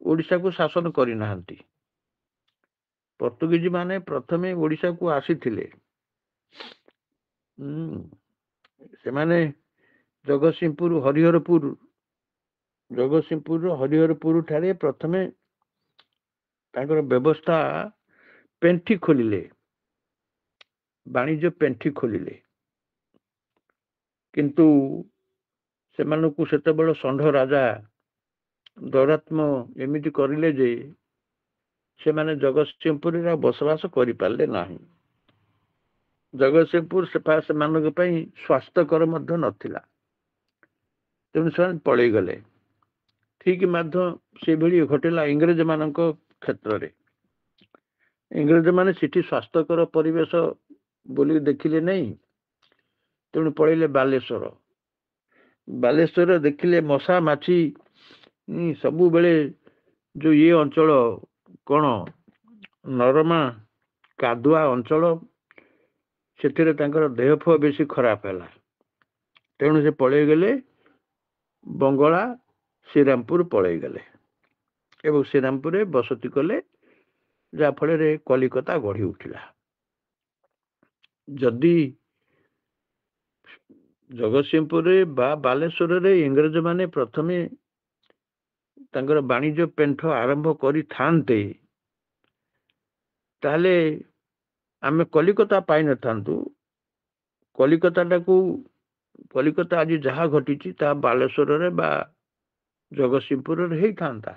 Speaker 1: ଓଡିଶାକୁ ଶାସନ କରିନାହାନ୍ତି। ପର୍ତ୍ତୁଗୀଜ ମାନେ ପ୍ରଥମେ ଓଡିଶାକୁ ଆସିଥିଲେ। ସେମାନେ ଜଗତସିଂହପୁର ହରିହରପୁର ଠାରେ ପ୍ରଥମେ ତାଙ୍କର ବ୍ୟବସ୍ଥା ପେଣ୍ଠି ଖୋଲିଲେ, ବାଣିଜ୍ୟ ପେଣ୍ଠି ଖୋଲିଲେ। କିନ୍ତୁ ସେମାନଙ୍କୁ ସେତେବେଳେ ଷଣ୍ଢ ରାଜା ଦୌରାତ୍ମ୍ୟ ଏମିତି କରିଲେ ଯେ ସେମାନେ ଜଗତସିଂହପୁରରେ ବସବାସ କରିପାରିଲେ ନାହିଁ। ଜଗତସିଂହପୁର ସେମାନଙ୍କ ପାଇଁ ସ୍ୱାସ୍ଥ୍ୟକର ମଧ୍ୟ ନଥିଲା, ତେଣୁ ସେମାନେ ପଳେଇଗଲେ। ଠିକ ମଧ୍ୟ ସେଭଳି ଘଟିଲା ଇଂରେଜ ମାନଙ୍କ କ୍ଷେତ୍ରରେ। ଇଂରେଜ ମାନେ ସେଠି ସ୍ୱାସ୍ଥ୍ୟକର ପରିବେଶ ବୋଲି ଦେଖିଲେ ନାହିଁ, ତେଣୁ ପଳେଇଲେ ବାଲେଶ୍ୱର। ବାଲେଶ୍ୱର ଦେଖିଲେ ମଶା ମାଛି ସବୁବେଳେ, ଯୋଉ ଇଏ ଅଞ୍ଚଳ କଣ ନରମା କାଦୁଆ ଅଞ୍ଚଳ, ସେଥିରେ ତାଙ୍କର ଦେହ ଫେହ ବେଶୀ ଖରାପ ହେଲା। ତେଣୁ ସେ ପଳେଇଗଲେ ବଙ୍ଗଳା, ଶ୍ରୀରାମପୁର ପଳେଇଗଲେ ଏବଂ ଶ୍ରୀରାମପୁରରେ ବସତି କଲେ, ଯାହା ଫଳରେ କଲିକତା ଗଢି ଉଠିଲା। ଯଦି ଜଗତସିଂହପୁରରେ ବା ବାଲେଶ୍ୱରରେ ଇଂରେଜ ମାନେ ପ୍ରଥମେ ତାଙ୍କର ବାଣିଜ୍ୟ ପେଣ୍ଠ ଆରମ୍ଭ କରିଥାନ୍ତେ, ତାହେଲେ ଆମେ କଲିକତା ପାଇନଥାନ୍ତୁ। କଲିକତା ଆଜି ଯାହା ଘଟିଛି ତାହା ବାଲେଶ୍ୱରରେ ବା ଜଗତସିଂହପୁରରେ ହେଇଥାନ୍ତା,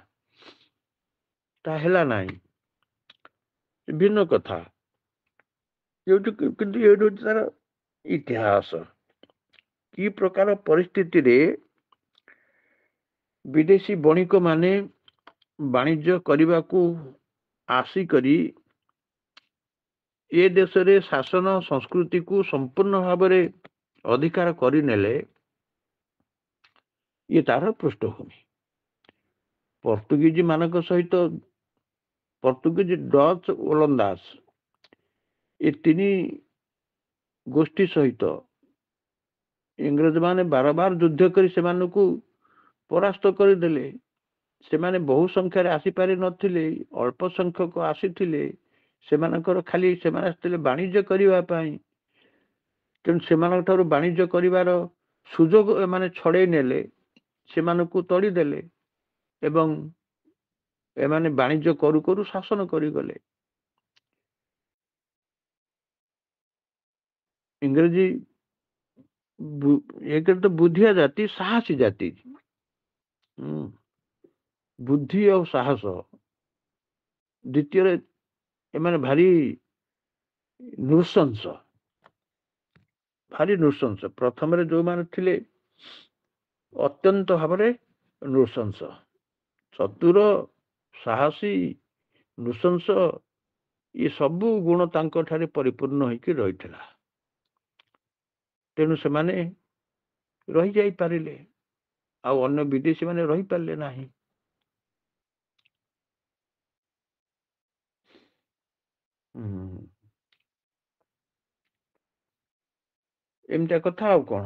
Speaker 1: ତାହା ହେଲା ନାହିଁ। ଭିନ୍ନ କଥା, କିନ୍ତୁ ଏଇଠି ତାର ଇତିହାସ। କି ପ୍ରକାର ପରିସ୍ଥିତିରେ ବିଦେଶୀ ବଣିକ ମାନେ ବାଣିଜ୍ୟ କରିବାକୁ ଆସିକରି ଏ ଦେଶରେ ଶାସନ ସଂସ୍କୃତିକୁ ସମ୍ପୂର୍ଣ୍ଣ ଭାବରେ ଅଧିକାର କରିନେଲେ, ଇଏ ତାର ପୃଷ୍ଠଭୂମି। ପର୍ତ୍ତୁଗୀଜ ମାନଙ୍କ ସହିତ, ପର୍ତ୍ତୁଗୀଜ, ଡଚ, ଓଲନ୍ଦାଜ, ଏ ତିନି ଗୋଷ୍ଠୀ ସହିତ ଇଂରେଜ ମାନେ ବାରବାର ଯୁଦ୍ଧ କରି ସେମାନଙ୍କୁ ପରାସ୍ତ କରିଦେଲେ। ସେମାନେ ବହୁ ସଂଖ୍ୟାରେ ଆସିପାରି ନଥିଲେ, ଅଳ୍ପ ସଂଖ୍ୟକ ଆସିଥିଲେ। ସେମାନଙ୍କର ଖାଲି ସେମାନେ ଆସିଥିଲେ ବାଣିଜ୍ୟ କରିବା ପାଇଁ, ତେଣୁ ସେମାନଙ୍କ ଠାରୁ ବାଣିଜ୍ୟ କରିବାର ସୁଯୋଗ ଏମାନେ ଛଡେଇ ନେଲେ, ସେମାନଙ୍କୁ ତଡ଼ିଦେଲେ ଏବଂ ଏମାନେ ବାଣିଜ୍ୟ କରୁ କରୁ ଶାସନ କରିଗଲେ। ଇଂରେଜୀ ଏକରେ ତ ବୁଦ୍ଧିଆ ଜାତି, ସାହସୀ ଜାତି, ବୁଦ୍ଧି ଆଉ ସାହସ। ଦ୍ୱିତୀୟରେ ଏମାନେ ଭାରି ନୃଶଂସ। ପ୍ରଥମରେ ଯୋଉମାନେ ଥିଲେ ଅତ୍ୟନ୍ତ ଭାବରେ ନୃଶଂସ, ଚତୁର, ସାହସୀ, ନୃଶଂସ, ଏ ସବୁ ଗୁଣ ତାଙ୍କ ଠାରେ ପରିପୂର୍ଣ୍ଣ ହେଇକି ରହିଥିଲା। ତେଣୁ ସେମାନେ ରହିଯାଇପାରିଲେ, ଆଉ ଅନ୍ୟ ବିଦେଶୀ ମାନେ ରହିପାରିଲେ ନାହିଁ। ଏମିତିଆ କଥା, ଆଉ କଣ।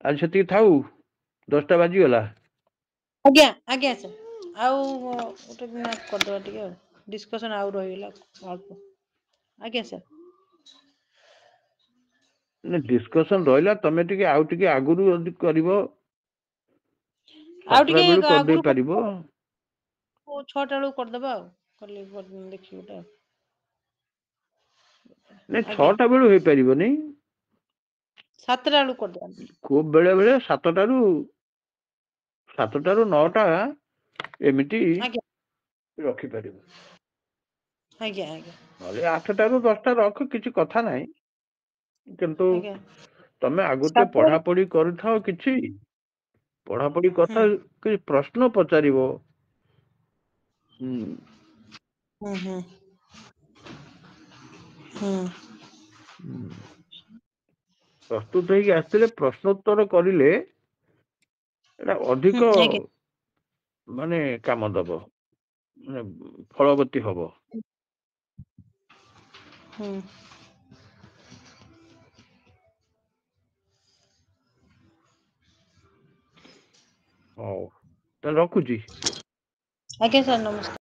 Speaker 1: आज ସେତିକି ଥାଉ 10ଟା ବାଜିଗଲା।
Speaker 2: ଆଜ୍ଞା ଆଜ୍ଞା ସାର୍ ଆଉ ଗୋଟେ ଦିନ କରିଦେବା ଟିକେ ଆଉ ଡିସ୍କସନ୍ ଆଉ ରହିଗଲା ଅଳ୍ପ ଆଜ୍ଞା ସାର୍
Speaker 1: ଡିସ୍କସନ୍ ରହିଲା ତମେ ଟିକେ ଆଉ ଟିକେ ଆଗରୁ ଯଦି କରିବ
Speaker 2: ଆଉ
Speaker 1: 7ଟା
Speaker 2: ଟିକେ
Speaker 1: ବେଳୁ କରିଦେଇ
Speaker 2: ଆଗରୁ
Speaker 1: ପାରିବ।
Speaker 2: 6ଟା ବେଳକୁ କରିଦେବା ଆଉ କଲି ଦେଖିବି ଗୋଟେ
Speaker 1: ନାଇଁ
Speaker 2: ଆଜ୍ଞା
Speaker 1: 6ଟା ବେଳୁ ହେଇପାରିବନି
Speaker 2: 7ଟା ବେଳକୁ କରିଦେବା
Speaker 1: ଖୁବ ବେଳେ ବେଳେ 7ଟାରୁ 9ଟା ଏମିତି
Speaker 2: ଆଜ୍ଞା
Speaker 1: ରଖିପାରିବ।
Speaker 2: ଆଜ୍ଞା ଆଜ୍ଞା
Speaker 1: ନହେଲେ 8ଟାରୁ 10ଟା ରଖ କିଛି କଥା ନାହିଁ କିନ୍ତୁ
Speaker 2: ଆଜ୍ଞା
Speaker 1: ତମେ ଆଗରୁ ଟିକେ
Speaker 2: 7ଟାରୁ
Speaker 1: ପଢାପଢି କରୁଥାଅ କିଛି ପଢାପଢି
Speaker 2: ହୁଁ
Speaker 1: କଥା କିଛି ପ୍ରଶ୍ନ ପଚାରିବ।
Speaker 2: ହୁଁ ହୁଁ ହୁଁ
Speaker 1: ପ୍ରସ୍ତୁତ ହେଇକି ଆସିଥିଲେ ପ୍ରଶ୍ନୋତ୍ତର କରିଲେ ଏଟା
Speaker 2: ହୁଁ
Speaker 1: ଅଧିକ
Speaker 2: ଆଜ୍ଞା
Speaker 1: ମାନେ କାମ ଦବ ମାନେ ଫଳବତୀ ହବ।
Speaker 2: ହୁଁ
Speaker 1: ହଉ ତାହେଲେ ରଖୁଛି।
Speaker 2: ଆଜ୍ଞା ସାର୍ ନମସ୍କାର।